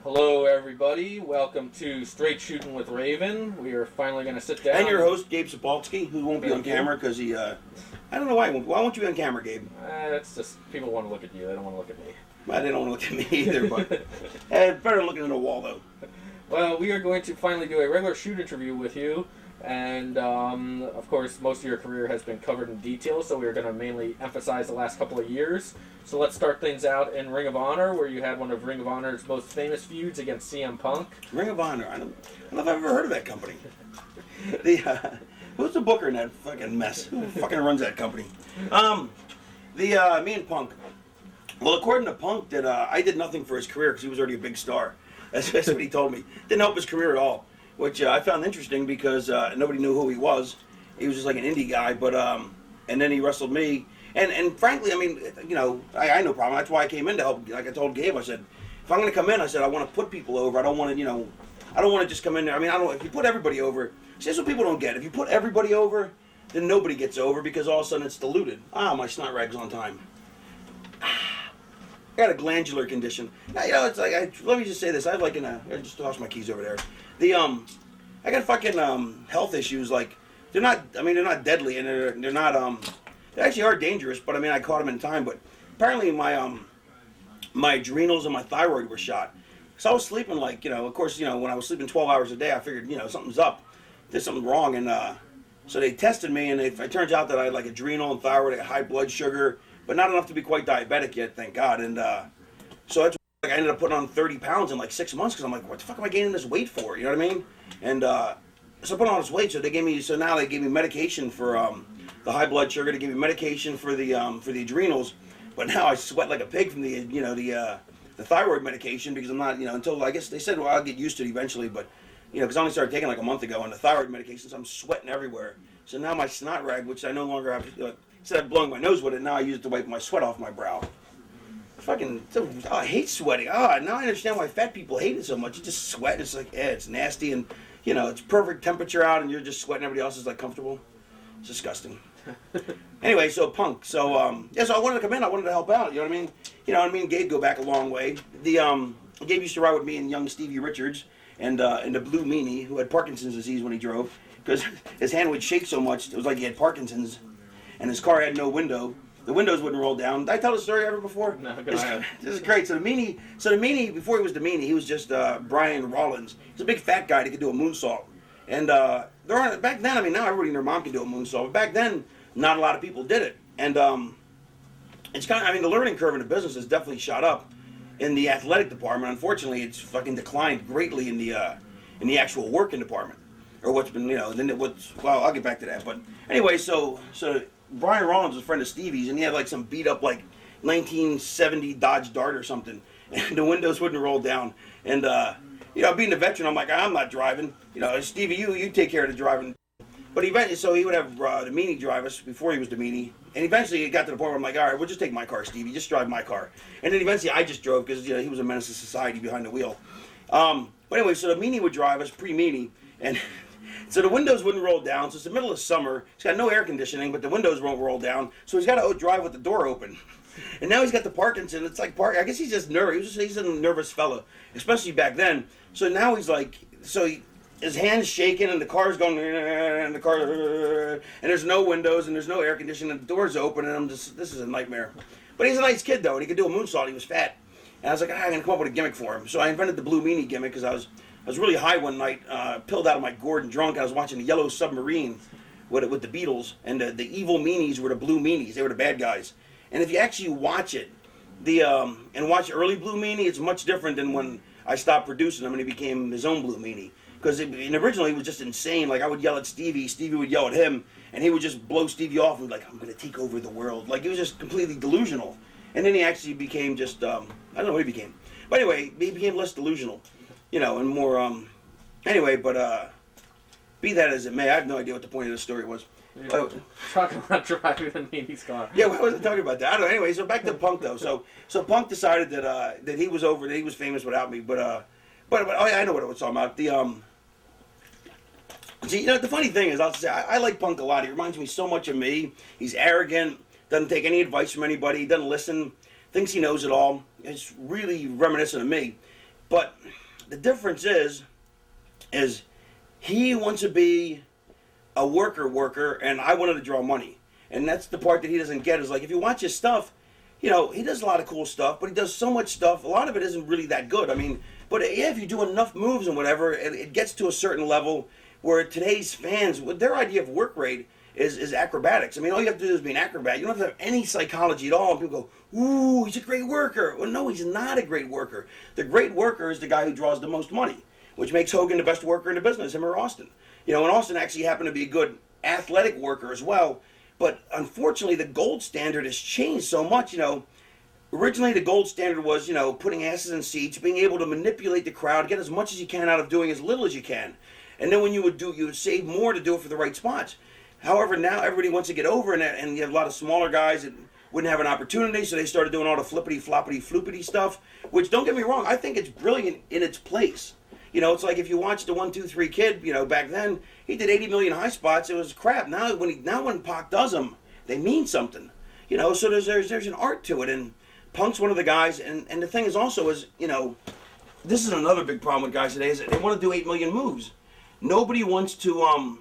Hello, everybody. Welcome to Straight Shooting with Raven. We are finally going to sit down. And your host, Gabe Sapolsky, who won't be on camera because he, I don't know why. Why won't you be on camera, Gabe? It's just people want to look at you. They don't want to look at me. Well, they don't want to look at me either, but better looking at the wall, though. Well, we are going to finally do a regular shoot interview with you. And, of course, most of your career has been covered in detail, so we are going to mainly emphasize the last couple of years. So let's start things out in Ring of Honor, where you had one of Ring of Honor's most famous feuds against CM Punk. Ring of Honor. I don't know if I've ever heard of that company. Who's the booker in that fucking mess? Who fucking runs that company? Me and Punk. Well, according to Punk, that I did nothing for his career because he was already a big star. That's what he told me. Didn't help his career at all. Which I found interesting because nobody knew who he was. He was just like an indie guy, but and then he wrestled me. And frankly, I mean, you know, I had no problem. That's why I came in to help. Like I told Gabe, I said, if I'm going to come in, I said I want to put people over. I don't want to, you know, I don't want to just come in there. I mean, I don't. If you put everybody over, see, that's what people don't get. If you put everybody over, then nobody gets over because all of a sudden it's diluted. My snot rag's on time. I got a glandular condition. Now, you know, it's like let me just say this. I have like I just tossed my keys over there. I got fucking health issues. Like they're not deadly and they're not they actually are dangerous. But I mean, I caught them in time. But apparently my adrenals and my thyroid were shot. So I was sleeping like, you know, of course, you know, when I was sleeping 12 hours a day, I figured, you know, something's up, there's something wrong, and so they tested me, and it turns out that I had like adrenal and thyroid, I had high blood sugar, but not enough to be quite diabetic yet, thank God. And so that's like I ended up putting on 30 pounds in like 6 months because I'm like, what the fuck am I gaining this weight for? You know what I mean? And so I put on this weight. So now they gave me medication for the high blood sugar. They gave me medication for the adrenals. But now I sweat like a pig from the thyroid medication because I'm not, you know, until I guess they said, well, I'll get used to it eventually. But you know, because I only started taking like a month ago on the thyroid medication, so I'm sweating everywhere. So now my snot rag, which I no longer have, instead of blowing my nose with it, now I use it to wipe my sweat off my brow. I hate sweating. Now I understand why fat people hate it so much. You just sweat. It's like, it's nasty, and you know, it's perfect temperature out, and you're just sweating. Everybody else is like comfortable. It's disgusting. Anyway, so Punk. So so I wanted to come in. I wanted to help out. You know what I mean? You know, me and Gabe go back a long way. Gabe used to ride with me and young Stevie Richards and the Blue Meanie, who had Parkinson's disease when he drove, because his hand would shake so much it was like he had Parkinson's, and his car had no window. The windows wouldn't roll down. Did I tell the story ever before? No, go ahead. This is great. So the Meanie, before he was the Meanie, he was just Brian Rollins. He's a big fat guy that could do a moonsault. And back then, I mean, now everybody and their mom can do a moonsault. But back then, not a lot of people did it. And it's kind of, I mean, the learning curve in the business has definitely shot up in the athletic department. Unfortunately, it's fucking declined greatly in the actual working department, or what's been, you know, well, I'll get back to that. But anyway, so Brian Rollins was a friend of Stevie's, and he had like some beat up like 1970 Dodge Dart or something, and the windows wouldn't roll down. And you know, being a veteran, I'm like, I'm not driving. You know, Stevie, you take care of the driving. But eventually, so he would have the Meanie drive us before he was the Meanie, and eventually it got to the point where I'm like, all right, we'll just take my car, Stevie, just drive my car. And then eventually I just drove because, you know, he was a menace to society behind the wheel. But anyway, so the Meanie would drive us pre-Meanie, and so the windows wouldn't roll down. So it's the middle of summer. He's got no air conditioning, but the windows won't roll down. So he's got to drive with the door open. And now he's got the Parkinson. It's like I guess he's just nervous. He's a nervous fellow, especially back then. So now he's like, his hand's shaking and the car's going, and there's no windows and there's no air conditioning and the door's open, and this is a nightmare. But he's a nice kid though, and he could do a moonsault. He was fat, and I was like, I'm gonna come up with a gimmick for him. So I invented the Blue Meanie gimmick because I was really high one night, pilled out of my gourd and drunk. I was watching the Yellow Submarine with the Beatles, and the evil Meanies were the Blue Meanies. They were the bad guys. And if you actually watch it, and watch early Blue Meanie, it's much different than when I stopped producing him and he became his own Blue Meanie. Because originally he was just insane. Like I would yell at Stevie, Stevie would yell at him, and he would just blow Stevie off and be like, I'm going to take over the world. Like he was just completely delusional. And then he actually became just, I don't know what he became. But anyway, he became less delusional, you know, and more, anyway, but be that as it may, I have no idea what the point of this story was. Talking about driving the Meanie's car. Yeah, why was I talking about that? I don't know. Anyway, so back to Punk though. So Punk decided that he was over, that he was famous without me. But I know what I was talking about. See, you know, the funny thing is, I'll say I like Punk a lot. He reminds me so much of me. He's arrogant, doesn't take any advice from anybody, doesn't listen, thinks he knows it all. It's really reminiscent of me. But the difference is he wants to be a worker, and I wanted to draw money. And that's the part that he doesn't get, is like, if you watch his stuff, you know, he does a lot of cool stuff, but he does so much stuff. A lot of it isn't really that good. I mean, but yeah, if you do enough moves and whatever, it gets to a certain level where today's fans, their idea of work rate is acrobatics. I mean, all you have to do is be an acrobat. You don't have to have any psychology at all. And people go, ooh, he's a great worker. Well, no, he's not a great worker. The great worker is the guy who draws the most money, which makes Hogan the best worker in the business, him or Austin. You know, and Austin actually happened to be a good athletic worker as well. But unfortunately, the gold standard has changed so much. You know, originally the gold standard was, you know, putting asses in seats, being able to manipulate the crowd, get as much as you can out of doing as little as you can. And then when you would save more to do it for the right spots. However, now everybody wants to get over, and you have a lot of smaller guys that wouldn't have an opportunity, so they started doing all the flippity, floppity, floopity stuff, which, don't get me wrong, I think it's brilliant in its place. You know, it's like if you watch the 1, 2, 3 Kid, you know, back then, he did 80 million high spots, it was crap. Now when Pac does them, they mean something. You know, so there's an art to it, and Punk's one of the guys, and the thing is also is, you know, this is another big problem with guys today, is that they want to do 8 million moves. Nobody wants to,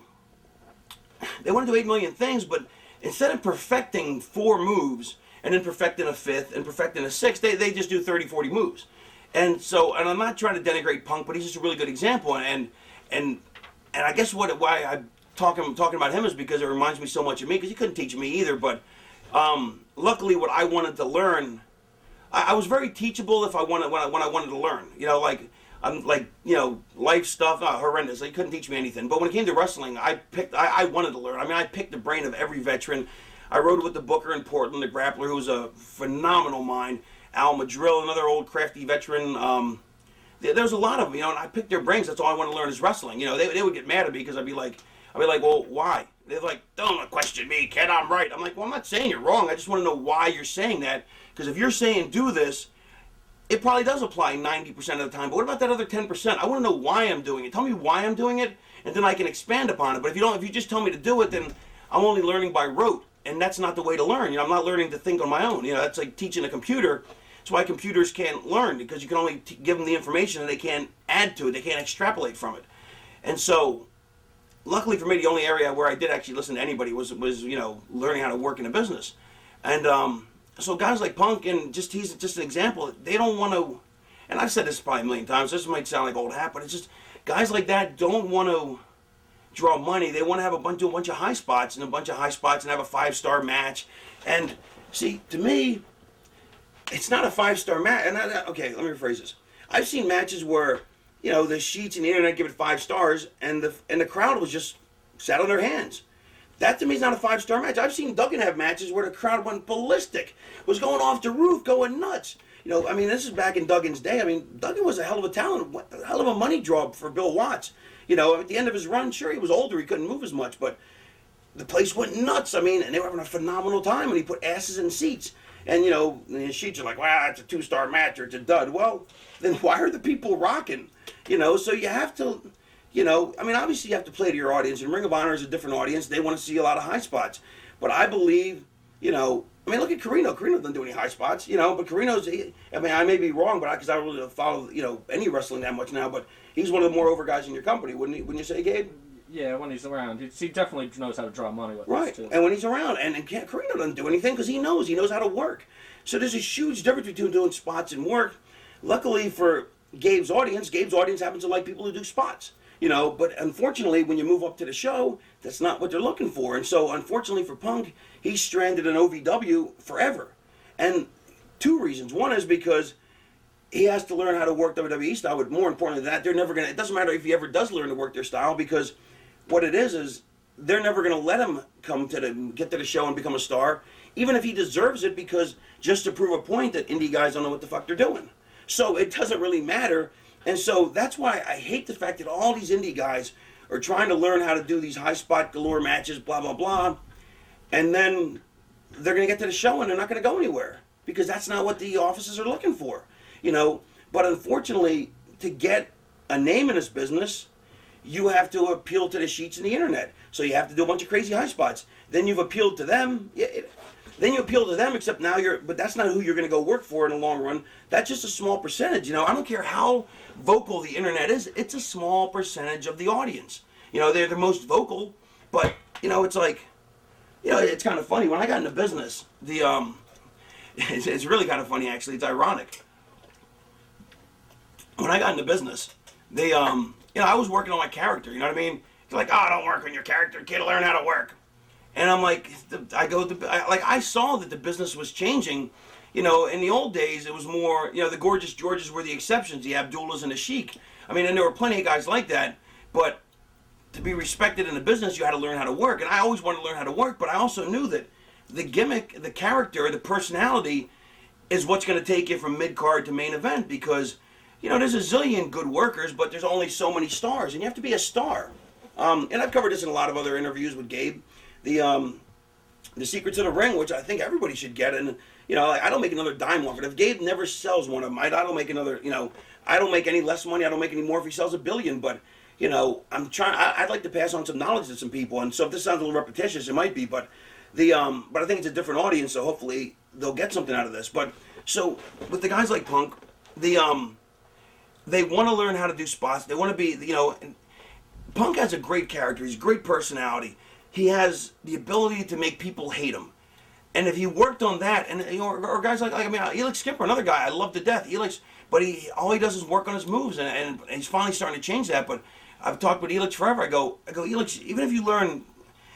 they want to do 8 million things, but instead of perfecting 4 moves and then perfecting a 5th and perfecting a 6th, they just do 30, 40 moves. And so, and I'm not trying to denigrate Punk, but he's just a really good example. And I guess why I'm talking about him is because it reminds me so much of me, because he couldn't teach me either. But luckily, what I wanted to learn, I was very teachable if when I wanted to learn. You know, like I'm like, you know, life stuff, horrendous. He couldn't teach me anything. But when it came to wrestling, I wanted to learn. I mean, I picked the brain of every veteran. I rode with the Booker in Portland, the grappler, who was a phenomenal mind. Al Madrill, another old crafty veteran. There was a lot of them, you know, and I picked their brains. That's all I want to learn is wrestling. You know, they would get mad at me because I'd be like, well, why? They're like, don't question me, kid, I'm right. I'm like, well, I'm not saying you're wrong. I just want to know why you're saying that. Because if you're saying do this, it probably does apply 90% of the time. But what about that other 10%? I want to know why I'm doing it. Tell me why I'm doing it, and then I can expand upon it. But if you just tell me to do it, then I'm only learning by rote. And that's not the way to learn. You know, I'm not learning to think on my own. You know, that's like teaching a computer. That's why computers can't learn, because you can only give them the information and they can't add to it. They can't extrapolate from it. And so, luckily for me, the only area where I did actually listen to anybody was you know, learning how to work in a business. And so guys like Punk, and he's just an example. They don't want to, and I've said this probably a million times. This might sound like old hat, but it's just guys like that don't want to draw money. They want to have a bunch of high spots and have a 5-star match. And see, to me, it's not a 5-star match. And okay, let me rephrase this. I've seen matches where, you know, the sheets and the internet give it 5 stars, and the crowd was just sat on their hands. That to me is not a 5-star match. I've seen Duggan have matches where the crowd went ballistic, was going off the roof, going nuts. You know, I mean, this is back in Duggan's day. I mean, Duggan was a hell of a talent, a hell of a money draw for Bill Watts. You know, at the end of his run, sure, he was older, he couldn't move as much, but the place went nuts. I mean, and they were having a phenomenal time, and he put asses in seats. And, you know, the sheets are like, wow, it's a 2-star match, or it's a dud. Well, then why are the people rocking? You know, so you have to, you know, I mean, obviously you have to play to your audience, and Ring of Honor is a different audience. They want to see a lot of high spots. But I believe, you know, I mean, look at Carino. Carino doesn't do any high spots, you know, but Carino's, I mean, I may be wrong, but because I don't really follow, you know, any wrestling that much now, but he's one of the more over guys in your company, wouldn't you say, Gabe? Yeah, when he's around. He definitely knows how to draw money with right. us, too. And when he's around, and Carino doesn't do anything because he knows how to work. So there's a huge difference between doing spots and work. Luckily for Gabe's audience happens to like people who do spots. You know, but unfortunately, when you move up to the show, that's not what they're looking for. And so, unfortunately for Punk, he's stranded in OVW forever. And 2 reasons. One is because he has to learn how to work WWE style, but more importantly than that, they're never going to, it doesn't matter if he ever does learn to work their style, because what it is they're never going to let him get to the show and become a star, even if he deserves it, because just to prove a point that indie guys don't know what the fuck they're doing. So it doesn't really matter. And so that's why I hate the fact that all these indie guys are trying to learn how to do these high spot galore matches, blah, blah, blah. And then they're going to get to the show and they're not going to go anywhere, because that's not what the offices are looking for. You know, but unfortunately, to get a name in this business, you have to appeal to the sheets and the internet. So you have to do a bunch of crazy high spots. Then you've appealed to them. then you appeal to them, except now but that's not who you're going to go work for in the long run. That's just a small percentage. You know, I don't care how vocal the internet is, it's a small percentage of the audience. You know, they're the most vocal, but, you know, it's like, you know, it's kind of funny. When I got into business, it's really kind of funny, actually. It's ironic. When I got into business, you know, I was working on my character, you know what I mean? They're like, oh, don't work on your character, kid, learn how to work. And I'm like, I saw that the business was changing. You know, in the old days, it was more, you know, the Gorgeous Georges were the exceptions, the Abdullahs and the Sheik. I mean, and there were plenty of guys like that, but to be respected in the business, you had to learn how to work. And I always wanted to learn how to work, but I also knew that the gimmick, the character, the personality is what's going to take you from mid-card to main event, because, you know, there's a zillion good workers, but there's only so many stars, and you have to be a star. And I've covered this in a lot of other interviews with Gabe. The Secrets of the Ring, which I think everybody should get, and, you know, I don't make another dime off it. If Gabe never sells one of them, I don't make another, you know, I don't make any less money, I don't make any more if he sells $1 billion, but, you know, I'd like to pass on some knowledge to some people, and so if this sounds a little repetitious, it might be, but I think it's a different audience, so hopefully they'll get something out of this. But, so, with the guys like Punk, they want to learn how to do spots, they want to be, you know, Punk has a great character, he's a great personality, he has the ability to make people hate him. And if he worked on that, and or guys like I mean, Elix Skipper, another guy I love to death, Elix, but all he does is work on his moves, and he's finally starting to change that. But I've talked with Elix forever. I go, Elix, even if you learn,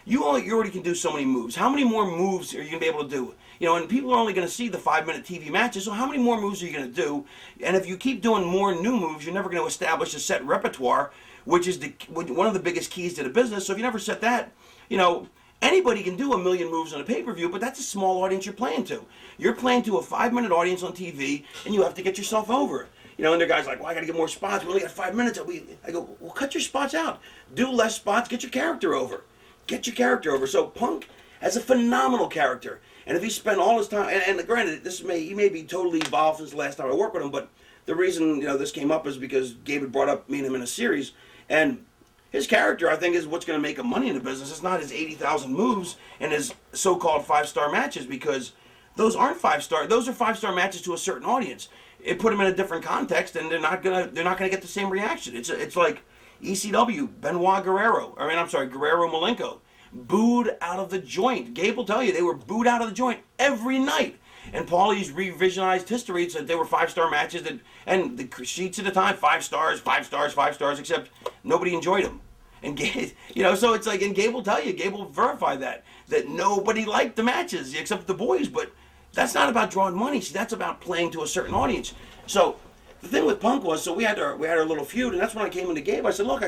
you already can do so many moves. How many more moves are you gonna be able to do? You know, and people are only gonna see the 5-minute TV matches. So how many more moves are you gonna do? And if you keep doing more new moves, you're never gonna establish a set repertoire, which is one of the biggest keys to the business. So if you never set that, you know, anybody can do 1 million moves on a pay-per-view, but that's a small audience you're playing to. You're playing to a 5-minute audience on TV, and you have to get yourself over. You know, and there are guys like, well, I got to get more spots. We only got 5 minutes. I go, well, cut your spots out. Do less spots. Get your character over. Get your character over. So Punk has a phenomenal character, and if he spent all his time, and granted, he may be totally evolved since the last time I worked with him, but the reason, you know, this came up is because Gabe had brought up me and him in a series, and his character, I think, is what's going to make him money in the business. It's not his 80,000 moves and his so-called 5-star matches, because those aren't 5-star. Those are 5-star matches to a certain audience. It put them in a different context, and they're not gonna get the same reaction. It's like ECW, Guerrero Malenko, booed out of the joint. Gabe will tell you they were booed out of the joint every night. And Paulie's revisionized history said they were 5-star matches, and the sheets at the time, 5 stars, 5 stars, 5 stars, except nobody enjoyed them. And Gabe, you know, so it's like, and Gabe will tell you, Gabe will verify that nobody liked the matches except the boys, but that's not about drawing money. See, that's about playing to a certain audience. So the thing with Punk was, so we had our little feud, and that's when I came into Gabe. I said, look,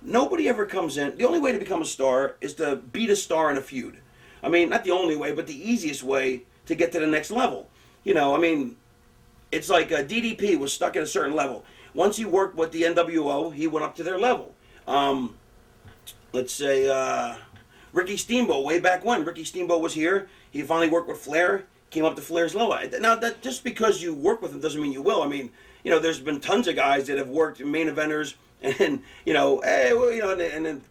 nobody ever comes in. The only way to become a star is to beat a star in a feud. I mean, not the only way, but the easiest way to get to the next level. You know, I mean, it's like DDP was stuck at a certain level. Once he worked with the NWO, he went up to their level. Let's say Ricky Steamboat, way back when. Ricky Steamboat was here. He finally worked with Flair, came up to Flair's level. Now, that just because you work with him doesn't mean you will. I mean, you know, there's been tons of guys that have worked in main eventers, and, you know, hey, well, you know, and then,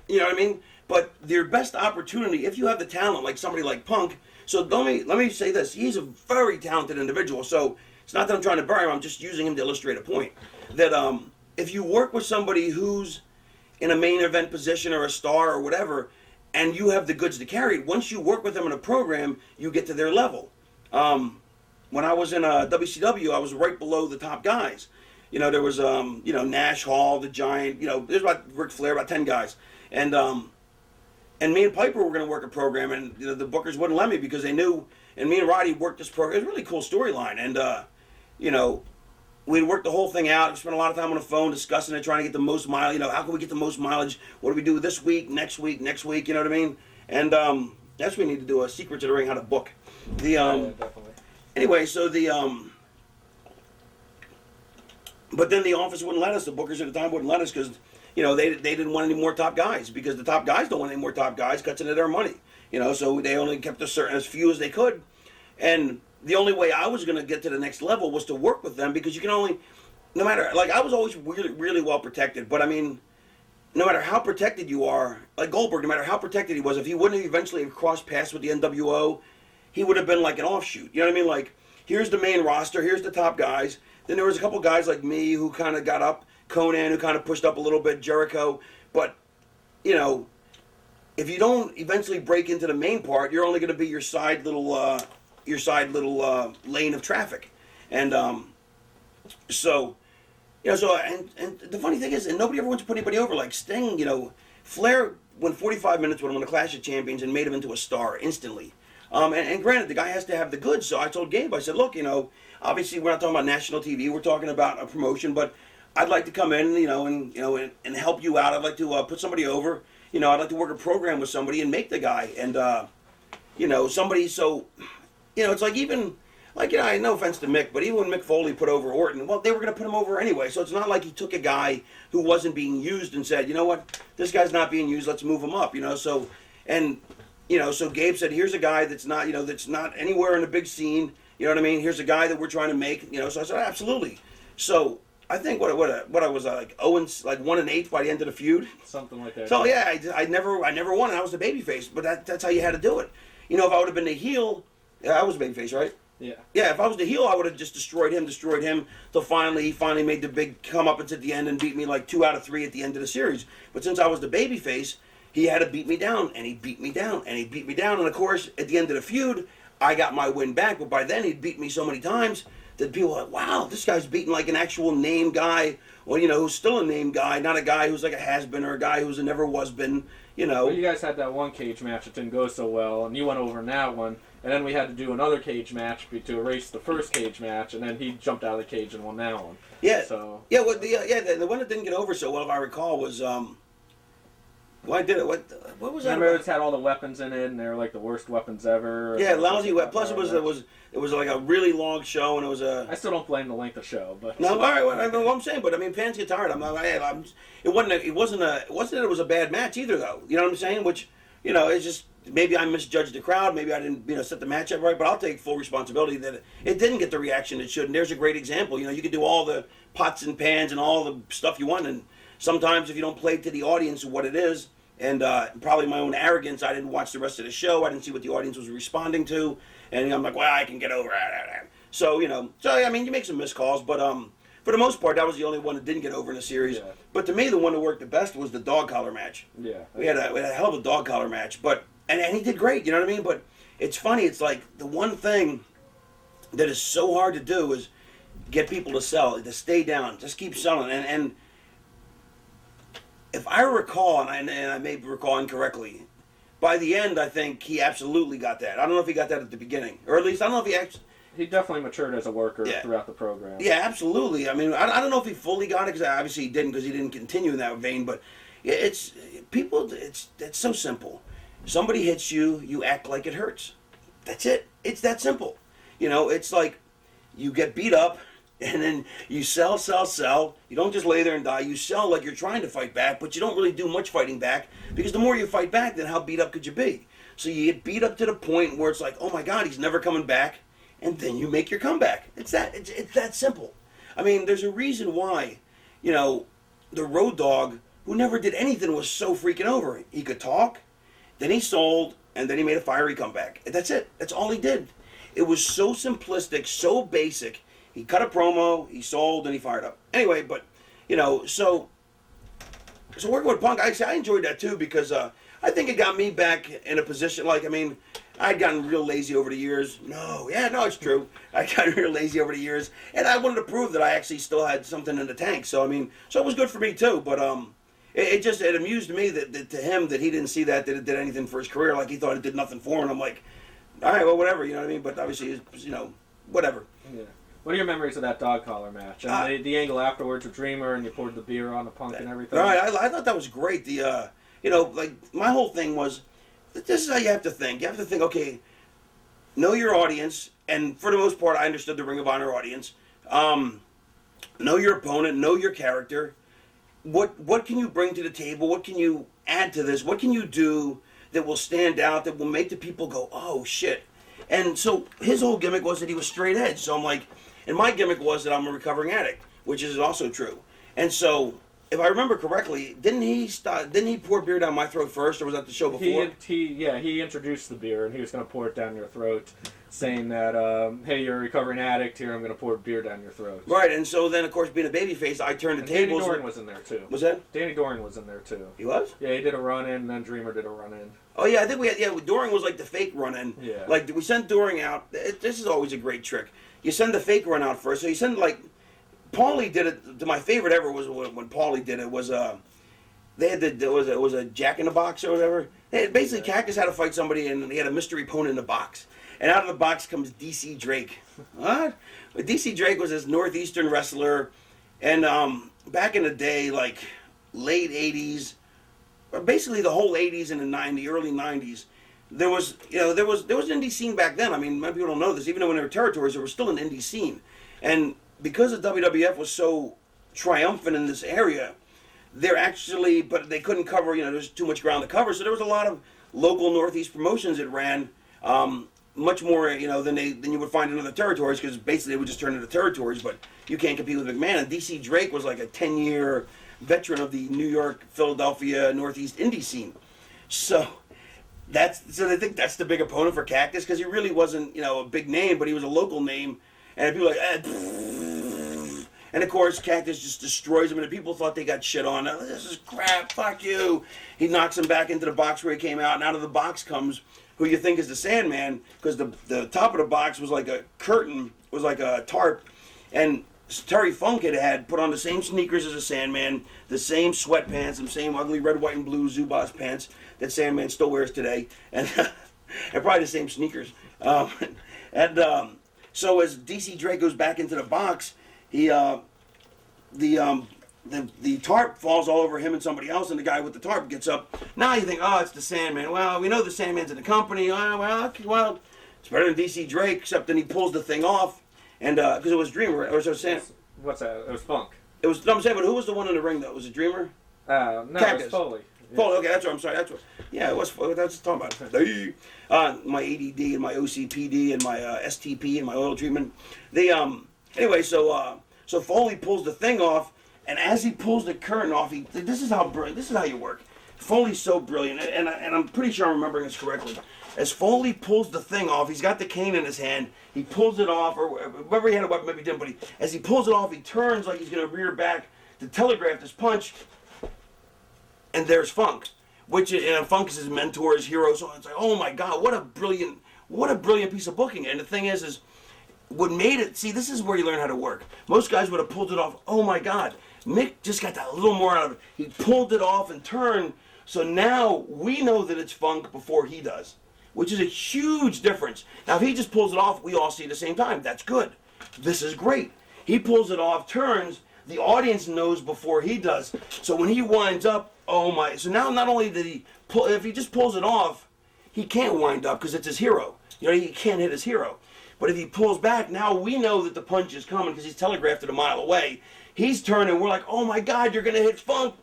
you know what I mean? But their best opportunity, if you have the talent, like somebody like Punk. So let me say this. He's a very talented individual. So it's not that I'm trying to bury him. I'm just using him to illustrate a point. That if you work with somebody who's in a main event position or a star or whatever, and you have the goods to carry it, once you work with them in a program, you get to their level. When I was in WCW, I was right below the top guys. You know, there was, you know, Nash, Hall, the Giant, you know, there's about Ric Flair, about 10 guys. And me and Piper were going to work a program, and, you know, the bookers wouldn't let me because they knew, and me and Roddy worked this program. It was a really cool storyline, and, you know, we'd worked the whole thing out. We spent a lot of time on the phone discussing it, trying to get the most mileage. You know, how can we get the most mileage? What do we do this week, next week, you know what I mean? And that's what we need to do, a Secret to the Ring, how to book. Definitely. Anyway, so but then the office wouldn't let us, the bookers at the time wouldn't let us because, you know, they didn't want any more top guys because the top guys don't want any more top guys, cuts into their money. You know, so they only kept as few as they could. And the only way I was going to get to the next level was to work with them because you can only, no matter, like I was always really, really well protected. But I mean, no matter how protected you are, like Goldberg, no matter how protected he was, if he wouldn't have eventually crossed paths with the NWO, he would have been like an offshoot. You know what I mean? Like, here's the main roster, here's the top guys. Then there was a couple guys like me who kind of got up, Conan who kind of pushed up a little bit, Jericho. But, you know, if you don't eventually break into the main part, you're only going to be your side little lane of traffic. And so, you know, and the funny thing is, and nobody ever wants to put anybody over. Like Sting, you know, Flair went 45 minutes with him on the Clash of Champions and made him into a star instantly. And granted, the guy has to have the goods. So I told Gabe, I said, look, you know, obviously we're not talking about national TV. We're talking about a promotion, but I'd like to come in, and help you out. I'd like to put somebody over. You know, I'd like to work a program with somebody and make the guy. And, somebody, so, you know, it's like even, like, you know, no offense to Mick, but even when Mick Foley put over Orton, well, they were going to put him over anyway. So it's not like he took a guy who wasn't being used and said, you know what, this guy's not being used, let's move him up, you know. So, and, you know, so Gabe said, here's a guy that's not, you know, that's not anywhere in the big scene. You know what I mean? Here's a guy that we're trying to make, you know. So I said, absolutely. So I think what I was like 1-8 by the end of the feud, something like that. So yeah, I never won, and I was the babyface. But that's how you had to do it. You know, if I would have been the heel, I was a babyface, right? Yeah. Yeah, if I was the heel, I would have just destroyed him till he finally made the big comeuppance at the end and beat me like 2 out of 3 at the end of the series. But since I was the babyface, he had to beat me down, and he beat me down, and he beat me down, and of course, at the end of the feud, I got my win back. But by then, he'd beat me so many times that people were like, wow, this guy's beating like an actual name guy, or, you know, who's still a name guy, not a guy who's like a has-been or a guy who's a never-was-been, you know. Well, you guys had that one cage match that didn't go so well, and you went over in that one, and then we had to do another cage match to erase the first cage match, and then he jumped out of the cage and won that one. Yeah. So. Yeah. Well, the one that didn't get over so well, if I recall, was why did it? What was that? Remember, it's had all the weapons in it, and they were like the worst weapons ever. Yeah, lousy weapons. Plus, it was like a really long show, and it was a. I still don't blame the length of show, but. No, all right. Well, I know what I'm saying, but I mean, fans get tired. It wasn't that it was a bad match either, though. You know what I'm saying? Which, you know, it's just maybe I misjudged the crowd. Maybe I didn't, you know, set the match up right. But I'll take full responsibility that it didn't get the reaction it should. And there's a great example. You know, you can do all the pots and pans and all the stuff you want, and sometimes if you don't play to the audience what it is, and probably my own arrogance, I didn't watch the rest of the show. I didn't see what the audience was responding to, and I'm like, well, I can get over it. So, you know, I mean, you make some missed calls, but for the most part, that was the only one that didn't get over in the series. Yeah. But to me, the one that worked the best was the dog collar match. Yeah. We had a hell of a dog collar match, but and he did great, you know what I mean? But it's funny, it's like the one thing that is so hard to do is get people to sell, to stay down, just keep selling, and if I recall, and I may recall incorrectly, by the end, I think he absolutely got that. I don't know if he got that at the beginning, or at least I don't know if he actually. He definitely matured as a worker throughout the program. Yeah, absolutely. I mean, I don't know if he fully got it, because obviously he didn't, because he didn't continue in that vein. But it's so simple. Somebody hits you, you act like it hurts. That's it. It's that simple. You know, it's like you get beat up. And then you sell. You don't just lay there and die. You sell like you're trying to fight back, but you don't really do much fighting back, because the more you fight back, then how beat up could you be? So you get beat up to the point where it's like, oh my God, he's never coming back, and then you make your comeback. It's that simple. I mean, there's a reason why, you know, the Road Dogg, who never did anything, was so freaking over. He could talk, then he sold, and then he made a fiery comeback. That's it. That's all he did. It was so simplistic, so basic. He cut a promo, he sold, and he fired up. Anyway, but, you know, so working with Punk, I enjoyed that too, because I think it got me back in a position, like, I mean, I'd gotten real lazy over the years. No, it's true. I got real lazy over the years, and I wanted to prove that I actually still had something in the tank. So, I mean, so it was good for me too, but it amused me that to him that he didn't see that it did anything for his career, like he thought it did nothing for him. I'm like, all right, well, whatever, you know what I mean? But obviously, you know, whatever. Yeah. What are your memories of that dog collar match? And the angle afterwards with Dreamer, and you poured the beer on the Punk and everything? All right, I thought that was great. The, you know, like, my whole thing was, this is how you have to think. You have to think, okay, know your audience, and for the most part, I understood the Ring of Honor audience. Know your opponent, know your character. What can you bring to the table? What can you add to this? What can you do that will stand out, that will make the people go, oh, shit. And so his whole gimmick was that he was straight edge. So I'm like, and my gimmick was that I'm a recovering addict, which is also true. And so if I remember correctly, didn't he pour beer down my throat first, or was that the show before? He introduced the beer, and he was going to pour it down your throat, saying that, hey, you're a recovering addict, here, I'm going to pour beer down your throat. Right, and so then, of course, being a babyface, I turned the tables. Danny Doran was in there, too. Was that? Danny Doran was in there, too. He was? Yeah, he did a run-in, and then Dreamer did a run-in. Oh, yeah, I think Doring was like the fake run-in. Yeah. Like, we sent Doring out. This is always a great trick. You send the fake run out first. So you send, like, Paulie did it. My favorite ever was when Paulie did it. Was they had it was a Jack in the Box or whatever. Basically, Cactus had to fight somebody, and he had a mystery opponent in the box. And out of the box comes DC Drake. What? But DC Drake was this Northeastern wrestler, and back in the day, like late '80s, or basically the whole '80s and the early '90s, there was an indie scene back then. I mean, many people don't know this. Even though when there were territories, there was still an indie scene, and because the WWF was so triumphant in this area, but they couldn't cover, there's too much ground to cover, so there was a lot of local Northeast promotions that ran much more, than you would find in other territories, because basically they would just turn into territories, but you can't compete with McMahon. And DC Drake was like a 10-year veteran of the New York, Philadelphia, Northeast indie scene. So I think that's the big opponent for Cactus, because he really wasn't, a big name, but he was a local name. And people were like, and of course, Cactus just destroys him, and the people thought they got shit on. This is crap, fuck you. He knocks him back into the box where he came out, and out of the box comes who you think is the Sandman, because the top of the box was like a curtain, was like a tarp, and Terry Funk had put on the same sneakers as the Sandman, the same sweatpants, the same ugly red, white, and blue Zubaz pants that Sandman still wears today, and probably the same sneakers. So as DC Drake goes back into the box, the tarp falls all over him and somebody else, and the guy with the tarp gets up. Now you think, oh, it's the Sandman. Well, we know the Sandman's in the company. Well, it's better than DC Drake, except then he pulls the thing off, and because it was Dreamer, or so what's that? It was Funk. It was. No, I'm saying, but who was the one in the ring though? Was it Dreamer? No, Cactus. it was Foley. Foley. Okay, that's what I'm sorry. That's what. Yeah, it was. That's what I'm talking about. My ADD and my OCPD and my STP and my oil treatment. Anyway, so Foley pulls the thing off, and as he pulls the curtain off, this is how you work. Foley's so brilliant, and I'm pretty sure I'm remembering this correctly. As Foley pulls the thing off, he's got the cane in his hand. He pulls it off, or whatever he had a weapon, maybe he didn't. But as he pulls it off, he turns like he's going to rear back to telegraph this punch, and there's Funk, and Funk is his mentor, his hero. So it's like, oh my God, what a brilliant piece of booking. And the thing is what made it. See, this is where you learn how to work. Most guys would have pulled it off. Oh my God, Mick just got that little more out of it. He pulled it off and turned. So now we know that it's Funk before he does, which is a huge difference. Now, if he just pulls it off, we all see it at the same time. That's good. This is great. He pulls it off, turns. The audience knows before he does. So when he winds up, oh my. So now not only did he pull, if he just pulls it off, he can't wind up because it's his hero. He can't hit his hero. But if he pulls back, now we know that the punch is coming because he's telegraphed it a mile away. He's turning. We're like, oh my God, you're going to hit Funk.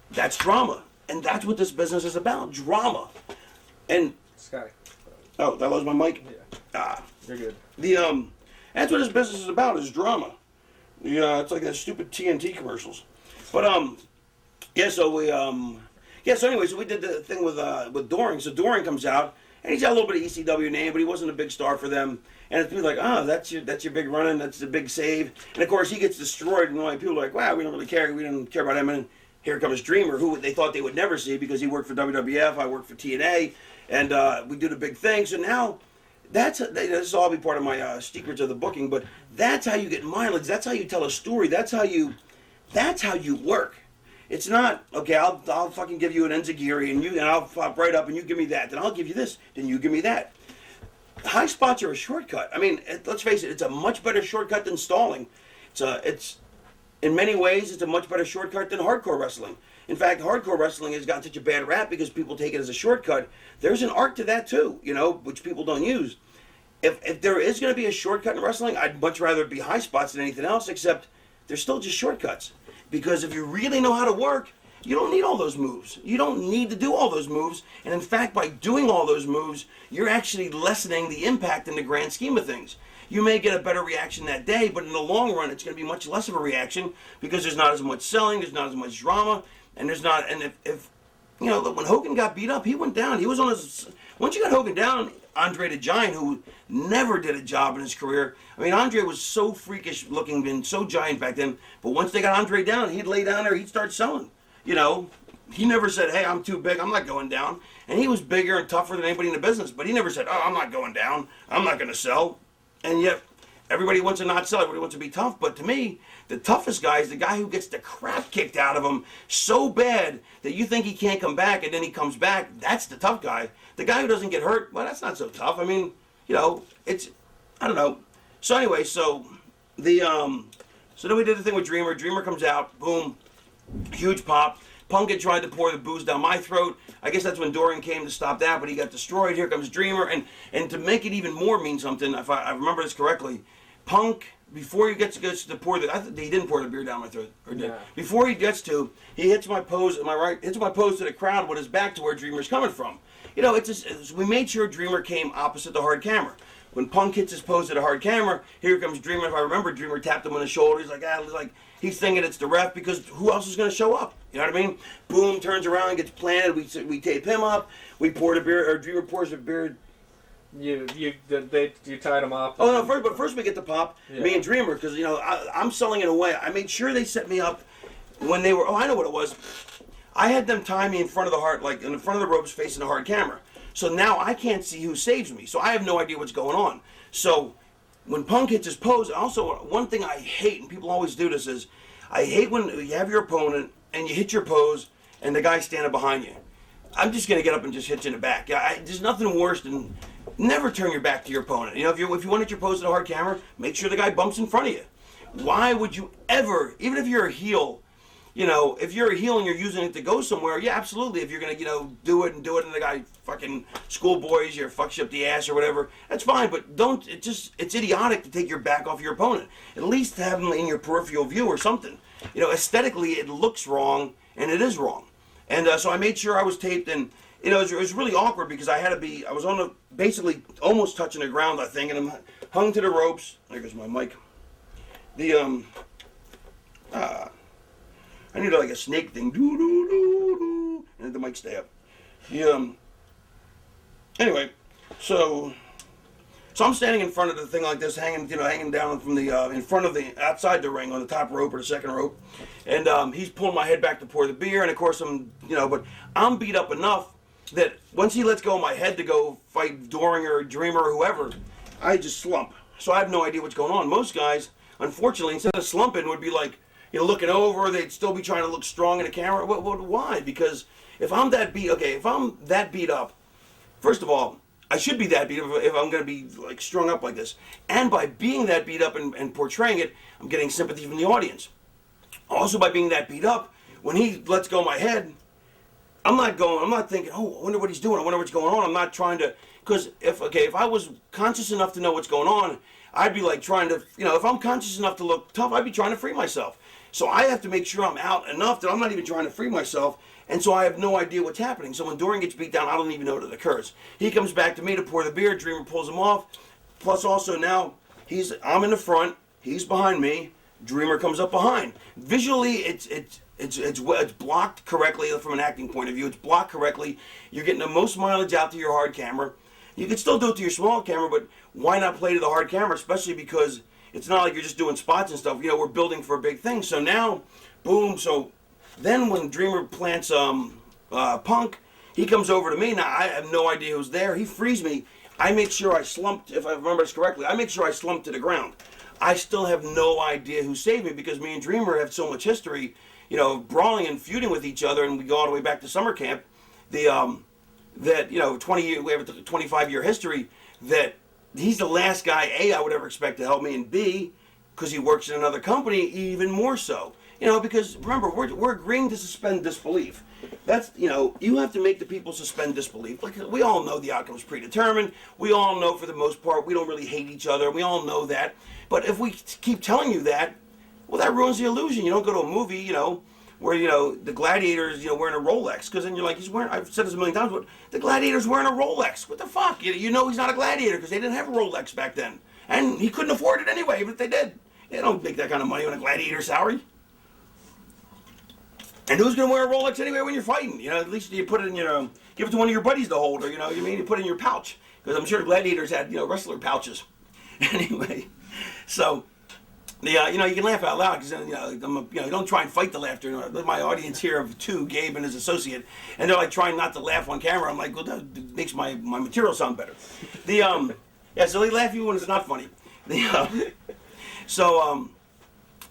That's drama. And that's what this business is about. Drama. And Sky. Oh, did I lose my mic? Yeah. You're good. That's what this business is about, is drama. It's like that stupid TNT commercials. But so anyway, so we did the thing with Doring. So Doring comes out, and he's got a little bit of ECW name, but he wasn't a big star for them. And it's people like, that's your big run-in, that's the big save. And of course he gets destroyed, and like people are like, wow, we don't really care, we don't care about him. And here comes Dreamer, who they thought they would never see because he worked for WWF, I worked for TNA, and we did a big thing. So now, this will all be part of my secrets of the booking, but that's how you get mileage. That's how you tell a story. That's how you work. It's not, okay, I'll fucking give you an Enziguri, and I'll pop right up, and you give me that. Then I'll give you this, then you give me that. High spots are a shortcut. I mean, let's face it, it's a much better shortcut than stalling. It's in many ways, it's a much better shortcut than hardcore wrestling. In fact, hardcore wrestling has gotten such a bad rap because people take it as a shortcut. There's an art to that too, which people don't use. If there is going to be a shortcut in wrestling, I'd much rather it be high spots than anything else, except they're still just shortcuts. Because if you really know how to work, you don't need all those moves. You don't need to do all those moves. And in fact, by doing all those moves, you're actually lessening the impact in the grand scheme of things. you may get a better reaction that day, but in the long run, it's going to be much less of a reaction because there's not as much selling, there's not as much drama, and there's not. And if you know, when Hogan got beat up, he went down. He was on his. Once you got Hogan down, Andre the Giant, who never did a job in his career. I mean, Andre was so freakish looking and so giant back then. But once they got Andre down, he'd lay down there, he'd start selling. You know, he never said, "Hey, I'm too big, I'm not going down." And he was bigger and tougher than anybody in the business. But he never said, "Oh, I'm not going down. I'm not going to sell." And yet, everybody wants to not sell. Everybody wants to be tough. But to me, the toughest guy is the guy who gets the crap kicked out of him so bad that you think he can't come back, and then he comes back. That's the tough guy. The guy who doesn't get hurt, well, that's not so tough. I mean, you know, it's, I don't know. So anyway, so then we did the thing with Dreamer. Dreamer comes out, boom, huge pop. Punk had tried to pour the booze down my throat. I guess that's when Dorian came to stop that, but he got destroyed. Here comes Dreamer, and to make it even more mean something, if I remember this correctly, Punk, before he gets to pour the, I think he didn't pour the beer down my throat, or did. Yeah. Before he gets to, he hits my pose, am I right? Hits my pose to the crowd with his back to where Dreamer's coming from. You know, we made sure Dreamer came opposite the hard camera. When Punk hits his pose to the hard camera, here comes Dreamer. If I remember, Dreamer tapped him on the shoulder. He's like, he's thinking it's the ref because who else is going to show up? You know what I mean? Boom, turns around, gets planted. We tape him up. We pour the beer, or Dreamer pours the beer. You tied him up. Oh no! First we get the pop. Yeah. Me and Dreamer, because you know I'm selling it away. I made sure they set me up when they were. Oh, I know what it was. I had them tie me in front of the hard, like in the front of the ropes, facing the hard camera. So now I can't see who saves me. So I have no idea what's going on. So when Punk hits his pose, also one thing I hate, and people always do this, is I hate when you have your opponent and you hit your pose and the guy's standing behind you. I'm just gonna get up and just hit you in the back. There's nothing worse than never turn your back to your opponent. You know, if you want to hit your pose at a hard camera, make sure the guy bumps in front of you. Why would you ever, even if you're a heel, you know, if you're a heel and you're using it to go somewhere, yeah, absolutely. If you're going to, you know, do it and the guy fucking schoolboys you or fucks you up the ass or whatever, that's fine. But it's idiotic to take your back off your opponent. At least have him in your peripheral view or something. You know, aesthetically, it looks wrong, and it is wrong. And so I made sure I was taped, and, you know, it was really awkward because I was on basically almost touching the ground, I think, and I'm hung to the ropes. There goes my mic. I need like a snake thing, doo doo doo doo, and the mic stay up. Anyway, so I'm standing in front of the thing like this, hanging down from the in front of the outside the ring on the top rope or the second rope, and he's pulling my head back to pour the beer, and of course but I'm beat up enough that once he lets go of my head to go fight Dorian or Dreamer or whoever, I just slump. So I have no idea what's going on. Most guys, unfortunately, instead of slumping, would be like, you know, looking over, they'd still be trying to look strong in the camera. Why? Because if I'm that beat up, first of all, I should be that beat up if I'm going to be like strung up like this. And by being that beat up and portraying it, I'm getting sympathy from the audience. Also, by being that beat up, when he lets go of my head, I'm not thinking, oh, I wonder what he's doing. I wonder what's going on. I'm not trying to, because if I was conscious enough to know what's going on, I'd be like trying to, you know, if I'm conscious enough to look tough, I'd be trying to free myself. So I have to make sure I'm out enough that I'm not even trying to free myself, and so I have no idea what's happening. So when Dorian gets beat down, I don't even know that it occurs. He comes back to me to pour the beer, Dreamer pulls him off, plus also now I'm in the front, he's behind me, Dreamer comes up behind. Visually, it's blocked correctly from an acting point of view, it's blocked correctly, you're getting the most mileage out to your hard camera. You can still do it to your small camera, but why not play to the hard camera, especially because it's not like you're just doing spots and stuff. You know, we're building for a big thing. So now, boom. So then when Dreamer plants Punk, he comes over to me. Now, I have no idea who's there. He frees me. I make sure I slumped, if I remember this correctly, I make sure I slumped to the ground. I still have no idea who saved me because me and Dreamer have so much history, you know, brawling and feuding with each other, and we go all the way back to summer camp. That, you know, we have a 25-year history that he's the last guy, A, I would ever expect to help me, and B, because he works in another company, even more so. You know, because remember, we're agreeing to suspend disbelief. That's, you know, you have to make the people suspend disbelief. Like, we all know the outcome's predetermined. We all know, for the most part, we don't really hate each other. We all know that. But if we keep telling you that, well, that ruins the illusion. You don't go to a movie, you know, where, you know, the gladiator's, you know, wearing a Rolex, because then you're like, I've said this a million times, but the gladiator's wearing a Rolex. What the fuck? You know he's not a gladiator because they didn't have a Rolex back then. And he couldn't afford it anyway, even if they did. They don't make that kind of money on a gladiator salary. And who's going to wear a Rolex anyway when you're fighting? You know, at least you put it in your, give it to one of your buddies to hold, or, you know, you put it in your pouch. Because I'm sure gladiators had, you know, wrestler pouches. Anyway, so, you know, you can laugh out loud because, you don't try and fight the laughter. You know, my audience here of two, Gabe and his associate, and they're like trying not to laugh on camera. I'm like, well, that makes my material sound better. Yeah, so they laugh even when it's not funny.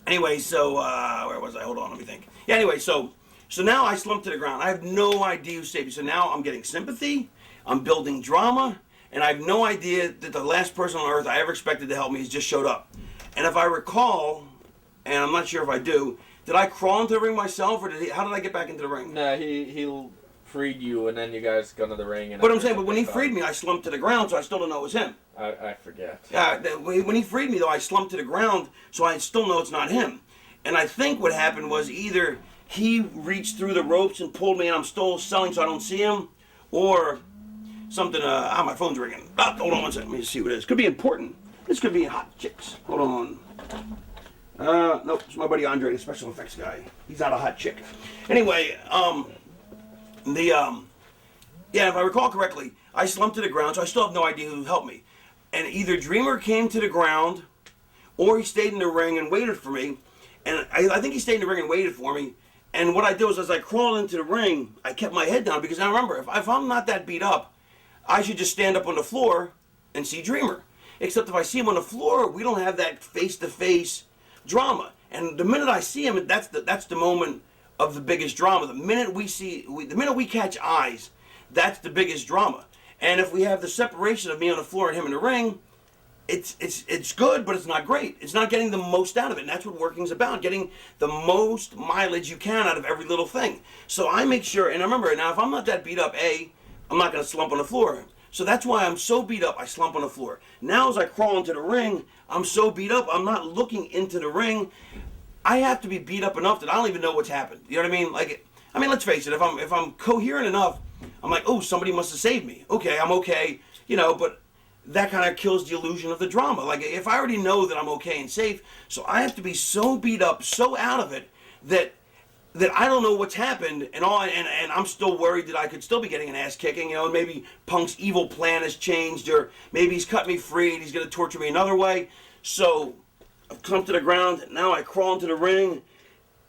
Anyway, where was I? Hold on, let me think. Yeah, anyway, so now I slumped to the ground. I have no idea who saved me. So now I'm getting sympathy, I'm building drama, and I have no idea that the last person on earth I ever expected to help me has just showed up. And if I recall, and I'm not sure if I do, did I crawl into the ring myself, or how did I get back into the ring? No, he freed you, and then you guys got into the ring. And but I'm saying, but when he freed me, I slumped to the ground, so I still don't know it was him. I forget. Yeah, when he freed me, though, I slumped to the ground, so I still know it's not him. And I think what happened was either he reached through the ropes and pulled me, and I'm still selling, so I don't see him, or something. My phone's ringing. Hold on one second. Let me see what it is. Could be important. This could be hot chicks. Hold on. Nope. It's my buddy Andre, the special effects guy. He's not a hot chick. Anyway, if I recall correctly, I slumped to the ground, so I still have no idea who helped me. And either Dreamer came to the ground, or he stayed in the ring and waited for me. And I think he stayed in the ring and waited for me. And what I did was, as I crawled into the ring, I kept my head down, because now remember, if I'm not that beat up, I should just stand up on the floor and see Dreamer. Except if I see him on the floor, we don't have that face-to-face drama. And the minute I see him, that's the moment of the biggest drama. The minute we catch eyes, that's the biggest drama. And if we have the separation of me on the floor and him in the ring, it's good, but it's not great. It's not getting the most out of it. And that's what working's about, getting the most mileage you can out of every little thing. So I make sure, and remember, now if I'm not that beat up, I'm not going to slump on the floor. So that's why I'm so beat up, I slump on the floor. Now as I crawl into the ring, I'm so beat up, I'm not looking into the ring. I have to be beat up enough that I don't even know what's happened. You know what I mean? Let's face it, if I'm coherent enough, I'm like, oh, somebody must have saved me. Okay, I'm okay, but that kind of kills the illusion of the drama. Like, if I already know that I'm okay and safe, so I have to be so beat up, so out of it, that I don't know what's happened, and I'm still worried that I could still be getting an ass kicking. Maybe Punk's evil plan has changed, or maybe he's cut me free and he's going to torture me another way. So I've come to the ground, and now I crawl into the ring.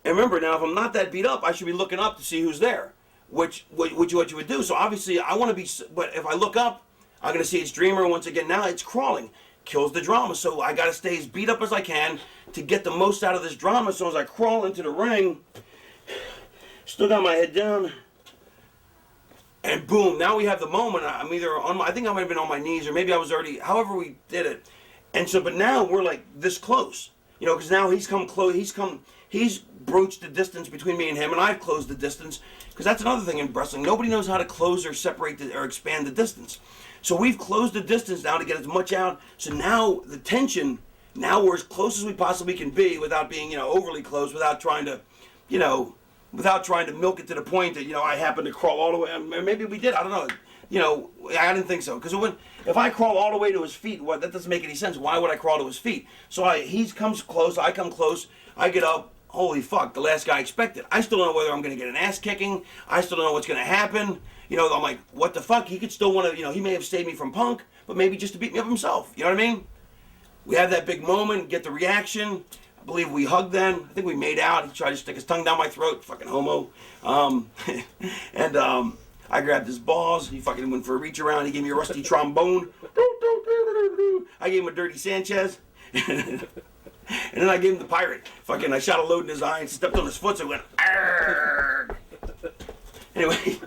And remember, now if I'm not that beat up, I should be looking up to see who's there, which you would do. So obviously I want to be, but if I look up, I'm going to see it's Dreamer. Once again, now it's crawling. Kills the drama. So I got to stay as beat up as I can to get the most out of this drama. So as I crawl into the ring, still got my head down, and boom, now we have the moment. I'm either I think I might have been on my knees, or maybe I was already, however we did it. And so, but now we're like this close, because now he's come close, he's broached the distance between me and him, and I've closed the distance, because that's another thing in wrestling. Nobody knows how to close or separate or expand the distance. So we've closed the distance now to get as much out. So now the tension, now we're as close as we possibly can be without being, overly close, without trying to, without trying to milk it to the point that, I happen to crawl all the way. Maybe we did. I don't know. I didn't think so. Because if I crawl all the way to his feet, that doesn't make any sense. Why would I crawl to his feet? So he comes close. I come close. I get up. Holy fuck, the last guy expected. I still don't know whether I'm going to get an ass kicking. I still don't know what's going to happen. I'm like, what the fuck? He could still want to, he may have saved me from Punk, but maybe just to beat me up himself. You know what I mean? We have that big moment, get the reaction. I believe we hugged then. I think we made out. He tried to stick his tongue down my throat. Fucking homo. And I grabbed his balls. He fucking went for a reach around. He gave me a rusty trombone. I gave him a dirty Sanchez. And then I gave him the pirate. Fucking, I shot a load in his eye and stepped on his foot, so it went, argh. Anyway,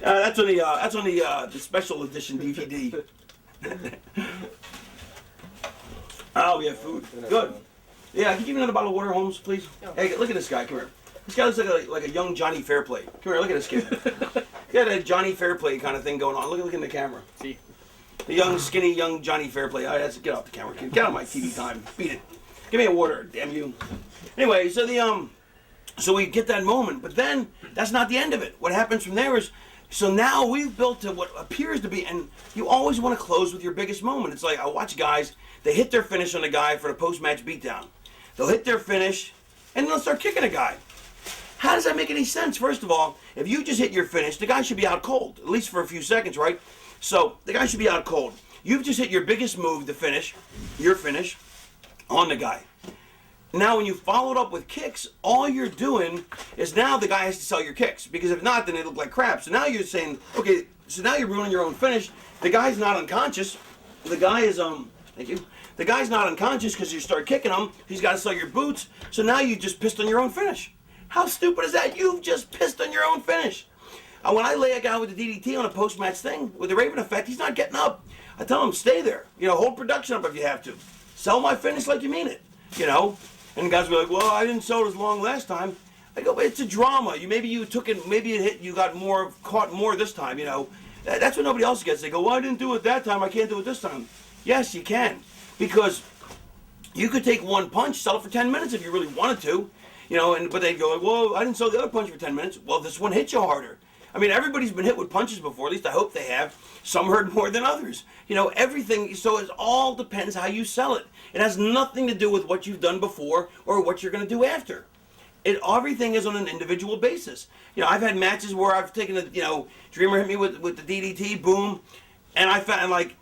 that's on the special edition DVD. Oh, we have food. Good. Yeah, can you give me another bottle of water, Holmes, please? Hey, look at this guy. Come here. This guy looks like a young Johnny Fairplay. Come here, look at this kid. He had a Johnny Fairplay kind of thing going on. Look in the camera. See? The young, skinny, young Johnny Fairplay. All right, get off the camera, kid. Get on my TV time. Beat it. Give me a water, damn you. Anyway, so so we get that moment, but then that's not the end of it. What happens from there is So now we've built to what appears to be, and you always want to close with your biggest moment. It's like I watch guys, they hit their finish on a guy for the post-match beatdown. They'll hit their finish, and they'll start kicking a guy. How does that make any sense? First of all, if you just hit your finish, the guy should be out cold, at least for a few seconds, right? So the guy should be out cold. You've just hit your biggest move to finish, your finish, on the guy. Now when you follow it up with kicks, all you're doing is now the guy has to sell your kicks. Because if not, then they look like crap. So now you're saying, okay, so now you're ruining your own finish. The guy's not unconscious. The guy is, thank you. The guy's not unconscious because you start kicking him. He's got to sell your boots. So now you just pissed on your own finish. How stupid is that? You've just pissed on your own finish. When I lay a guy with the DDT on a post-match thing, with the Raven effect, he's not getting up. I tell him, stay there. Hold production up if you have to. Sell my finish like you mean it. And the guys were like, well, I didn't sell it as long last time. I go, but it's a drama. Maybe you took it, maybe it hit, you got more, caught more this time, That's what nobody else gets. They go, well, I didn't do it that time, I can't do it this time. Yes, you can. Because you could take one punch, sell it for 10 minutes if you really wanted to. But they go, well, I didn't sell the other punch for 10 minutes. Well, this one hit you harder. Everybody's been hit with punches before, at least I hope they have. Some hurt more than others. Everything, so it all depends how you sell it. It has nothing to do with what you've done before or what you're going to do after. Everything is on an individual basis. I've had matches where I've taken Dreamer hit me with the DDT, boom, and I found,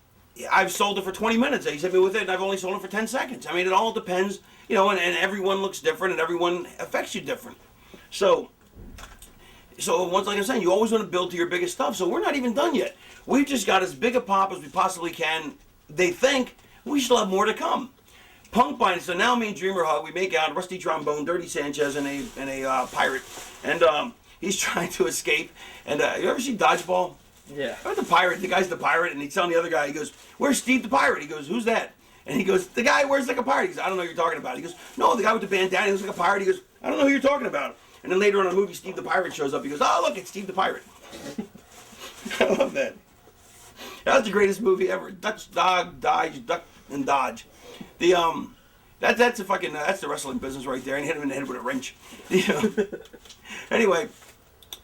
I've sold it for 20 minutes. He's hit me with it, and I've only sold it for 10 seconds. It all depends, and everyone looks different, and everyone affects you different. So once, like I'm saying, you always want to build to your biggest stuff. So we're not even done yet. We've just got as big a pop as we possibly can. They think we still have more to come. Punk binding. So now me and Dreamer hug. We make out. Rusty Trombone, Dirty Sanchez, and a pirate, and he's trying to escape. And you ever see Dodgeball? Yeah. The pirate. The guy's the pirate, and he's telling the other guy. He goes, "Where's Steve the pirate?" He goes, "Who's that?" And he goes, "The guy wears like a pirate." He goes, "I don't know what you're talking about." He goes, "No, the guy with the bandana. He looks like a pirate." He goes, "I don't know who you're talking about." And then later on in the movie, Steve the Pirate shows up. He goes, "Oh, look, it's Steve the Pirate." I love that. That's the greatest movie ever. Dutch Dog, Dodge, Duck, and Dodge. That's the wrestling business right there. And hit him in the head with a wrench. Anyway,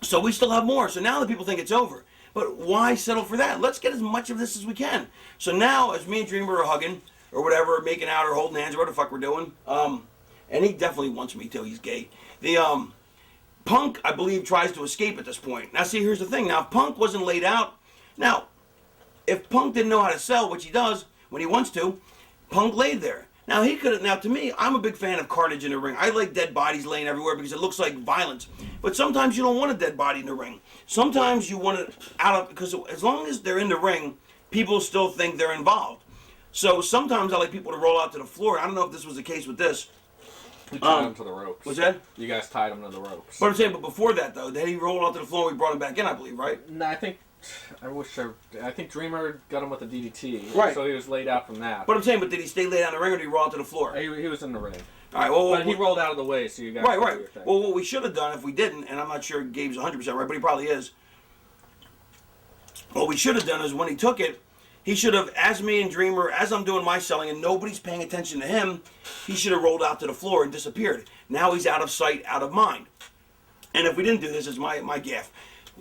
so we still have more. So now the people think it's over. But why settle for that? Let's get as much of this as we can. So now, as me and Dreamer are hugging, or whatever, making out or holding hands, or what the fuck we're doing, and he definitely wants me to. He's gay. Punk, I believe, tries to escape at this point. Now, see, here's the thing. Now, if Punk wasn't laid out, now, if Punk didn't know how to sell, which he does when he wants to, Punk laid there. Now, he could have, now, to me, I'm a big fan of carnage in the ring. I like dead bodies laying everywhere because it looks like violence. But sometimes you don't want a dead body in the ring. Sometimes you want it out of, because as long as they're in the ring, people still think they're involved. So sometimes I like people to roll out to the floor. I don't know if this was the case with this. We tied him to the ropes. What's that? You guys tied him to the ropes. But I'm saying, but before that, though, then he rolled out to the floor and we brought him back in, I believe, right? No, I think Dreamer got him with the DDT. Right. So he was laid out from that. But I'm saying, but did he stay laid on the ring or did he roll out to the floor? He was in the ring. All right, well, but he rolled out of the way, so you guys right. do your thing. Well, what we should have done if we didn't, and I'm not sure Gabe's 100% right, but he probably is. What we should have done is when he took it, he should have, as me and Dreamer, as I'm doing my selling and nobody's paying attention to him, he should have rolled out to the floor and disappeared. Now he's out of sight, out of mind. And if we didn't do this, it's my gaffe.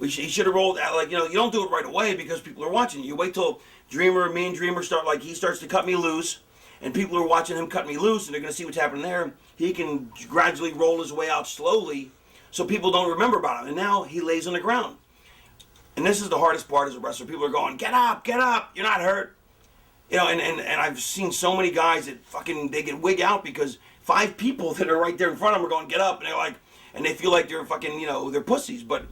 He should have rolled out, you don't do it right away because people are watching. You wait till me and Dreamer start, he starts to cut me loose, and people are watching him cut me loose, and they're going to see what's happening there. He can gradually roll his way out slowly so people don't remember about him. And now he lays on the ground. And this is the hardest part as a wrestler. People are going, get up, you're not hurt. And I've seen so many guys that they get wig out because 5 people that are right there in front of them are going, get up, and they're like, and they feel like they're they're pussies. But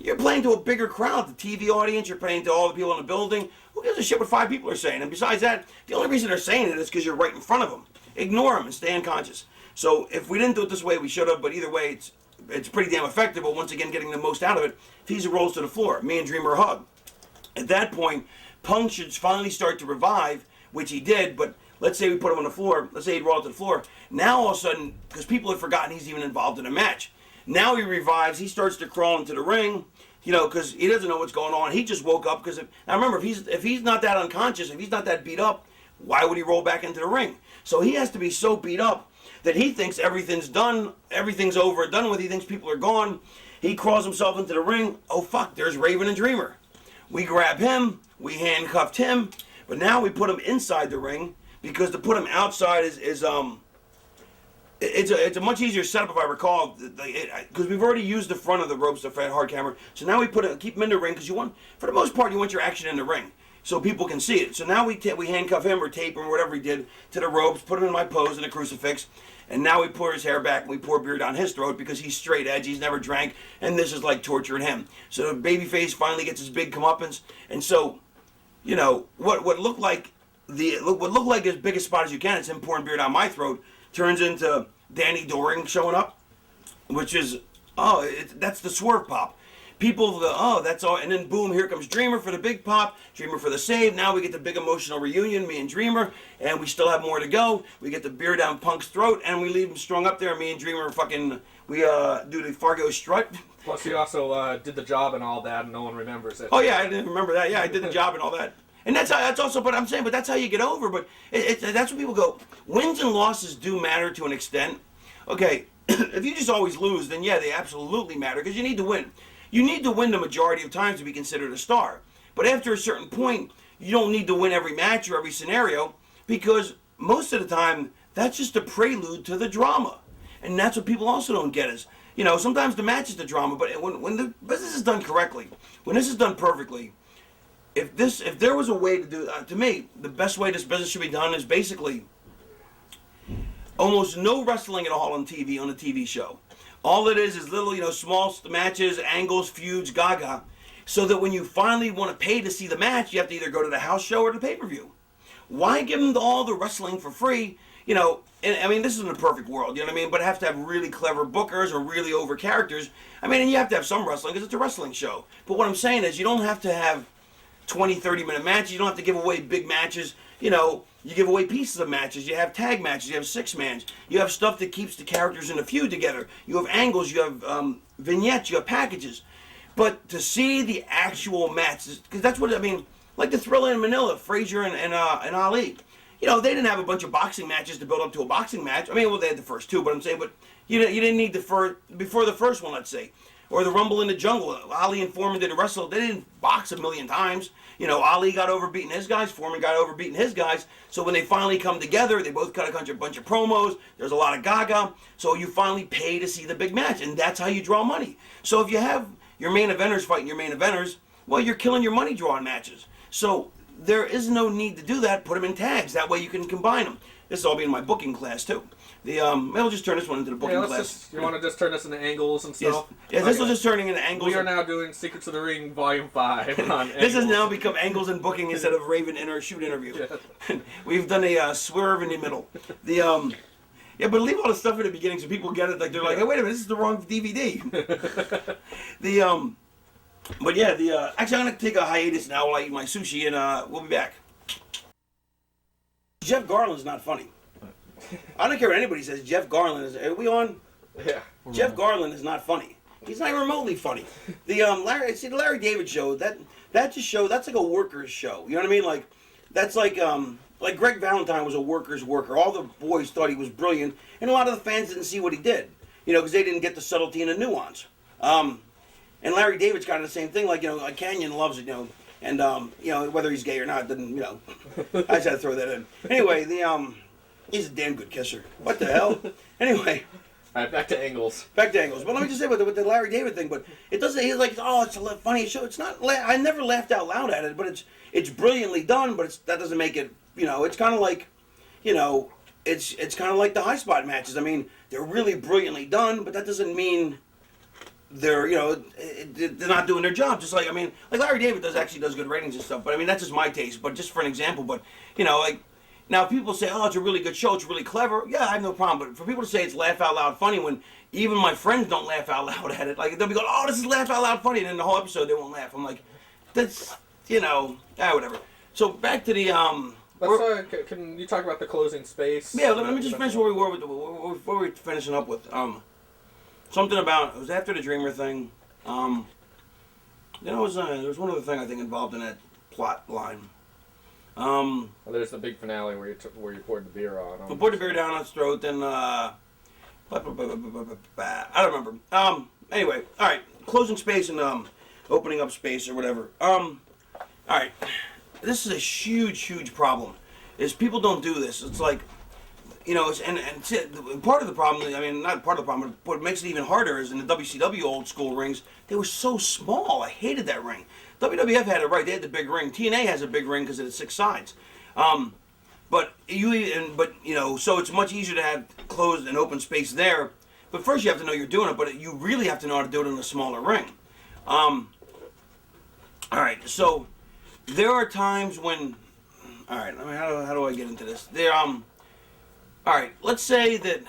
you're playing to a bigger crowd, the TV audience, you're playing to all the people in the building. Who gives a shit what 5 people are saying? And besides that, the only reason they're saying it is because you're right in front of them. Ignore them and stay unconscious. So if we didn't do it this way, we should have, but either way, it's pretty damn effective, but once again, getting the most out of it, Teaser rolls to the floor. Me and Dreamer hug. At that point, Punk should finally start to revive, which he did, but let's say we put him on the floor, let's say he'd roll to the floor. Now all of a sudden, because people have forgotten he's even involved in a match, now he revives, he starts to crawl into the ring, because he doesn't know what's going on. He just woke up, because now remember, if he's not that unconscious, if he's not that beat up, why would he roll back into the ring? So he has to be so beat up that he thinks everything's done, everything's over, done with, he thinks people are gone. He crawls himself into the ring. Oh, fuck, there's Raven and Dreamer. We grab him. We handcuffed him. But now we put him inside the ring because to put him outside it's a much easier setup if I recall, because we've already used the front of the ropes, the hard camera. So now we keep him in the ring because for the most part, you want your action in the ring so people can see it. So now we handcuff him or tape him or whatever he did to the ropes, put him in my pose in a crucifix, and now we pour his hair back and we pour beer down his throat because he's straight edge, he's never drank, and this is like torturing him. So the babyface finally gets his big comeuppance, and so, you know, what looked like as big a spot as you can, it's him pouring beer down my throat, turns into Danny Doring showing up, which is, that's the swerve pop. People go, oh, that's all, and then boom, here comes Dreamer for the big pop, Dreamer for the save. Now we get the big emotional reunion, me and Dreamer, and we still have more to go. We get the beer down Punk's throat, and we leave him strung up there. Me and Dreamer we do the Fargo strut. Plus, you also did the job and all that, and no one remembers it. Oh yeah, I didn't remember that. Yeah, I did the job and all that. And that's also, but I'm saying, but that's how you get over. But that's what people go. Wins and losses do matter to an extent. Okay, if you just always lose, then yeah, they absolutely matter because you need to win. You need to win the majority of times to be considered a star. But after a certain point, you don't need to win every match or every scenario because most of the time, that's just a prelude to the drama. And that's what people also don't get is, you know, sometimes the match is the drama, but when the business is done correctly, when this is done perfectly, if there was a way to do, to me, the best way this business should be done is basically almost no wrestling at all on TV, on a TV show. All it is little, you know, small matches, angles, feuds, gaga. So that when you finally want to pay to see the match, you have to either go to the house show or the pay-per-view. Why give them all the wrestling for free? You know, and, I mean, this isn't a perfect world, you know what I mean? But it have to have really clever bookers or really over characters. I mean, and you have to have some wrestling because it's a wrestling show. But what I'm saying is you don't have to have 20, 30-minute matches. You don't have to give away big matches. You know, you give away pieces of matches. You have tag matches. You have six-mans. You have stuff that keeps the characters in the feud together. You have angles. You have vignettes. You have packages. But to see the actual matches, because that's what I mean, like the Thriller in Manila, Frazier and Ali. You know, they didn't have a bunch of boxing matches to build up to a boxing match. I mean, well, they had the first two, but I'm saying, but you didn't need before the first one, let's say. Or the Rumble in the Jungle. Ali and Foreman didn't wrestle. They didn't box a million times. You know, Ali got over beating his guys. Foreman got over beating his guys. So when they finally come together, they both cut a bunch of promos. There's a lot of gaga. So you finally pay to see the big match. And that's how you draw money. So if you have your main eventers fighting your main eventers, well, you're killing your money drawing matches. So there is no need to do that. Put them in tags. That way you can combine them. This will all be in my booking class, too. We'll just turn this one into the booking class. You want to just turn this into angles and stuff? Yes, this will just turning into angles. We are now doing Secrets of the Ring Volume 5 on This has now become angles and booking instead of Raven shoot interview. Yeah. We've done a swerve in the middle. Yeah, but leave all the stuff in the beginning so people get it. Like they're like, hey, wait a minute, this is the wrong DVD. But yeah, actually I'm gonna take a hiatus now while I eat my sushi, and we'll be back. Jeff Garland's not funny. I don't care what anybody says. Jeff Garland is. Are we on? Yeah. Jeff Garland is not funny. He's not remotely funny. The Larry David show. That just show. That's like a worker's show. You know what I mean? Like that's like Greg Valentine was a worker's worker. All the boys thought he was brilliant, and a lot of the fans didn't see what he did. You know, because they didn't get the subtlety and the nuance. And Larry David's kind of the same thing. Like, you know, Canyon loves it. You know, and you know, whether he's gay or not, doesn't, you know. I just had to throw that in. Anyway, he's a damn good kisser. What the hell? Anyway. All right, back to angles. But let me just say with the Larry David thing. But it doesn't. He's like, oh, it's a funny show. It's not. I never laughed out loud at it, but it's brilliantly done. But that doesn't make it. You know, it's kind of like, you know, it's kind of like the high spot matches. I mean, they're really brilliantly done, but that doesn't mean they're, you know, they're not doing their job. Just like, I mean, like Larry David actually does good ratings and stuff. But I mean, that's just my taste. But just for an example. But you know, like. Now, people say, oh, it's a really good show, it's really clever. Yeah, I have no problem. But for people to say it's laugh out loud funny when even my friends don't laugh out loud at it, like they'll be going, oh, this is laugh out loud funny, and then the whole episode they won't laugh. I'm like, that's, you know, whatever. So back to the, can you talk about the closing space? Yeah, let me just finish where we were with what we were finishing up with. Something about, it was after the Dreamer thing. You know, there was one other thing I think involved in that plot line. Well, there's the big finale where you poured the beer on. We poured the beer down on his throat, and I don't remember. Anyway, all right. closing space and opening up space or whatever. All right, this is a huge problem. Is people don't do this. It's like, you know, part of the problem. I mean, not part of the problem, but what makes it even harder is in the WCW old school rings, they were so small. I hated that ring. WWF had it right. They had the big ring. TNA has a big ring because it has 6 sides. But you know, so it's much easier to have closed and open space there. But first you have to know you're doing it, but you really have to know how to do it in a smaller ring. All right, so there are times when, all right, I mean, how do I get into this? All right, let's say that,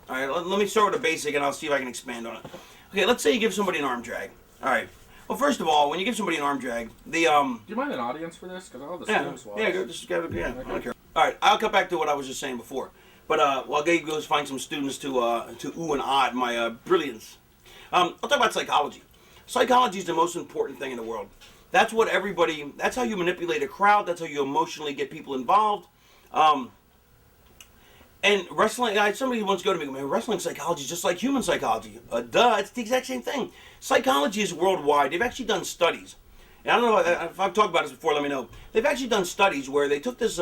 all right, let me start with a basic and I'll see if I can expand on it. Okay, let's say you give somebody an arm drag. All right. Well, first of all, when you give somebody an arm drag, the Do you mind an audience for this? Because all the students watch. Yeah, just gotta, yeah, I don't care. All right, I'll cut back to what I was just saying before. But while Gabe goes find some students to ooh and ah at my brilliance, I'll talk about psychology. Psychology is the most important thing in the world. That's what everybody. That's how you manipulate a crowd. That's how you emotionally get people involved. And wrestling, somebody once go to me, man, wrestling psychology is just like human psychology. Duh, it's the exact same thing. Psychology is worldwide. They've actually done studies. And I don't know if I've talked about this before, let me know. They've actually done studies where they took this,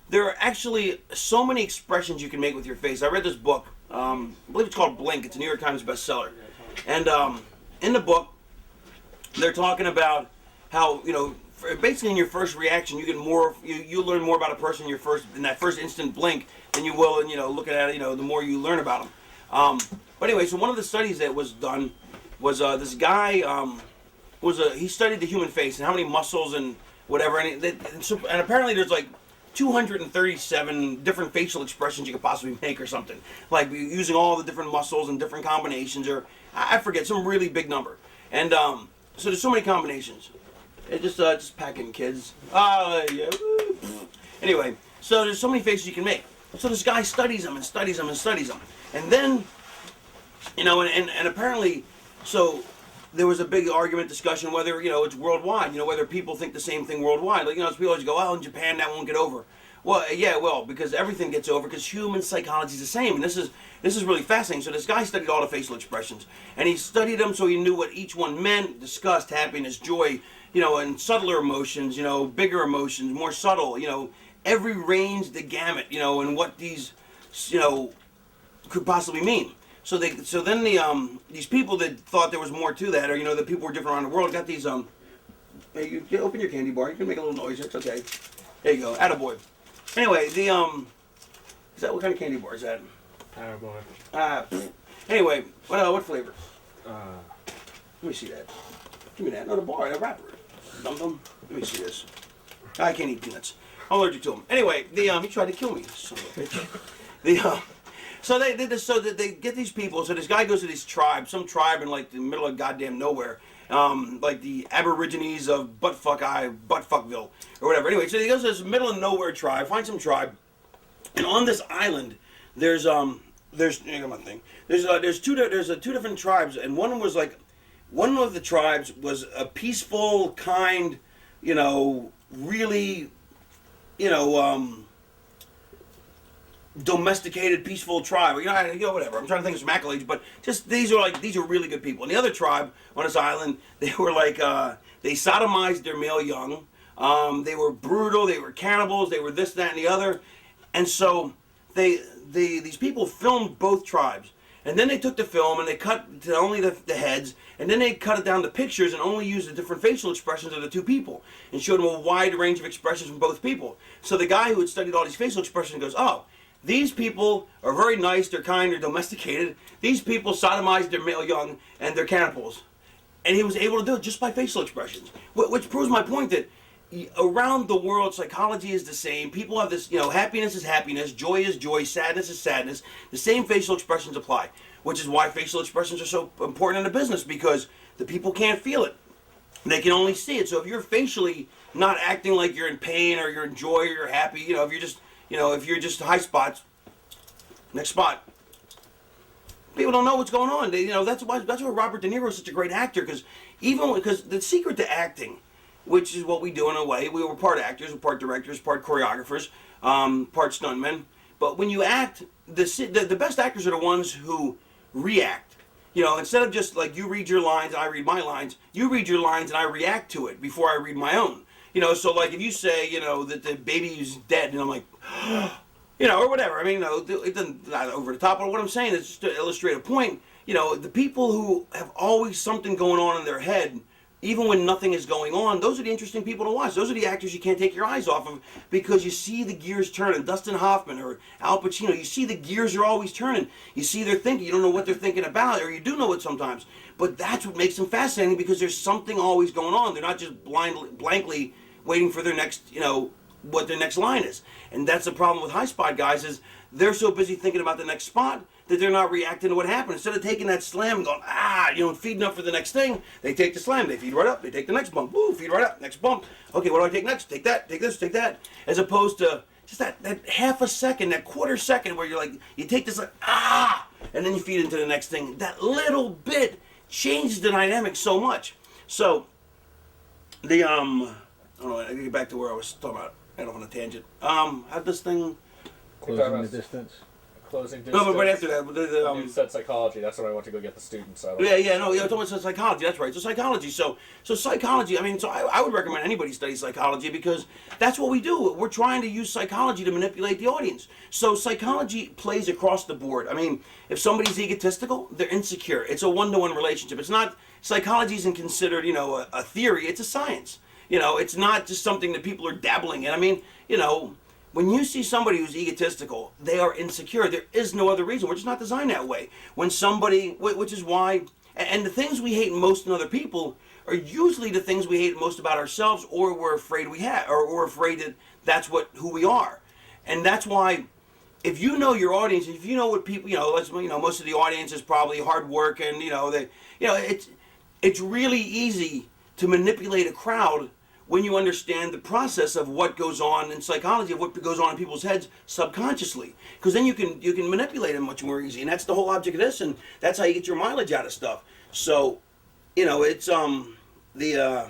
there are actually so many expressions you can make with your face. I read this book, I believe it's called Blink. It's a New York Times bestseller. And in the book, they're talking about how, you know, basically in your first reaction, you get more, you learn more about a person in that first instant blink than you will, and you know, looking at it, you know, the more you learn about them. But anyway, so one of the studies that was done was this guy he studied the human face and how many muscles and whatever, and apparently there's like 237 different facial expressions you could possibly make or something, like using all the different muscles and different combinations, or I forget, some really big number. And so there's so many combinations. It just packing kids. Yeah. Anyway, so there's so many faces you can make. So this guy studies them and studies them and studies them. And then, you know, and apparently, so there was a big argument, discussion, whether, you know, it's worldwide, you know, whether people think the same thing worldwide. Like, you know, people always go, well, in Japan, that won't get over. Well, yeah, well, because everything gets over, because human psychology is the same. And this is really fascinating. So this guy studied all the facial expressions. And he studied them so he knew what each one meant: disgust, happiness, joy, you know, and subtler emotions, you know, bigger emotions, more subtle, you know, every range, the gamut, you know, and what these, you know, could possibly mean. So then these people that thought there was more to that, or, you know, that people were different around the world, got these, hey, you open your candy bar, you can make a little noise, it's okay. There you go, attaboy. Anyway, is that, what kind of candy bar is that? Attaboy. Anyway, what flavor? Let me see that. Give me that. No, the bar, the wrapper. Dum-dum. Let me see this. I can't eat peanuts. I'm allergic to them. Anyway, he tried to kill me, son of a bitch. So they did this so that they get these people. So this guy goes to this tribe, some tribe in like the middle of goddamn nowhere, like the Aborigines of Buttfuckville or whatever. Anyway, so he goes to this middle of nowhere tribe, finds some tribe, and on this island, there's I got my thing. There's two different tribes, and one was like, one of the tribes was a peaceful, kind, you know, really, you know, domesticated, peaceful tribe. You know, whatever. I'm trying to think of some accolades, but just these are really good people. And the other tribe on this island, they were like, they sodomized their male young. They were brutal. They were cannibals. They were this, that, and the other. And so these people filmed both tribes. And then they took the film and they cut to only the heads, and then they cut it down to pictures and only used the different facial expressions of the two people and showed them a wide range of expressions from both people. So the guy who had studied all these facial expressions goes, oh, these people are very nice, they're kind, they're domesticated. These people sodomized their male young and they're cannibals. And he was able to do it just by facial expressions, which proves my point that around the world, psychology is the same. People have this, you know, happiness is happiness, joy is joy, sadness is sadness. The same facial expressions apply, which is why facial expressions are so important in a business, because the people can't feel it. They can only see it. So if you're facially not acting like you're in pain or you're in joy or you're happy, you know, if you're just high spots, next spot. People don't know what's going on. They, you know, that's why Robert De Niro is such a great actor, because the secret to acting, which is what we do in a way. We were part actors, we're part directors, part choreographers, part stuntmen. But when you act, the best actors are the ones who react. You know, instead of just like you read your lines and I read my lines, you read your lines and I react to it before I read my own. You know, so like if you say, you know, that the baby is dead, and I'm like, you know, or whatever. I mean, you know, it doesn't not over the top. But what I'm saying is just to illustrate a point. You know, the people who have always something going on in their head, even when nothing is going on, those are the interesting people to watch. Those are the actors you can't take your eyes off of because you see the gears turning. Dustin Hoffman or Al Pacino, you see the gears are always turning. You see they're thinking. You don't know what they're thinking about, or you do know it sometimes. But that's what makes them fascinating because there's something always going on. They're not just blankly waiting for their next, you know, what their next line is. And that's the problem with high spot guys is they're so busy thinking about the next spot that they're not reacting to what happened. Instead of taking that slam and going, you know, and feeding up for the next thing, they take the slam, they feed right up, they take the next bump, woo, feed right up, next bump. Okay, what do I take next? Take that, take this, take that. As opposed to just that half a second, that quarter second where you're like, you take this like, and then you feed into the next thing. That little bit changes the dynamic so much. So, the, I don't know, I get back to where I was talking about. I don't on a tangent. How'd this thing... Closing the distance. Closing distance. No, but right after that, you said psychology. That's what I want to go get the students out of. Yeah, no, I'm talking about psychology. That's right. So psychology. So psychology. I mean, so I would recommend anybody study psychology because that's what we do. We're trying to use psychology to manipulate the audience. So psychology plays across the board. I mean, if somebody's egotistical, they're insecure. It's a one-to-one relationship. It's not psychology isn't considered, you know, a theory. It's a science. You know, it's not just something that people are dabbling in. I mean, you know, when you see somebody who's egotistical, they are insecure. There is no other reason. We're just not designed that way. When somebody, which is why, and the things we hate most in other people are usually the things we hate most about ourselves, or we're afraid we have, or we're afraid that that's who we are. And that's why, if you know your audience, if you know what people, you know, most of the audience is probably hard work, and it's really easy to manipulate a crowd when you understand the process of what goes on in psychology, of what goes on in people's heads subconsciously, because then you can manipulate them much more easy, and that's the whole object of this, and that's how you get your mileage out of stuff. So, you know, it's yeah,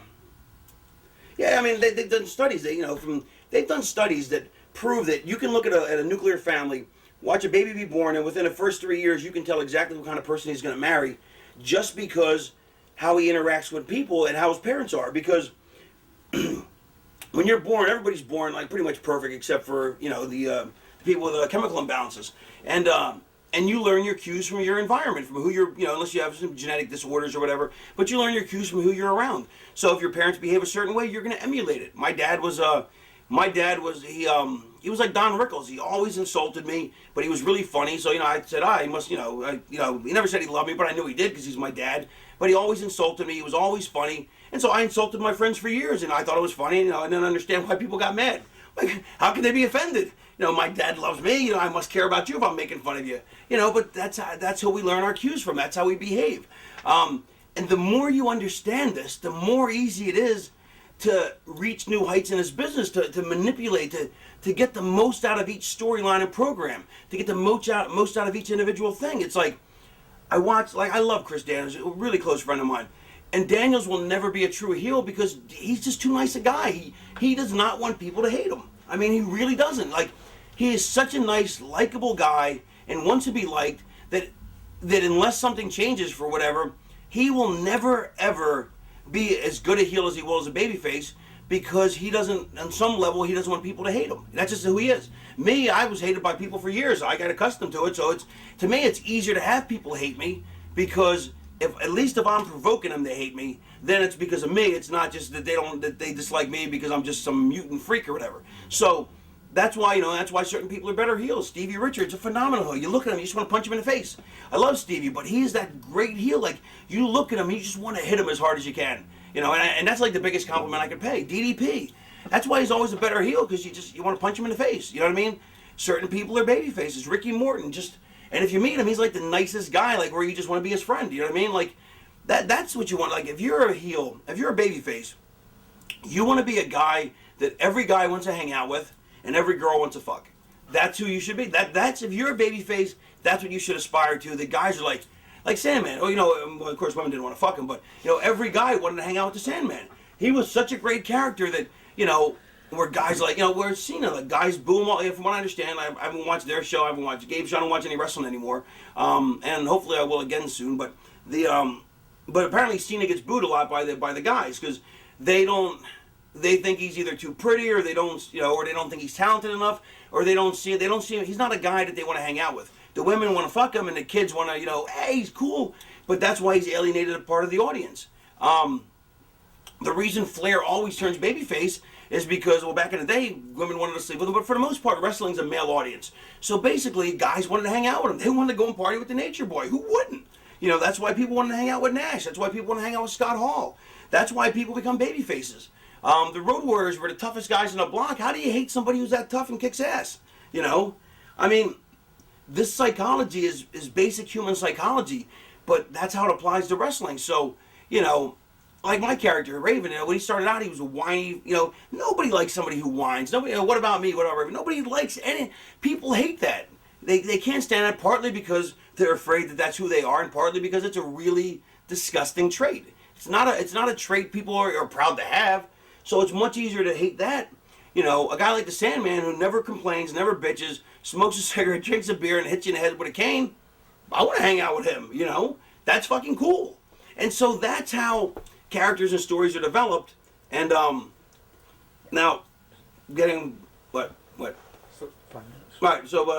I mean they've done studies they've done studies that prove that you can look at a nuclear family, watch a baby be born, and within the first 3 years you can tell exactly what kind of person he's going to marry, just because how he interacts with people and how his parents are, because when you're born, everybody's born like pretty much perfect except for, you know, the people with chemical imbalances, and you learn your cues from your environment, from who you're, you know, unless you have some genetic disorders or whatever, but you learn your cues from who you're around. So if your parents behave a certain way, you're going to emulate it. My dad was he was like Don Rickles. He always insulted me, but he was really funny. So, you know, I said, he must, you know, he never said he loved me, but I knew he did because he's my dad. But he always insulted me. He was always funny. And so I insulted my friends for years, and I thought it was funny, and I didn't understand why people got mad. Like, how can they be offended? You know, my dad loves me, you know, I must care about you if I'm making fun of you. You know, but that's how we learn our cues from. That's how we behave. And the more you understand this, the more easy it is to reach new heights in this business, to manipulate, to get the most out of each storyline and program, to get the most out of each individual thing. It's like, I love Chris Daniels, a really close friend of mine. And Daniels will never be a true heel because he's just too nice a guy. He does not want people to hate him. I mean, he really doesn't. Like, he is such a nice, likable guy and wants to be liked that unless something changes for whatever, he will never, ever be as good a heel as he will as a babyface, because he doesn't, on some level, he doesn't want people to hate him. That's just who he is. Me, I was hated by people for years. I got accustomed to it. So to me, it's easier to have people hate me, because at least if I'm provoking them to hate me, then it's because of me. It's not just that they dislike me because I'm just some mutant freak or whatever. So that's why certain people are better heels. Stevie Richards, a phenomenal heel. You look at him, you just want to punch him in the face. I love Stevie, but he's that great heel. Like, you look at him, you just want to hit him as hard as you can. You know, and that's like the biggest compliment I could pay. DDP. That's why he's always a better heel, because you want to punch him in the face. You know what I mean? Certain people are baby faces. Ricky Morton, and if you meet him, he's like the nicest guy, like, where you just want to be his friend. You know what I mean? Like, that's what you want. Like, if you're a heel, if you're a baby face, you want to be a guy that every guy wants to hang out with and every girl wants to fuck. That's who you should be. That's if you're a baby face, that's what you should aspire to. The guys are like Sandman. Oh, you know, of course women didn't want to fuck him, but, you know, every guy wanted to hang out with the Sandman. He was such a great character that, you know, where guys like, you know, where Cena, like, guys boom. From what I understand, I haven't watched their show. I haven't watched Gabe's show. I don't watch any wrestling anymore. And hopefully I will again soon. But But apparently Cena gets booed a lot by the guys because they think he's either too pretty or they don't or they don't think he's talented enough or they don't see him. He's not a guy that they want to hang out with. The women want to fuck him and the kids want to hey, he's cool, but that's why he's alienated a part of the audience. The reason Flair always turns babyface is because, well, back in the day, women wanted to sleep with him, but for the most part, wrestling's a male audience. So basically, guys wanted to hang out with him. They wanted to go and party with the Nature Boy. Who wouldn't? That's why people wanted to hang out with Nash. That's why people want to hang out with Scott Hall. That's why people become babyfaces. The Road Warriors were the toughest guys in the block. How do you hate somebody who's that tough and kicks ass? I mean, this psychology is basic human psychology, but that's how it applies to wrestling. So, like my character, Raven, when he started out, he was a whiny, nobody likes somebody who whines. Nobody, what about me, what about Raven? Nobody likes any, people hate that. They can't stand that, partly because they're afraid that that's who they are, and partly because it's a really disgusting trait. It's not a trait people are proud to have, so it's much easier to hate that. A guy like the Sandman who never complains, never bitches, smokes a cigarette, drinks a beer, and hits you in the head with a cane, I want to hang out with him, That's fucking cool. And so that's how characters and stories are developed. And now, getting, what? So, 5 minutes. Right, so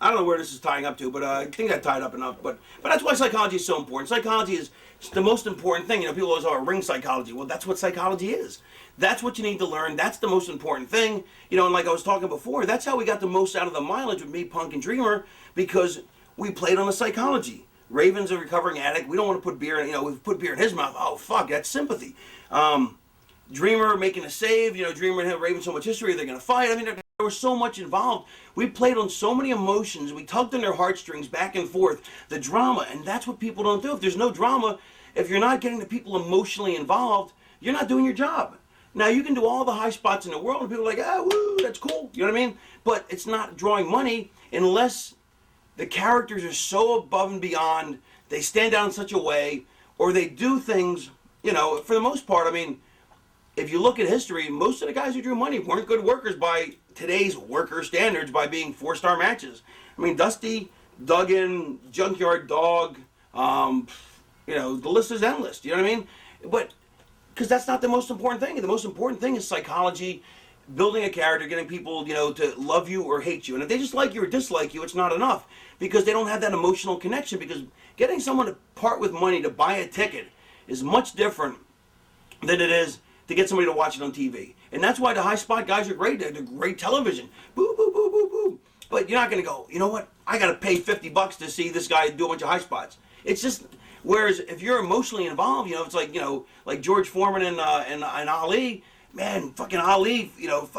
I don't know where this is tying up to, but I think I tied up enough. But that's why psychology is so important. Psychology is the most important thing. People always are ring psychology. Well, that's what psychology is. That's what you need to learn. That's the most important thing. And like I was talking before, that's how we got the most out of the mileage with me, Punk, and Dreamer, because we played on the psychology. Raven's a recovering addict. We don't want to put beer in, we've put beer in his mouth. Oh, fuck, that's sympathy. Dreamer making a save. Dreamer and Raven so much history, they're going to fight. I mean, there was so much involved. We played on so many emotions. We tugged on their heartstrings back and forth. The drama, and that's what people don't do. If there's no drama, if you're not getting the people emotionally involved, you're not doing your job. Now, you can do all the high spots in the world, and people are like, woo, that's cool. You know what I mean? But it's not drawing money unless the characters are so above and beyond, they stand out in such a way, or they do things, for the most part, I mean, if you look at history, most of the guys who drew money weren't good workers by today's worker standards by being 4-star matches. I mean, Dusty, Duggan, Junkyard Dog, the list is endless. You know what I mean? But because that's not the most important thing. The most important thing is psychology, building a character, getting people, to love you or hate you. And if they just like you or dislike you, it's not enough because they don't have that emotional connection. Because getting someone to part with money to buy a ticket is much different than it is to get somebody to watch it on TV. And that's why the high spot guys are great. They're great television. Boo, boo, boo, boo, boo. But you're not going to go, you know what? I got to pay $50 to see this guy do a bunch of high spots. It's just, whereas if you're emotionally involved, it's like, like George Foreman and Ali, man, fucking Ali,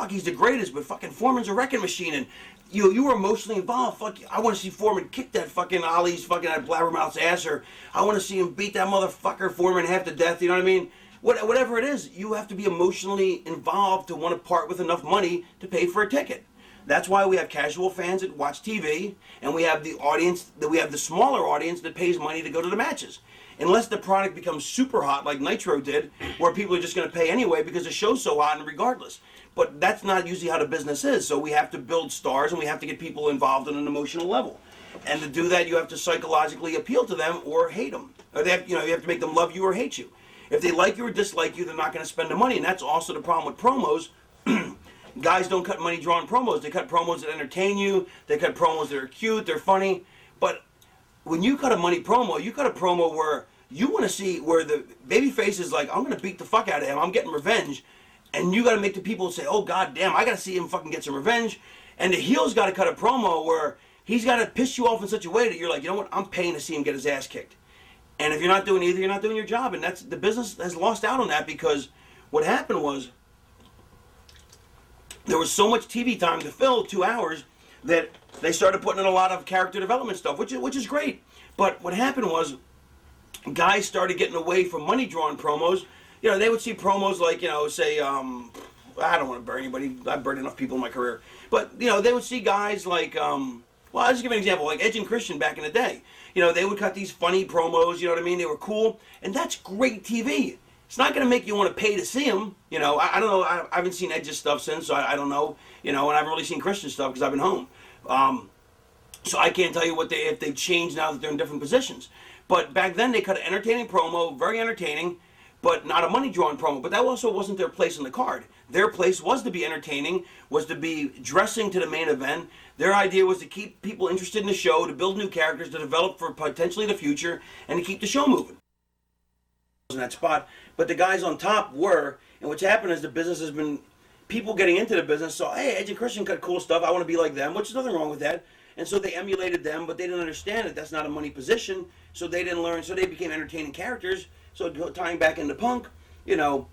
he's the greatest, but fucking Foreman's a wrecking machine. And you were emotionally involved. Fuck, I want to see Foreman kick that fucking Ali's fucking that blabbermouth's ass, or I want to see him beat that motherfucker Foreman half to death. You know what I mean? Whatever it is, you have to be emotionally involved to want to part with enough money to pay for a ticket. That's why we have casual fans that watch TV, and we have the audience, that we have the smaller audience that pays money to go to the matches. Unless the product becomes super hot like Nitro did, where people are just going to pay anyway because the show's so hot and regardless. But that's not usually how the business is. So we have to build stars, and we have to get people involved on an emotional level. And to do that, you have to psychologically appeal to them or hate them. Or they have, you have to make them love you or hate you. If they like you or dislike you, they're not going to spend the money. And that's also the problem with promos. Guys don't cut money drawing promos. They cut promos that entertain you. They cut promos that are cute. They're funny. But when you cut a money promo, you cut a promo where you want to see where the babyface is like, I'm going to beat the fuck out of him. I'm getting revenge. And you got to make the people say, oh, god damn, I got to see him fucking get some revenge. And the heel's got to cut a promo where he's got to piss you off in such a way that you're like, you know what, I'm paying to see him get his ass kicked. And if you're not doing either, you're not doing your job. And that's, the business has lost out on that because what happened was there was so much TV time to fill 2 hours that they started putting in a lot of character development stuff, which is great. But what happened was guys started getting away from money drawing promos. They would see promos like, say, I don't want to burn anybody. I've burned enough people in my career. But, they would see guys like, well, I'll just give you an example, like Edge and Christian back in the day. They would cut these funny promos, you know what I mean? They were cool. And that's great TV. It's not going to make you want to pay to see them. I don't know. I haven't seen Edge's stuff since, so I don't know. And I haven't really seen Christian stuff because I've been home. So I can't tell you if they changed now that they're in different positions. But back then they cut an entertaining promo, very entertaining, but not a money drawing promo. But that also wasn't their place on the card. Their place was to be entertaining, was to be dressing to the main event. Their idea was to keep people interested in the show, to build new characters, to develop for potentially the future, and to keep the show moving. In that spot, but the guys on top were, and what's happened is the business has been, people getting into the business saw, hey, Edge and Christian cut cool stuff, I want to be like them, which is nothing wrong with that. And so they emulated them, but they didn't understand it. That's not a money position, so they didn't learn. So they became entertaining characters. So tying back into Punk, you know,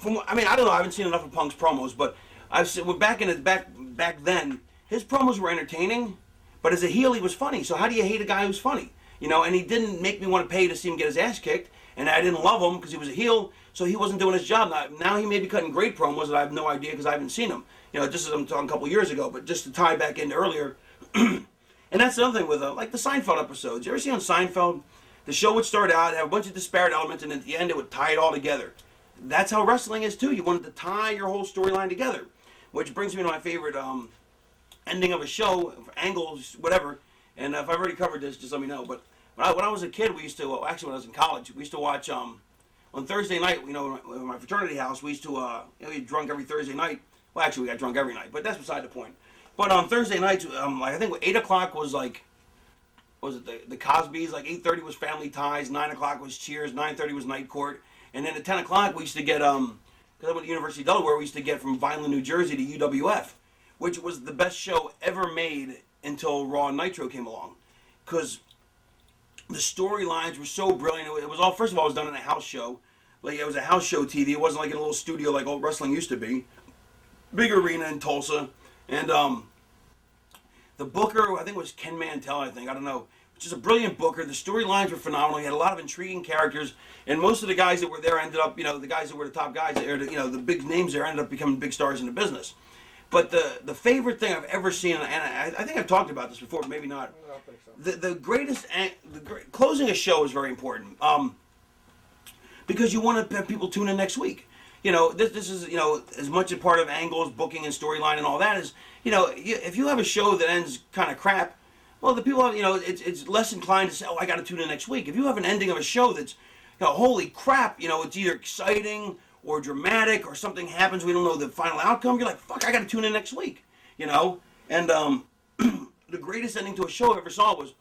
I don't know. I haven't seen enough of Punk's promos, but I've seen back then his promos were entertaining, but as a heel he was funny. So how do you hate a guy who's funny? You know, and he didn't make me want to pay to see him get his ass kicked, and I didn't love him because he was a heel, so he wasn't doing his job. Now he may be cutting great promos that I have no idea because I haven't seen him. You know, just as I'm talking a couple years ago, but just to tie back into earlier. And that's the other thing with like the Seinfeld episodes. You ever see on Seinfeld, the show would start out, have a bunch of disparate elements, and at the end it would tie it all together. That's how wrestling is too. You wanted to tie your whole storyline together. Which brings me to my favorite ending of a show, angles, whatever. And if I've already covered this, just let me know. But when I was a kid, we used to, well, actually when I was in college, we used to watch, on Thursday night, you know, in my fraternity house, we used to, you know, get drunk every Thursday night. Well, actually, we got drunk every night, but that's beside the point. But on Thursday nights, I think 8 o'clock was like, was it the Cosbys? Like 8:30 was Family Ties, 9 o'clock was Cheers, 9:30 was Night Court, and then at 10 o'clock we used to get, because I went to University of Delaware, we used to get from Vineland, New Jersey to UWF, which was the best show ever made until Raw and Nitro came along, because the storylines were so brilliant. It was all, first of all, it was done in a house show. Like, it was a house show TV. It wasn't like in a little studio like old wrestling used to be. Big arena in Tulsa. And the booker, I think it was Ken Mantell, I don't know. Which is a brilliant booker. The storylines were phenomenal. He had a lot of intriguing characters. And most of the guys that were there ended up, you know, the guys that were the top guys, you know, the big names there ended up becoming big stars in the business. But the favorite thing I've ever seen, and I think I've talked about this before, but maybe not. I don't think so. The greatest, closing a show is very important. Because you want to have people tune in next week. You know, this is, you know, as much a part of angles, booking, and storyline and all that is, you know, if you have a show that ends kind of crap, well, the people have, you know, it's less inclined to say, oh, I got to tune in next week. If you have an ending of a show that's, you know, holy crap, you know, it's either exciting or dramatic or something happens, we don't know the final outcome, you're like, fuck, I got to tune in next week, you know? And the greatest ending to a show I ever saw was,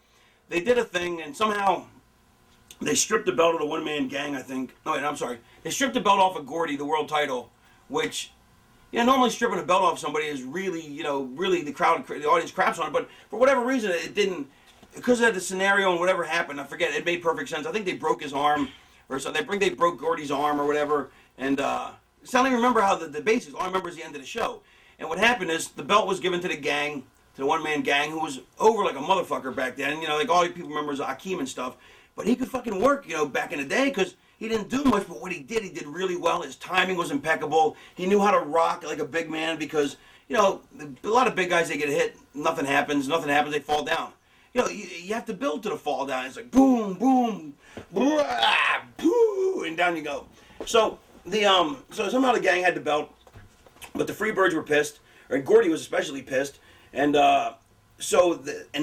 they did a thing and somehow they stripped the belt of the one-man gang, I think. No, wait, I'm sorry. They stripped the belt off of Gordy, the world title, which, you know, normally stripping a belt off somebody is really, you know, really the audience craps on it. But for whatever reason, it didn't, because of the scenario and whatever happened, I forget, it made perfect sense. I think they broke his arm, or something. They broke Gordy's arm or whatever. And I don't even remember how the basics, all I remember is the end of the show. And what happened is the belt was given to the gang, to the one-man gang, who was over like a motherfucker back then. You know, like all you people remember is Akeem and stuff. But he could fucking work, you know, back in the day, because he didn't do much, but what he did really well. His timing was impeccable. He knew how to rock like a big man because, you know, a lot of big guys, they get hit, nothing happens, they fall down. You know, you have to build to the fall down. It's like boom, boom, blah, boo, and down you go. So so somehow the gang had the belt, but the Freebirds were pissed, and Gordy was especially pissed, and and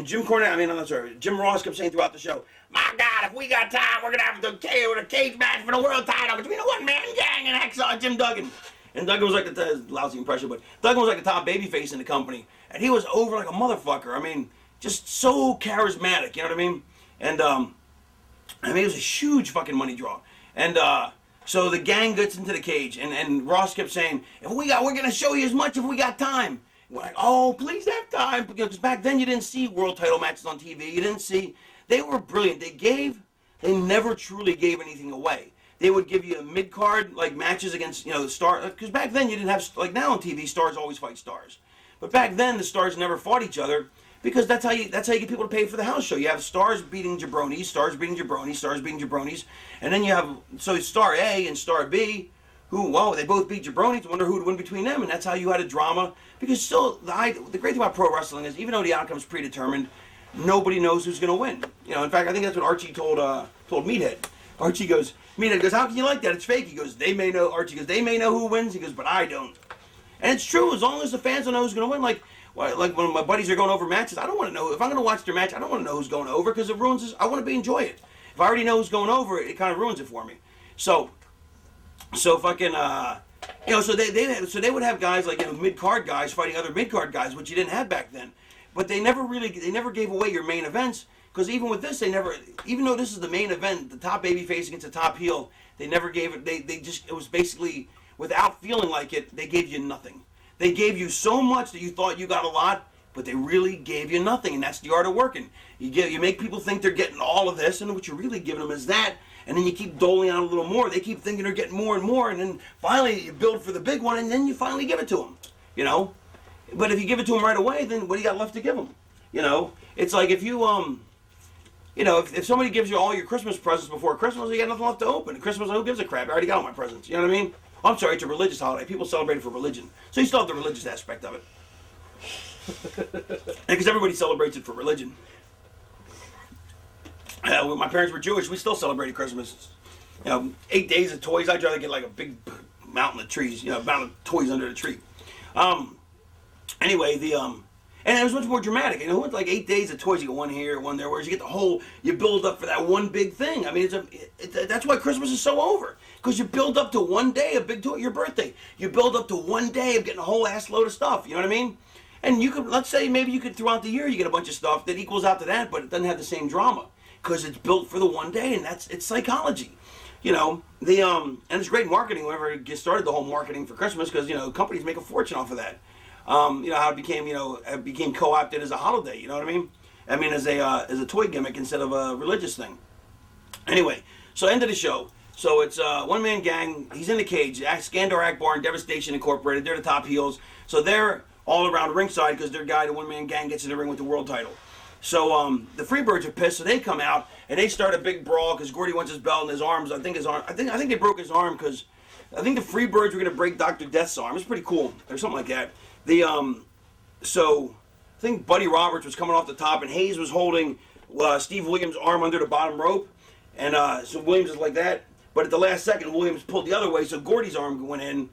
Jim Cornette, Jim Ross kept saying throughout the show, my God, if we got time, we're going to have a cage match for the world title between a one-man gang and Hacksaw Jim Duggan. And Duggan was like lousy impression, but Duggan was like the top babyface in the company. And he was over like a motherfucker. I mean, just so charismatic, you know what I mean? And, it was a huge fucking money draw. And, so the gang gets into the cage, and Ross kept saying, we're going to show you as much if we got time. We're like, oh, please have time. Because back then you didn't see world title matches on TV. You didn't see... They were brilliant. They never truly gave anything away. They would give you a mid-card, like, matches against, you know, the star, because back then you didn't have, like now on TV, stars always fight stars. But back then, the stars never fought each other, because that's how you get people to pay for the house show. You have stars beating jabronis, and then you have, so star A and star B, who, well, they both beat jabronis, wonder who would win between them, and that's how you had a drama, because still, the great thing about pro wrestling is, even though the outcome's predetermined, nobody knows who's going to win. You know, in fact, I think that's what Archie told Meathead. Meathead goes, how can you like that? It's fake. He goes, they may know who wins. He goes, but I don't. And it's true, as long as the fans don't know who's going to win. Like, Like when my buddies are going over matches, I don't want to know. If I'm going to watch their match, I don't want to know who's going over because it ruins this. I want to enjoy it. If I already know who's going over, it kind of ruins it for me. So fucking, so they would have guys like mid-card guys fighting other mid-card guys, which you didn't have back then. But they never gave away your main events because even with this, even though this is the main event, the top babyface against the top heel, they never gave it. It was basically without feeling like it, they gave you nothing. They gave you so much that you thought you got a lot, but they really gave you nothing, and that's the art of working. You make people think they're getting all of this, and what you're really giving them is that, and then you keep doling out a little more. They keep thinking they're getting more and more, and then finally you build for the big one, and then you finally give it to them, But if you give it to them right away, then what do you got left to give them? It's like if you, if somebody gives you all your Christmas presents before Christmas, you got nothing left to open. Christmas, who gives a crap? I already got all my presents. You know what I mean? I'm sorry, it's a religious holiday. People celebrate it for religion. So you still have the religious aspect of it. Because everybody celebrates it for religion. When my parents were Jewish, we still celebrated Christmas. 8 days of toys. I'd rather get like a big mountain of trees, mountain of toys under the tree. Anyway, and it was much more dramatic. It's like 8 days of toys. You get one here, one there, whereas you get you build up for that one big thing. I mean, that's why Christmas is so over. Because you build up to one day of big toy, your birthday. You build up to one day of getting a whole ass load of stuff. You know what I mean? And you could, let's say, maybe you could throughout the year you get a bunch of stuff that equals out to that, but it doesn't have the same drama because it's built for the one day, and it's psychology. And it's great marketing whenever it gets started, the whole marketing for Christmas, because companies make a fortune off of that. How it became co-opted as a holiday. You know what I mean? I mean, as a toy gimmick instead of a religious thing. Anyway, so end of the show. So it's one-man gang. He's in the cage. Skandar Akbar and Devastation Incorporated. They're the top heels. So they're all around ringside because their guy, the one-man gang, gets in the ring with the world title. So the Freebirds are pissed. So they come out and they start a big brawl because Gordy wants his belt and his arms. I think they broke his arm because I think the Freebirds were going to break Dr. Death's arm. It's pretty cool or something like that. So I think Buddy Roberts was coming off the top and Hayes was holding Steve Williams' arm under the bottom rope, and so Williams is like that. But at the last second, Williams pulled the other way, so Gordy's arm went in.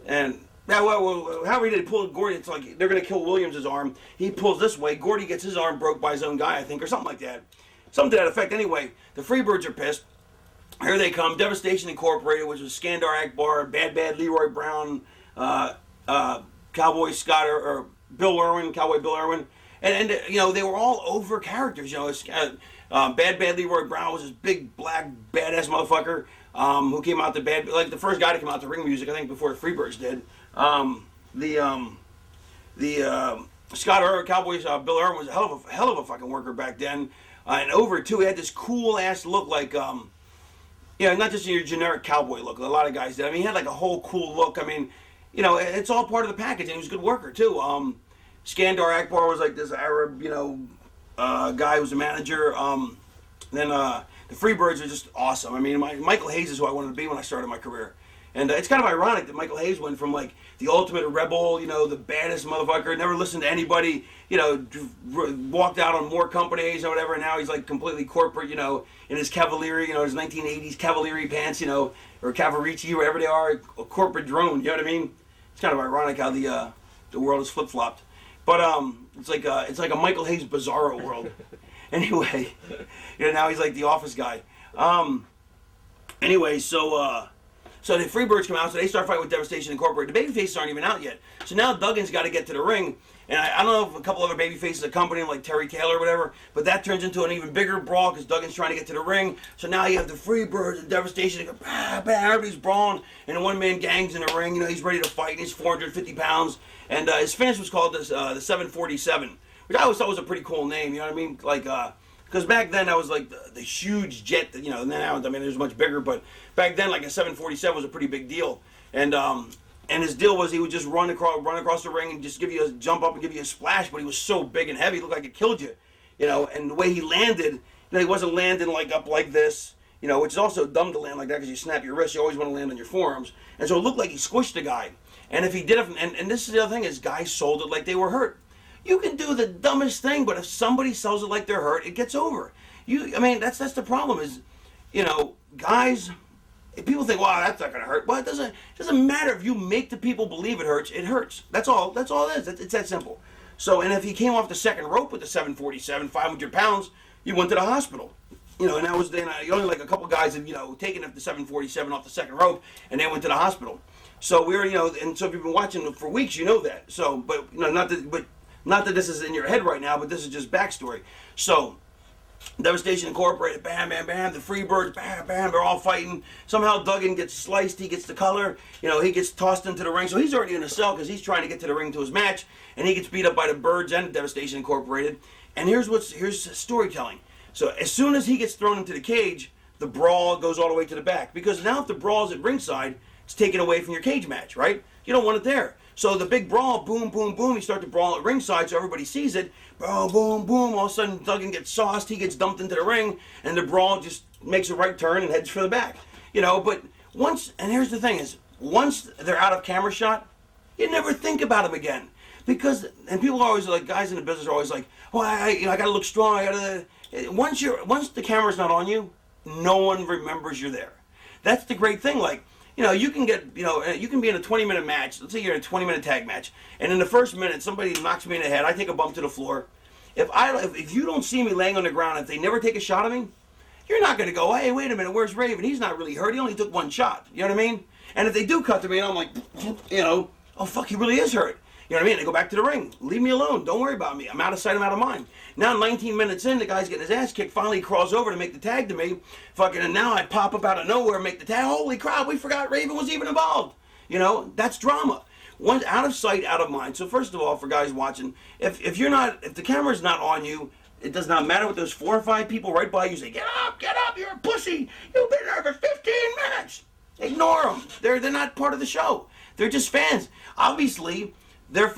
And however he did pull Gordy, it's like they're going to kill Williams' arm. He pulls this way. Gordy gets his arm broke by his own guy, I think, or something like that. Something to that effect. Anyway, the Freebirds are pissed. Here they come. Devastation Incorporated, which was Skandar Akbar, Bad Leroy Brown, Cowboy Scott, or Bill Irwin, Cowboy Bill Irwin. And they were all over characters. Bad Leroy Brown was this big, black, badass motherfucker who came out the first guy to come out to ring music, I think, before the Freebirds did. Scott Irwin, Cowboys, Bill Irwin was a hell of a fucking worker back then. And over, too, he had this cool-ass look like, not just your generic cowboy look. A lot of guys did. I mean, he had like a whole cool look. I mean, it's all part of the package, and he was a good worker, too. Skandar Akbar was like this Arab, guy who was a manager. Then the Freebirds are just awesome. I mean, Michael Hayes is who I wanted to be when I started my career. And it's kind of ironic that Michael Hayes went from like the ultimate rebel, the baddest motherfucker, never listened to anybody, walked out on more companies or whatever, and now he's like completely corporate, in his Cavalieri, his 1980s Cavalieri pants, or Cavarici, whatever they are, a corporate drone, you know what I mean? It's kind of ironic how the world is flip-flopped. But it's like a Michael Hayes bizarro world. Anyway, now he's like the office guy. Anyway, so the Freebirds come out, so they start fighting with Devastation Incorporated. The babyfaces aren't even out yet. So now Duggan's got to get to the ring. And I don't know if a couple other babyfaces accompany him, like Terry Taylor or whatever, but that turns into an even bigger brawl because Duggan's trying to get to the ring. So now you have the Freebirds and Devastation. They go, bah, bah, everybody's brawling, and the one-man gang's in the ring. He's ready to fight, and he's 450 pounds. And his finish was called the 747, which I always thought was a pretty cool name, you know what I mean? Like, because back then that was like the huge jet that, now, I mean, it was much bigger, but back then, like a 747 was a pretty big deal. And his deal was he would just run across the ring and just jump up and give you a splash, but he was so big and heavy, it looked like it killed you, and the way he landed, he wasn't landing like up like this, which is also dumb to land like that because you snap your wrist, you always want to land on your forearms, and so it looked like he squished the guy. And if he did it, and this is the other thing, is guys sold it like they were hurt. You can do the dumbest thing, but if somebody sells it like they're hurt, it gets over. That's the problem is, guys, people think, wow, that's not going to hurt. Well, it doesn't matter if you make the people believe it hurts. It hurts. That's all it is. It's that simple. So, and if he came off the second rope with the 747, 500 pounds, you went to the hospital. And that was then only like a couple guys have taken up the 747 off the second rope, and they went to the hospital. So we were and so if you've been watching for weeks, you know that. So, but not that this is in your head right now, but this is just backstory. So, Devastation Incorporated, bam, bam, bam. The Freebirds, bam, bam. They're all fighting. Somehow Duggan gets sliced. He gets the color. He gets tossed into the ring. So he's already in a cell because he's trying to get to the ring to his match, and he gets beat up by the Birds and Devastation Incorporated. And here's storytelling. So as soon as he gets thrown into the cage, the brawl goes all the way to the back. Because now if the brawl's at ringside, it's taken away from your cage match, right? You don't want it there. So the big brawl, boom, boom, boom, you start to brawl at ringside so everybody sees it. Boom, boom, boom. All of a sudden, Duggan gets sauced. He gets dumped into the ring, and the brawl just makes a right turn and heads for the back. But and here's the thing is, once they're out of camera shot, you never think about them again. And people are always like, guys in the business are always like, oh, I got to look strong. Once the camera's not on you, no one remembers you're there. That's the great thing. Like, you can you can be in a 20-minute match. Let's say you're in a 20-minute tag match, and in the first minute, somebody knocks me in the head. I take a bump to the floor. If you don't see me laying on the ground, if they never take a shot at me, you're not going to go, hey, wait a minute, where's Raven? He's not really hurt. He only took one shot. You know what I mean? And if they do cut to me, and I'm like, oh, fuck, he really is hurt. You know what I mean? They go back to the ring. Leave me alone. Don't worry about me. I'm out of sight. I'm out of mind. Now, 19 minutes in, the guy's getting his ass kicked. Finally, he crawls over to make the tag to me. And now I pop up out of nowhere and make the tag. Holy crap, we forgot Raven was even involved. That's drama. Once out of sight, out of mind. So first of all, for guys watching, if the camera's not on you, it does not matter what those 4 or 5 people right by you say, get up, you're a pussy. You've been there for 15 minutes. Ignore them. They're not part of the show. They're just fans. Obviously, they're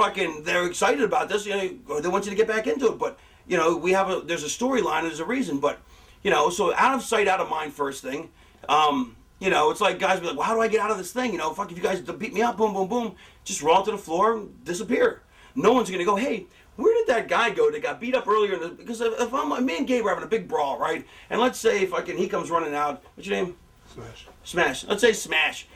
excited about this, they want you to get back into it, but, there's a storyline, there's a reason, but, so out of sight, out of mind first thing, it's like guys be like, well, how do I get out of this thing, if you guys beat me up, boom, boom, boom, just roll to the floor and disappear. No one's going to go, hey, where did that guy go that got beat up earlier? Because if me and Gabe are having a big brawl, right, and let's say he comes running out, what's your name? Smash. Let's say Smash.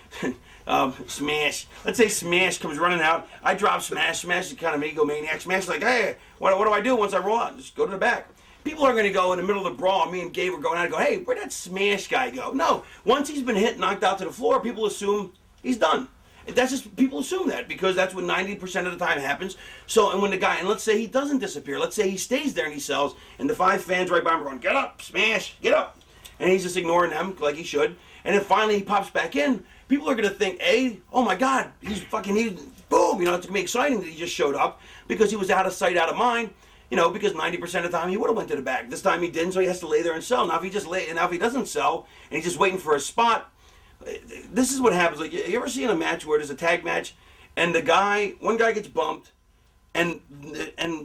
Smash. Let's say Smash comes running out. I drop Smash. Smash is kind of an egomaniac. Smash is like, hey, what do I do once I roll out? Just go to the back. People are going to go in the middle of the brawl. Me and Gabe are going out and go, hey, where'd that Smash guy go? No. Once he's been hit, knocked out to the floor, people assume he's done. That's just, people assume that because that's what 90% of the time happens. So, and when and let's say he doesn't disappear. Let's say he stays there and he sells, and the 5 fans right by him are going, get up, Smash, get up. And he's just ignoring them like he should. And then finally he pops back in. People are going to think, oh my God, he's boom. It's going to be exciting that he just showed up because he was out of sight, out of mind. Because 90% of the time he would have went to the back. This time he didn't, so he has to lay there and sell. Now if he doesn't sell and he's just waiting for a spot, this is what happens. Like, you ever seen a match where there's a tag match and one guy gets bumped, and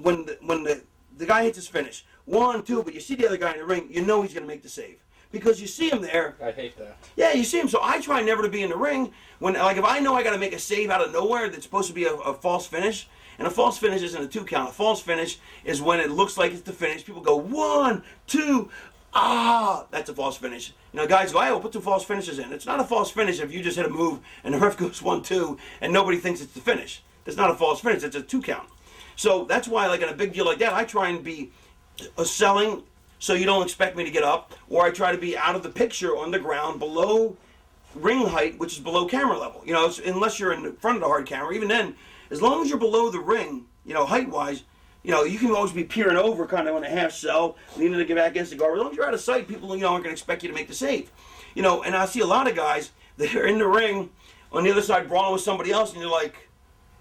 when the guy hits his finish, 1, 2, but you see the other guy in the ring, he's going to make the save. Because you see him there. I hate that. Yeah, you see him. So I try never to be in the ring when, if I know I got to make a save out of nowhere that's supposed to be a false finish, and a false finish isn't a 2 count. A false finish is when it looks like it's the finish. People go 1, 2, that's a false finish. Guys go, we'll put 2 false finishes in. It's not a false finish if you just hit a move and the ref goes 1, 2, and nobody thinks it's the finish. That's not a false finish. It's a 2 count. So that's why, in a big deal like that, I try and be selling. So you don't expect me to get up, or I try to be out of the picture on the ground below ring height, which is below camera level. Unless you're in front of the hard camera, even then, as long as you're below the ring, height-wise, you can always be peering over kind of on a half cell, leaning to get back against the guard. As long as you're out of sight, people, aren't going to expect you to make the save. And I see a lot of guys that are in the ring on the other side brawling with somebody else, and you're like,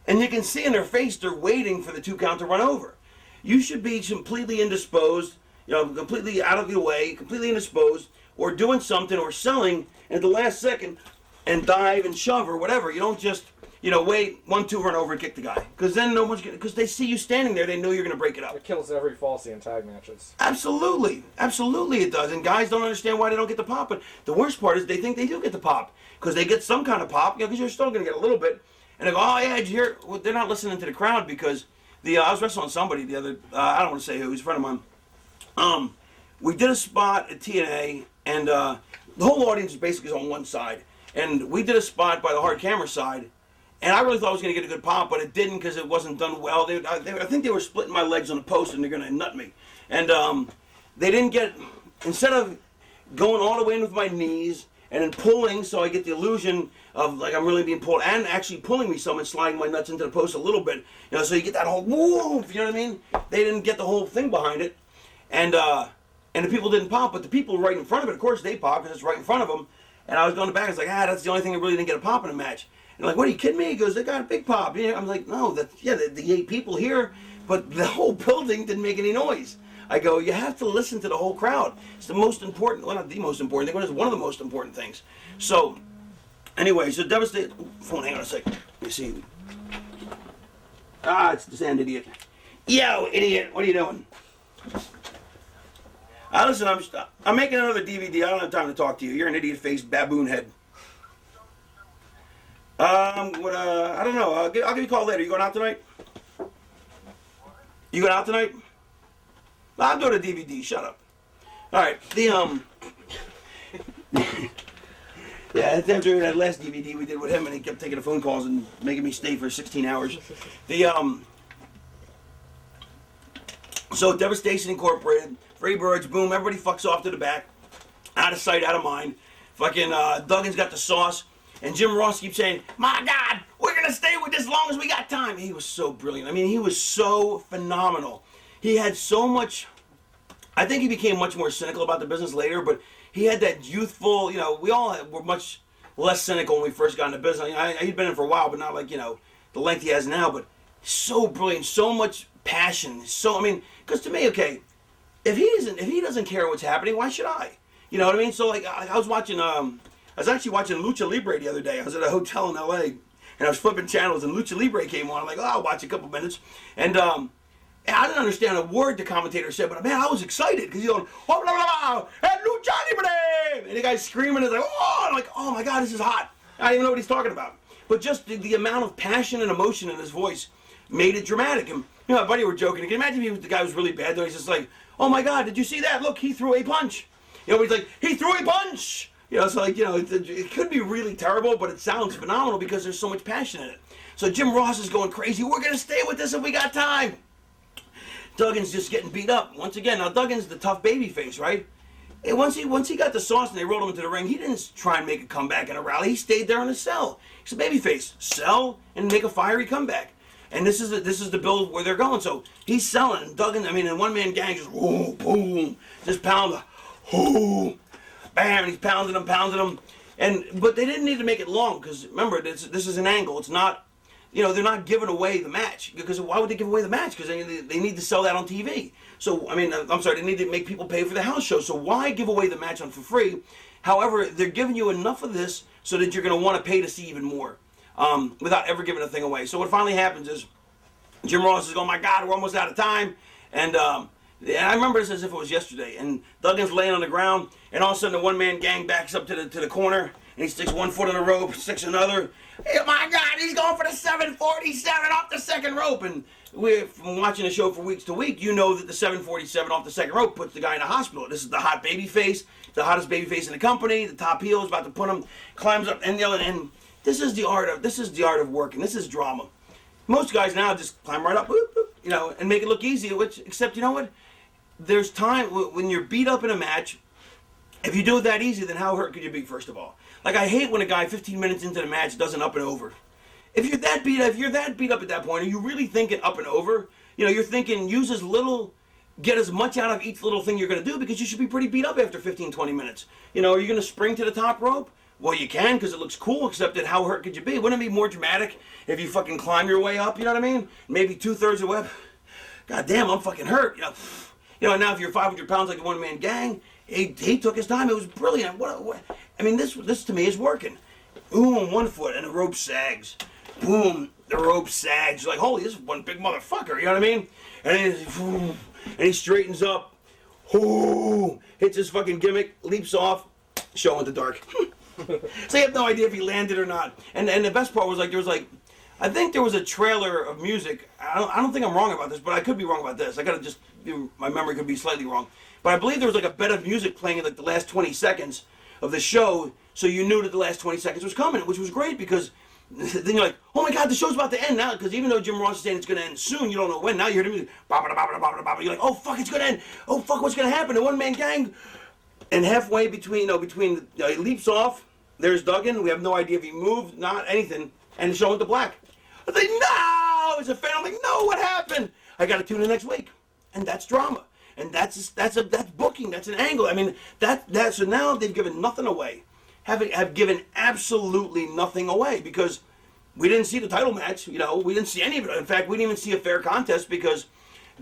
and you can see in their face they're waiting for the 2 count to run over. You should be completely indisposed, completely out of your way, completely indisposed, or doing something or selling at the last second and dive and shove or whatever. You don't just, wait, 1, 2, run over and kick the guy. Because then no one's going to, because they see you standing there, they know you're going to break it up. It kills every falsy in tag matches. Absolutely. Absolutely it does. And guys don't understand why they don't get the pop. But the worst part is they think they do get the pop. Because they get some kind of pop, because you're still going to get a little bit. And they go, oh yeah, did you hear? Well, they're not listening to the crowd because I was wrestling somebody the other, I don't want to say who, he's a friend of mine. We did a spot at TNA, and the whole audience basically is on one side. And we did a spot by the hard camera side, And I really thought I was going to get a good pop, but it didn't because it wasn't done well. I think they were splitting my legs on the post and they're going to nut me. And they didn't get, instead of going all the way in with my knees and then pulling so I get the illusion of like I'm really being pulled and actually pulling me some and sliding my nuts into the post a little bit, you know, so you get that whole woof, you know what I mean? They didn't get the whole thing behind it. And the people didn't pop, but the people right in front of it, of course, they popped because it's right in front of them. And I was going back, I was like, that's the only thing that really didn't get a pop in the match. And like, what, are you kidding me? He goes, they got a big pop. I'm like, no, the 8 people here, but the whole building didn't make any noise. I go, you have to listen to the whole crowd. It's the most important, well, not the most important thing, but it's one of the most important things. So, anyway, so devastated. Phone, hang on a second. Let me see. It's the sand idiot. Yo, idiot, what are you doing? Listen, I'm making another DVD. I don't have time to talk to you. You're an idiot-faced baboon head. I don't know. I'll give you a call later. You going out tonight? You going out tonight? I'll do the DVD. Shut up. All right. Yeah, after that last DVD we did with him, and he kept taking the phone calls and making me stay for 16 hours. So Devastation Incorporated, Freebirds, boom, everybody fucks off to the back, out of sight, out of mind. Fucking Duggan's got the sauce. And Jim Ross keeps saying, my God, we're going to stay with this as long as we got time. He was so brilliant. I mean, he was so phenomenal. He had so much, I think he became much more cynical about the business later, but he had that youthful, you know, we all were much less cynical when we first got into business. He'd been in for a while, but not like, you know, the length he has now, but so brilliant, so much passion. I mean, because to me, okay, if he doesn't care what's happening, why should I? You know what I mean? So like, I was watching, I was actually watching Lucha Libre the other day. I was at a hotel in LA, and I was flipping channels, and Lucha Libre came on. I'm like, I'll watch a couple minutes. And I didn't understand a word the commentator said, but man, I was excited because he's going, oh, blah, blah, blah, and Lucha Libre! And the guy's screaming, and like, oh, I'm like, oh my God, this is hot. I don't even know what he's talking about. But just the amount of passion and emotion in his voice made it dramatic. And you know, my buddy were joking. You can imagine if the guy was really bad, though. He's just like, oh my God, did you see that? Look, he threw a punch. You know, he's like, he threw a punch! You know, so like, you know, it could be really terrible, but it sounds phenomenal because there's so much passion in it. So Jim Ross is going crazy. We're going to stay with this if we got time. Duggan's just getting beat up. Once again, now Duggan's the tough baby face, right? And once he got the sauce and they rolled him into the ring, he didn't try and make a comeback in a rally. He stayed there in his cell. He's a baby face. Sell and make a fiery comeback. And this is the build where they're going. So he's selling. And Duggan, I mean, in one-man gang, just boom, boom, just pound, boom. Bam, and he's pounding them, but they didn't need to make it long because remember this is an angle. It's not, you know, they're not giving away the match because why would they give away the match? Because they need to sell that on TV. So I mean, I'm sorry, they need to make people pay for the house show. So why give away the match for free? However, they're giving you enough of this so that you're going to want to pay to see even more without ever giving a thing away. So what finally happens is Jim Ross is going, my God, we're almost out of time, and I remember this as if it was yesterday. And Duggan's laying on the ground, and all of a sudden the one-man gang backs up to the corner, and he sticks one foot on the rope, sticks another. Hey, my God, he's going for the 747 off the second rope. And from watching the show for weeks to week, you know that the 747 off the second rope puts the guy in the hospital. This is the hot baby face, the hottest baby face in the company. The top heel is about to put him, climbs up, and this is the art of working. This is drama. Most guys now just climb right up, whoop, whoop, you know, and make it look easy. Except you know what? There's time when you're beat up in a match. If you do it that easy, then how hurt could you be, first of all? Like, I hate when a guy 15 minutes into the match doesn't up and over. If you're that beat up at that point, are you really thinking up and over? You know, you're thinking use as little, get as much out of each little thing you're going to do because you should be pretty beat up after 15, 20 minutes. You know, are you going to spring to the top rope? Well, you can because it looks cool, except that how hurt could you be? Wouldn't it be more dramatic if you fucking climb your way up, you know what I mean? Maybe 2/3 of the way up. God damn, I'm fucking hurt, you know. You know, now if you're 500 pounds like the one-man gang, he took his time. It was brilliant. What? I mean, this to me is working. Boom, 1 foot, and the rope sags. Boom, the rope sags. You're like, holy, this is one big motherfucker. You know what I mean? And he straightens up. Ooh, hits his fucking gimmick, leaps off, show in the dark. So you have no idea if he landed or not. And the best part was I think there was a trailer of music. I don't think I'm wrong about this, but I could be wrong about this. I gotta just, my memory could be slightly wrong. But I believe there was like a bed of music playing in like the last 20 seconds of the show, so you knew that the last 20 seconds was coming, which was great because then you're like, oh my God, the show's about to end now. Because even though Jim Ross is saying it's going to end soon, you don't know when. Now you hear the music, you're like, oh fuck, it's going to end. Oh fuck, what's going to happen? The one-man gang. And halfway between, he leaps off. There's Duggan. We have no idea if he moved, not anything. And the show went to black. I think, no! As a fan, I'm like, no, what happened? I got to tune in next week. And that's drama. And that's booking. That's an angle. I mean, so now they've given nothing away. Have given absolutely nothing away because we didn't see the title match. We didn't see any of it. In fact, we didn't even see a fair contest because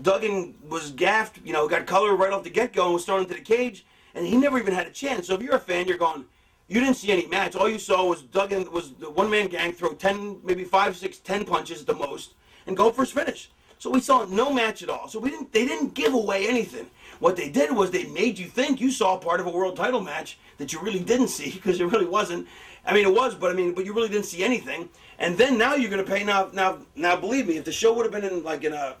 Duggan was gaffed. Got color right off the get-go and was thrown into the cage, and he never even had a chance. So if you're a fan, you're going, you didn't see any match. All you saw was Duggan was the one-man gang throw 10, maybe 5, 6, 10 punches at the most, and go for his finish. So we saw no match at all. So they didn't give away anything. What they did was they made you think you saw part of a world title match that you really didn't see because it really wasn't. I mean, it was, but you really didn't see anything. And then now you're going to pay. Now, believe me, if the show would have been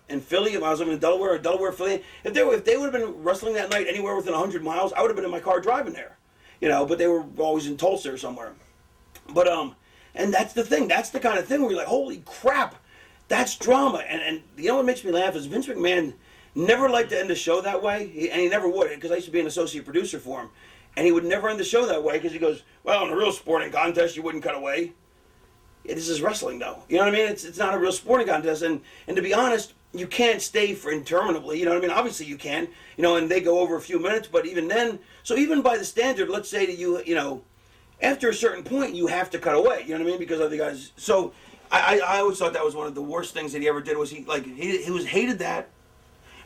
in Philly, if I was living in Delaware or Delaware, Philly, if they would have been wrestling that night anywhere within 100 miles, I would have been in my car driving there. But they were always in Tulsa or somewhere. But and that's the thing. That's the kind of thing where you're like, holy crap, that's drama. And what makes me laugh is Vince McMahon never liked to end the show that way, and he never would, because I used to be an associate producer for him. And he would never end the show that way because he goes, well, in a real sporting contest, you wouldn't cut away. Yeah, this is wrestling, though. You know what I mean? It's not a real sporting contest. And to be honest, you can't stay for interminably. You know what I mean? Obviously, you can. And they go over a few minutes. But even then, so even by the standard, let's say that you after a certain point, you have to cut away. You know what I mean? Because other guys. So I always thought that was one of the worst things that he ever did was he hated that,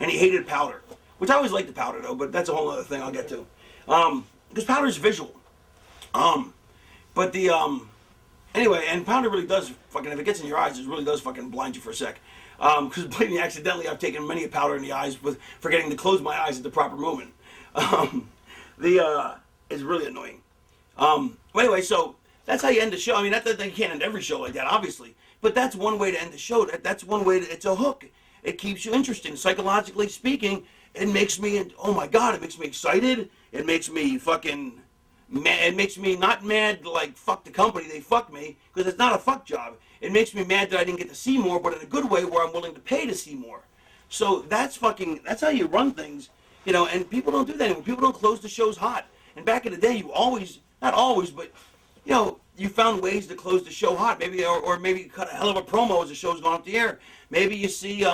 and he hated Powder, which I always liked the Powder, though. But that's a whole other thing I'll get to. Because Powder is visual. Anyway, and Powder really does fucking, if it gets in your eyes, it really does fucking blind you for a sec. Because believe me, accidentally, I've taken many a powder in the eyes with forgetting to close my eyes at the proper moment. It's really annoying. Anyway, so that's how you end the show. I mean, you can't end every show like that, obviously. But that's one way to end the show. That's one way it's a hook. It keeps you interesting. Psychologically speaking, it makes me, oh my God, it makes me excited. It makes me fucking mad. It makes me not mad like fuck the company, they fucked me, because it's not a fuck job. It makes me mad that I didn't get to see more, but in a good way where I'm willing to pay to see more. So that's how you run things, and people don't do that anymore. People don't close the shows hot. And back in the day, you always, not always, but, you found ways to close the show hot. Maybe, or maybe cut a hell of a promo as the show's gone off the air. Maybe you see,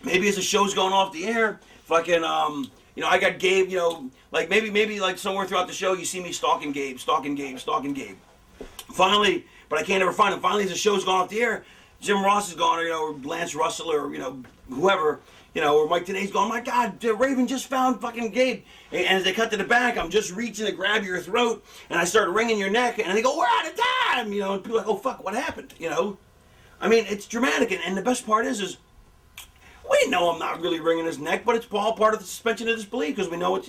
maybe as the show's going off the air, fucking, I got Gabe, maybe like somewhere throughout the show you see me stalking Gabe. Finally, but I can't ever find him. Finally, as the show's gone off the air, Jim Ross is gone, or Lance Russell, or whoever, or Mike Tenay's going, my God, Raven just found fucking Gabe. And as they cut to the back, I'm just reaching to grab your throat, and I start wringing your neck, and they go, we're out of time, and people are like, oh fuck, what happened, I mean, it's dramatic, and the best part is we know I'm not really wringing his neck, but it's all part of the suspension of disbelief, because we know it's,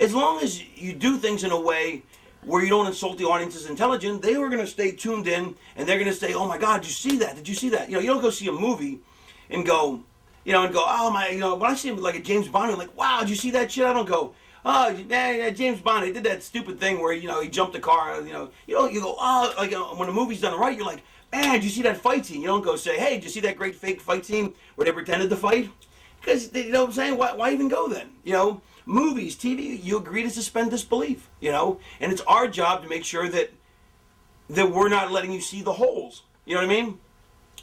as long as you do things in a way where you don't insult the audience's intelligence, they are going to stay tuned in, and they're going to say, oh my God, did you see that? Did you see that? You don't go see a movie and go, oh my, when I see him like a James Bond, I'm like, wow, did you see that shit? I don't go, oh, yeah, James Bond, he did that stupid thing where, he jumped the car, you go, oh, like, when a movie's done right, you're like, man, did you see that fight scene? You don't go say, hey, did you see that great fake fight scene where they pretended to fight? Because, you know what I'm saying? Why even go then? Movies, TV, you agree to suspend disbelief, and it's our job to make sure that we're not letting you see the holes. You know what I mean?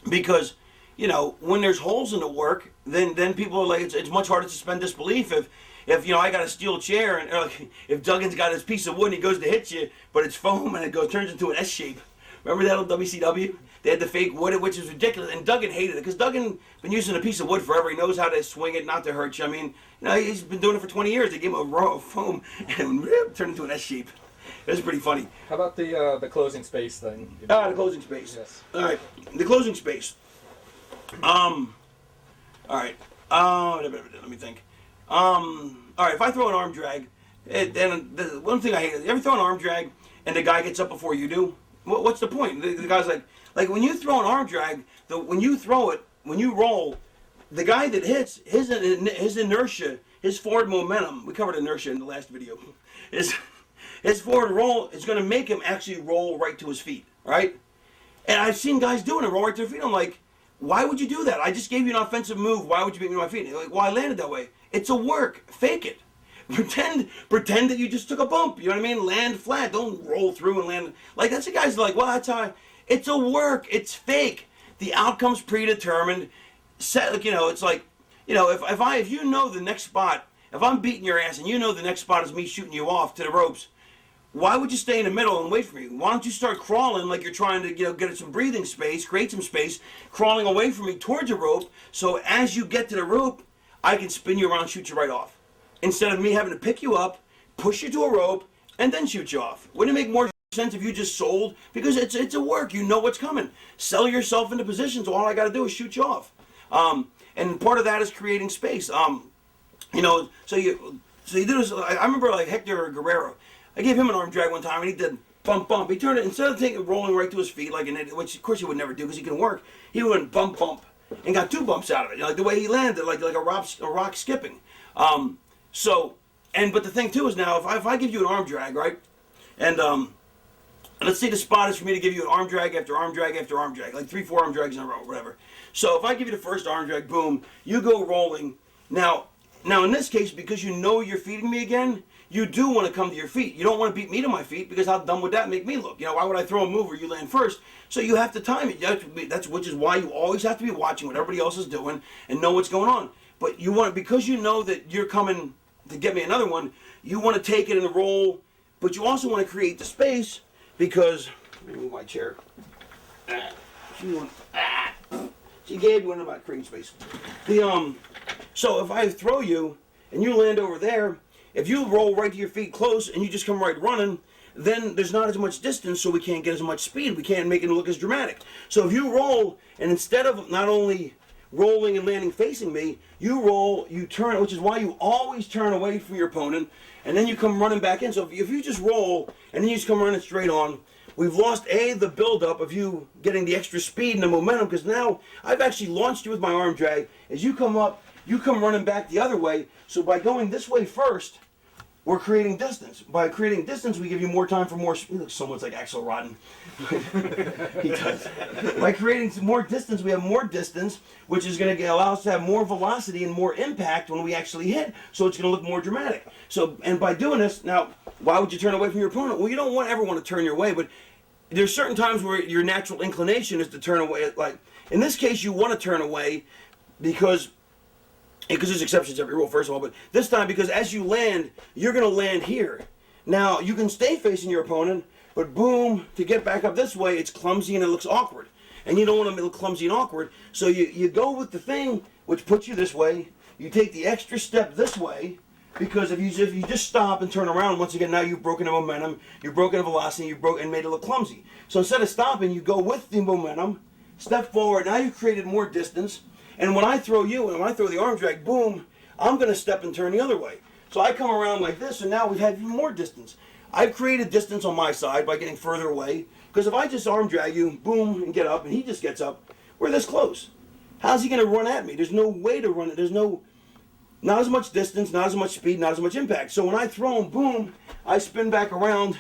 Because, when there's holes in the work, then people are like, it's much harder to suspend disbelief if I got a steel chair and if Duggan's got his piece of wood and he goes to hit you, but it's foam and it turns into an S shape. Remember that on WCW? They had the fake wood, which is ridiculous, and Duggan hated it because Duggan been using a piece of wood forever. He knows how to swing it, not to hurt you. I mean, he's been doing it for 20 years. They gave him a row of foam and it turned into an S shape. It was pretty funny. How about the closing space thing? The closing space. Yes. All right, the closing space. All right. Let me think. All right, if I throw an arm drag, then the one thing I hate is, you ever throw an arm drag and the guy gets up before you do? What's the point? The guy's like when you throw an arm drag, when you throw it, when you roll, the guy that hits, his inertia, his forward momentum, we covered inertia in the last video, his forward roll is going to make him actually roll right to his feet, right? And I've seen guys doing it, roll right to their feet. I'm like, why would you do that? I just gave you an offensive move. Why would you beat me to my feet? They're like, well, I landed that way. It's a work. Fake it. Pretend that you just took a bump. You know what I mean? Land flat. Don't roll through and land. Like, that's the guy's like, well, that's how it's a work. It's fake. The outcome's predetermined. Set, like, it's like, if you know the next spot, if I'm beating your ass and you know the next spot is me shooting you off to the ropes, why would you stay in the middle and wait for me? Why don't you start crawling like you're trying to, get some breathing space, create some space, crawling away from me towards the rope, so as you get to the rope, I can spin you around and shoot you right off. Instead of me having to pick you up, push you to a rope, and then shoot you off. Wouldn't it make more sense if you just sold? Because it's a work. You know what's coming. Sell yourself into positions. All I got to do is shoot you off. And part of that is creating space. So you do this. I remember like Hector Guerrero. I gave him an arm drag one time, and he did bump bump. He turned it, instead of rolling right to his feet like an idiot, which of course he would never do because he can work. He went bump bump and got 2 bumps out of it. Like the way he landed, like a rock skipping. But the thing too is now if I give you an arm drag, right, and let's say the spot is for me to give you an arm drag after arm drag after arm drag, like 3-4 arm drags in a row, whatever. So if I give you the first arm drag, boom, you go rolling. Now in this case, because you know you're feeding me again, you do want to come to your feet. You don't want to beat me to my feet because how dumb would that make me look? Why would I throw a move where you land first? So you have to time it. Which is why you always have to be watching what everybody else is doing and know what's going on. But you want, because you know that you're coming to get me another one, you want to take it in the roll, but you also want to create the space because, let me move my chair. She gave one about creating space. So if I throw you and you land over there, if you roll right to your feet close and you just come right running, then there's not as much distance, so we can't get as much speed. We can't make it look as dramatic. So if you roll, and instead of not only rolling and landing facing me, you roll, you turn, which is why you always turn away from your opponent, and then you come running back in. So if you just roll, and then you just come running straight on, we've lost, the buildup of you getting the extra speed and the momentum, because now I've actually launched you with my arm drag. As you come up, you come running back the other way. So by going this way first, we're creating distance. By creating distance, we give you more time for more speed. He looks so much like Axel Rotten. He does. By creating some more distance, we have more distance, which is going to allow us to have more velocity and more impact when we actually hit. So it's going to look more dramatic. So, and by doing this, now, why would you turn away from your opponent? Well, you don't ever want to turn your way, but there's certain times where your natural inclination is to turn away. Like, in this case, you want to turn away because there's exceptions to every rule, first of all, but this time, because as you land, you're going to land here. Now, you can stay facing your opponent, but boom, to get back up this way, it's clumsy and it looks awkward. And you don't want to look clumsy and awkward, so you go with the thing which puts you this way. You take the extra step this way, because if you just stop and turn around, once again, now you've broken the momentum, you've broken the velocity, and made it look clumsy. So instead of stopping, you go with the momentum, step forward, now you've created more distance. And when I throw you, and when I throw the arm drag, boom, I'm going to step and turn the other way. So I come around like this, and now we've had even more distance. I've created distance on my side by getting further away, because if I just arm drag you, boom, and get up, and he just gets up, we're this close. How's he going to run at me? There's no way to run it. There's not as much distance, not as much speed, not as much impact. So when I throw him, boom, I spin back around.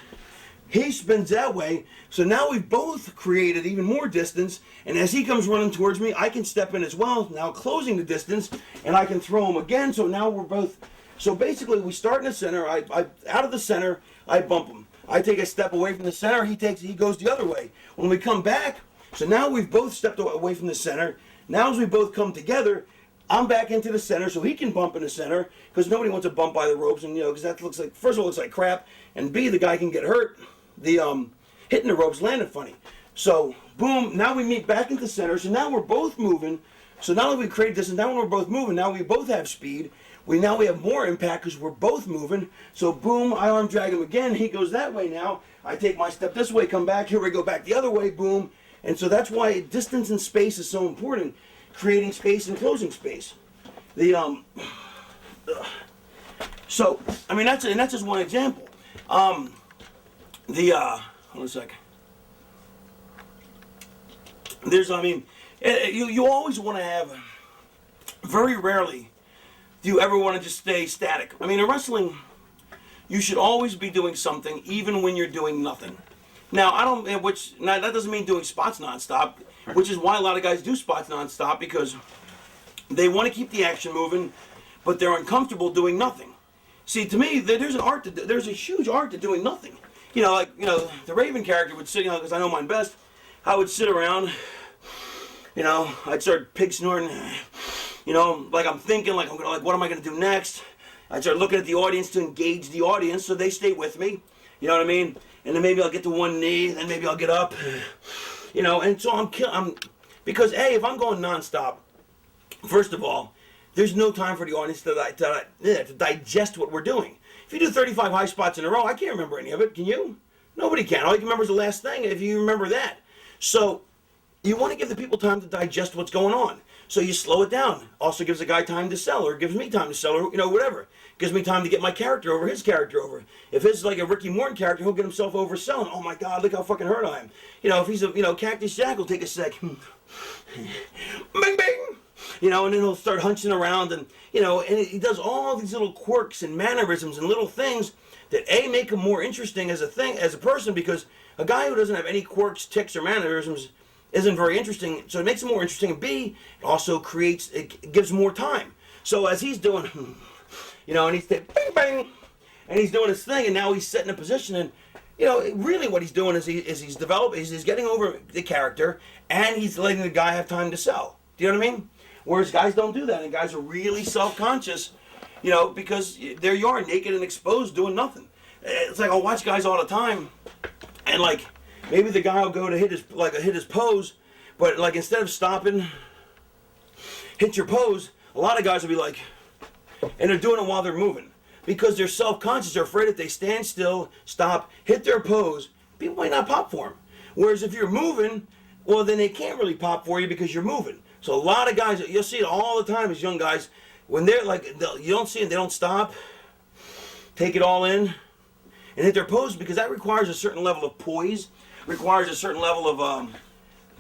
He spins that way, so now we've both created even more distance, and as he comes running towards me, I can step in as well, now closing the distance, and I can throw him again, so now we're both, so basically we start in the center, I out of the center, I bump him. I take a step away from the center, he goes the other way. When we come back, so now we've both stepped away from the center, now as we both come together, I'm back into the center so he can bump in the center, because nobody wants to bump by the ropes, and because that looks like, first of all, it looks like crap, and B, the guy can get hurt. The hitting the ropes landed funny. So boom, now we meet back into center. So now we're both moving. So not only we create distance, now when we're both moving, now we both have speed. We have more impact because we're both moving. So boom, I arm drag him again. He goes that way now. I take my step this way, come back. Here we go back the other way, boom. And so that's why distance and space is so important. Creating space and closing space. So I mean that's just one example. Hold on a sec. You always want to have, very rarely do you ever want to just stay static. I mean, in wrestling, you should always be doing something, even when you're doing nothing. Now, that doesn't mean doing spots nonstop, which is why a lot of guys do spots nonstop, because they want to keep the action moving, but they're uncomfortable doing nothing. See, to me, there's a huge art to doing nothing. The Raven character would sit, because I know mine best, I would sit around, I'd start pig snorting, like I'm thinking, what am I going to do next? I'd start looking at the audience to engage the audience so they stay with me, you know what I mean? And then maybe I'll get to one knee, then maybe I'll get up, and so because if I'm going nonstop, first of all, there's no time for the audience to digest what we're doing. If you do 35 high spots in a row, I can't remember any of it, can you? Nobody can. All you can remember is the last thing, if you remember that. So, you want to give the people time to digest what's going on. So you slow it down. Also gives the guy time to sell, or gives me time to sell, or whatever. Gives me time to get my character over, his character over. If it's like a Ricky Morton character, he'll get himself overselling. Oh my God, look how fucking hurt I am. If he's a, Cactus Jack will take a sec. Bing, bing. And then he'll start hunching around, and he does all these little quirks and mannerisms and little things that make him more interesting as a person, because a guy who doesn't have any quirks, tics, or mannerisms isn't very interesting. So it makes him more interesting. And B, it also gives more time. So as he's doing, and he's bang bang, and he's doing his thing, and now he's setting a position, and really what he's doing is he's getting over the character, and he's letting the guy have time to sell. Do you know what I mean? Whereas guys don't do that, and guys are really self-conscious, because there you are, naked and exposed, doing nothing. It's like I'll watch guys all the time, and maybe the guy will go to hit his pose, but instead of stopping, hit your pose, a lot of guys will be like, and they're doing it while they're moving, because they're self-conscious. They're afraid if they stand still, stop, hit their pose, people might not pop for them. Whereas if you're moving, well, then they can't really pop for you because you're moving. So a lot of guys, you'll see it all the time as young guys, when they're you don't see them, they don't stop, take it all in, and hit their pose, because that requires a certain level of poise, requires a certain level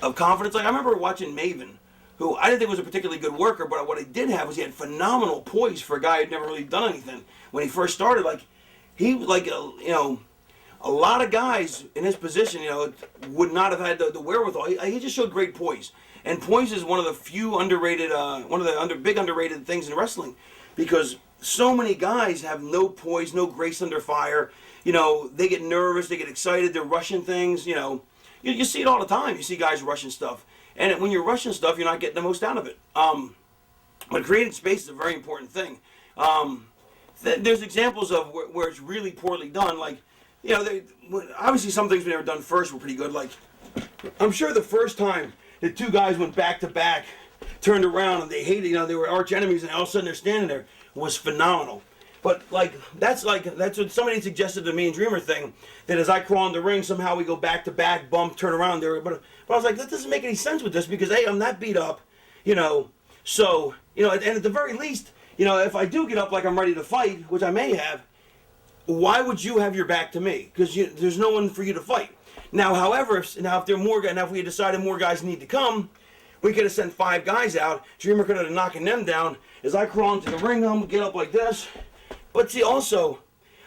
of confidence. I remember watching Maven, who I didn't think was a particularly good worker, but what he did have was he had phenomenal poise for a guy who'd never really done anything. When he first started, a lot of guys in his position, would not have had the wherewithal. He just showed great poise. And poise is one of the few underrated, big underrated things in wrestling, because so many guys have no poise, no grace under fire. They get nervous, they get excited, they're rushing things. You see it all the time. You see guys rushing stuff, and when you're rushing stuff, you're not getting the most out of it. But creating space is a very important thing. There's examples of where it's really poorly done. Obviously some things when they were done first were pretty good. I'm sure the first time the two guys went back to back, turned around, and they hated, they were arch enemies, and all of a sudden they're standing there, was phenomenal. But that's what somebody suggested to me in Dreamer thing, that as I crawl in the ring, somehow we go back to back, bump, turn around there. But I was like, that doesn't make any sense with this, because I'm that beat up, so, and at the very least, if I do get up like I'm ready to fight, which I may have, why would you have your back to me? Because there's no one for you to fight. Now, however, if we had decided more guys need to come, we could have sent 5 guys out. Dreamer could have knocking them down. As I crawl into the ring, I'm gonna get up like this. But see, also,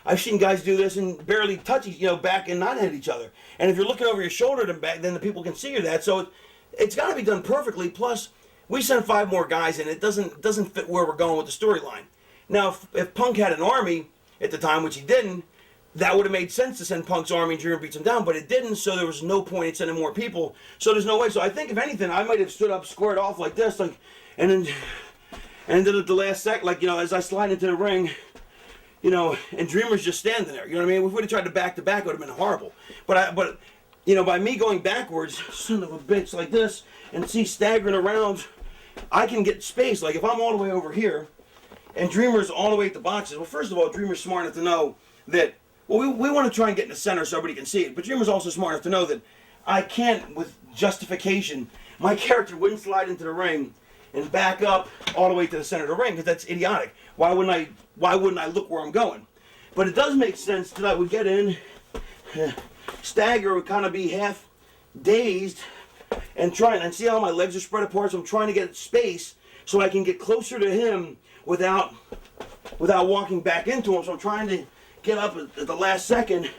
I've seen guys do this and barely touch, back and not hit each other. And if you're looking over your shoulder to back, then the people can see you that. So it's got to be done perfectly. Plus, we sent 5 more guys, and it doesn't fit where we're going with the storyline. Now, if Punk had an army at the time, which he didn't, that would have made sense to send Punk's army and Dreamer beats him down, but it didn't, so there was no point in sending more people. So there's no way. So I think, if anything, I might have stood up, squared off like this, and then at the last sec, as I slide into the ring, and Dreamer's just standing there. You know what I mean? If we would have tried to back, it would have been horrible. But by me going backwards, son of a bitch, like this, and staggering around, I can get space. If I'm all the way over here, and Dreamer's all the way at the boxes. Well, first of all, Dreamer's smart enough to know that. Well, we want to try and get in the center so everybody can see it. But Dreamer's also smart enough to know that I can't, with justification, my character wouldn't slide into the ring and back up all the way to the center of the ring, because that's idiotic. Why wouldn't I look where I'm going? But it does make sense that I would get in, stagger, would kind of be half dazed, and see how my legs are spread apart. So I'm trying to get space so I can get closer to him without walking back into him. So I'm trying to get up at the last second,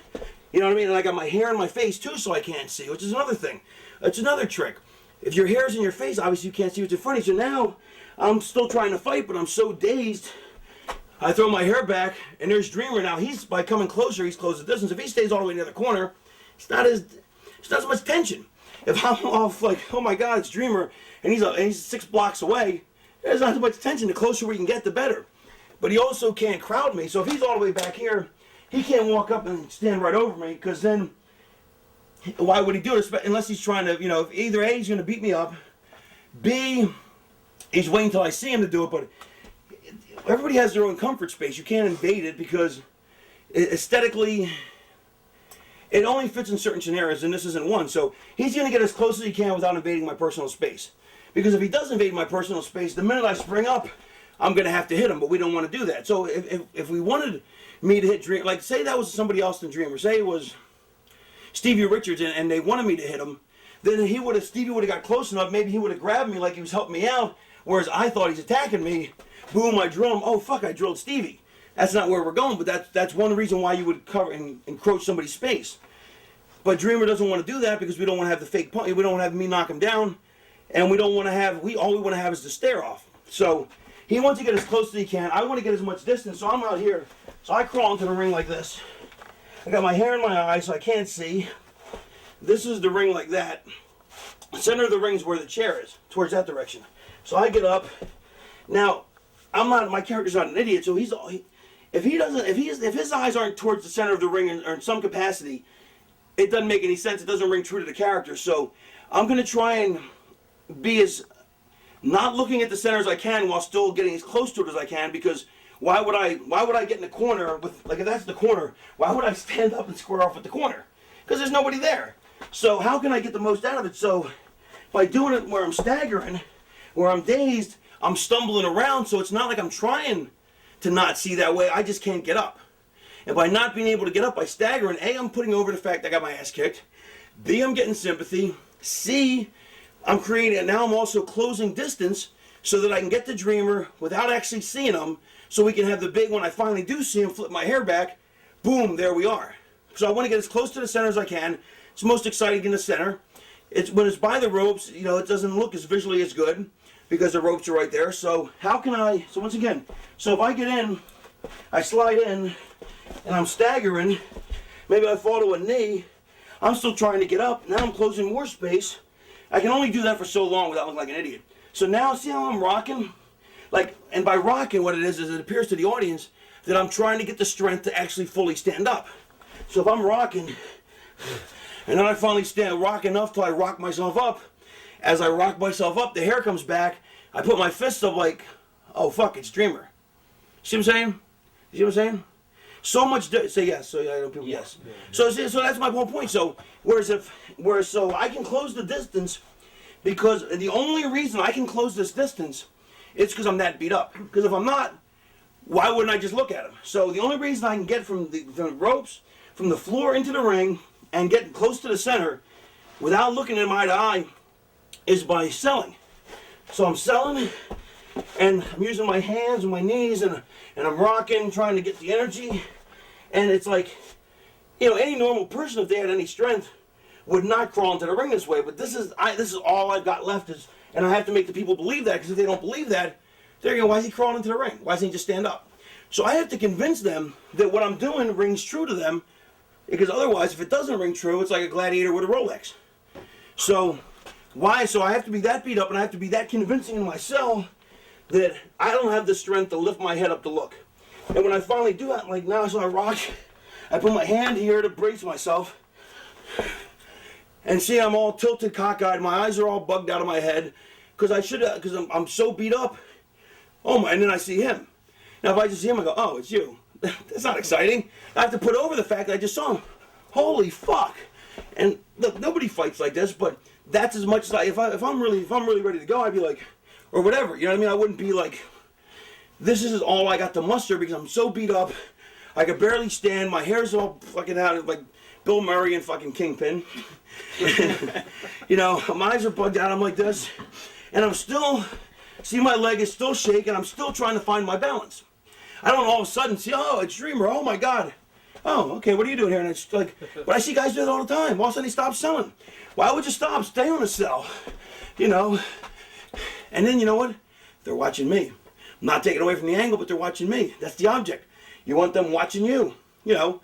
you know what I mean? And I got my hair in my face too, so I can't see, which is another thing. It's another trick. If your hair's in your face, obviously you can't see what's in front of you. So now I'm still trying to fight, but I'm so dazed. I throw my hair back, and there's Dreamer. Now by coming closer, he's closed the distance. If he stays all the way near the corner, it's not as much tension. If I'm off like, oh my God, it's Dreamer, and he's 6 blocks away, there's not as much tension. The closer we can get, the better. But he also can't crowd me. So if he's all the way back here, he can't walk up and stand right over me, because then why would he do it? Unless he's trying to, either A, he's going to beat me up, B, he's waiting until I see him to do it. But everybody has their own comfort space. You can't invade it because aesthetically, it only fits in certain scenarios, and this isn't one. So he's going to get as close as he can without invading my personal space. Because if he does invade my personal space, the minute I spring up, I'm going to have to hit him, but we don't want to do that. So if we wanted me to hit Dreamer, like say that was somebody else than Dreamer, say it was Stevie Richards and they wanted me to hit him, then Stevie would have got close enough, maybe he would have grabbed me like he was helping me out, whereas I thought he's attacking me. Boom, I drill him. Oh fuck, I drilled Stevie. That's not where we're going, but that's one reason why you would cover and encroach somebody's space. But Dreamer doesn't want to do that because we don't want to have the fake punch. We don't want to have me knock him down, and we don't want to have. All we want to have is the stare off. So he wants to get as close as he can. I want to get as much distance, so I'm out here. So I crawl into the ring like this. I got my hair in my eyes, so I can't see. This is the ring like that. The center of the ring is where the chair is, towards that direction. So I get up. Now, my character's not an idiot, so if his eyes aren't towards the center of the ring or in some capacity, it doesn't make any sense. It doesn't ring true to the character. So I'm going to try and be as not looking at the center as I can while still getting as close to it as I can, because why would I get in the corner with, like, if that's the corner, why would I stand up and square off with the corner? Because there's nobody there. So how can I get the most out of it? So by doing it where I'm staggering, where I'm dazed, I'm stumbling around, so it's not like I'm trying to not see that way. I just can't get up. And by not being able to get up, by staggering, A, I'm putting over the fact I got my ass kicked. B, I'm getting sympathy. C, I'm creating, and now I'm also closing distance so that I can get the Dreamer without actually seeing him, so we can have the big, when I finally do see him, flip my hair back, boom, there we are. So I want to get as close to the center as I can. It's most exciting in the center. When it's by the ropes, it doesn't look as visually as good because the ropes are right there. So once again, so if I get in, I slide in, and I'm staggering, maybe I fall to a knee, I'm still trying to get up, now I'm closing more space. I can only do that for so long without looking like an idiot. So now, see how I'm rocking? And by rocking, what it is it appears to the audience that I'm trying to get the strength to actually fully stand up. So if I'm rocking, and then I finally rock enough till I rock myself up, as I rock myself up, the hair comes back, I put my fists up like, oh fuck, it's Dreamer. See what I'm saying? You see what I'm saying? So much. Say yes. So I know people. Yes. So that's my whole point. So so I can close the distance because the only reason I can close this distance is because I'm that beat up. Because if I'm not, why wouldn't I just look at him? So the only reason I can get from the ropes, from the floor into the ring, and get close to the center without looking at him eye to eye is by selling. So I'm selling, and I'm using my hands and my knees, and I'm rocking, trying to get the energy. And it's like, any normal person, if they had any strength, would not crawl into the ring this way. But this is all I've got left, and I have to make the people believe that, because if they don't believe that, they're going, why is he crawling into the ring? Why doesn't he just stand up? So I have to convince them that what I'm doing rings true to them, because otherwise, if it doesn't ring true, it's like a gladiator with a Rolex. So I have to be that beat up, and I have to be that convincing in myself that I don't have the strength to lift my head up to look. And when I finally do that, like now, so I rock, I put my hand here to brace myself, and see I'm all tilted, cockeyed, my eyes are all bugged out of my head, because I'm so beat up. Oh my, and then I see him. Now if I just see him, I go, oh, it's you. That's not exciting. I have to put over the fact that I just saw him. Holy fuck. And look, nobody fights like this, but that's as much as if I'm really ready to go, I'd be like, or whatever, you know what I mean? I wouldn't be like, this is all I got to muster because I'm so beat up. I could barely stand. My hair's all fucking out like Bill Murray and fucking Kingpin. My eyes are bugged out. I'm like this. And I'm still, see my leg is still shaking. I'm still trying to find my balance. I don't all of a sudden see, oh, it's Dreamer. Oh my God. oh, okay, what are you doing here? And it's like, but I see guys do it all the time. All of a sudden he stops selling. Why would you stop? Stay on the cell, you know. And then you know what? They're watching me. I'm not taking away from the angle, but they're watching me. That's the object. You want them watching you, you know.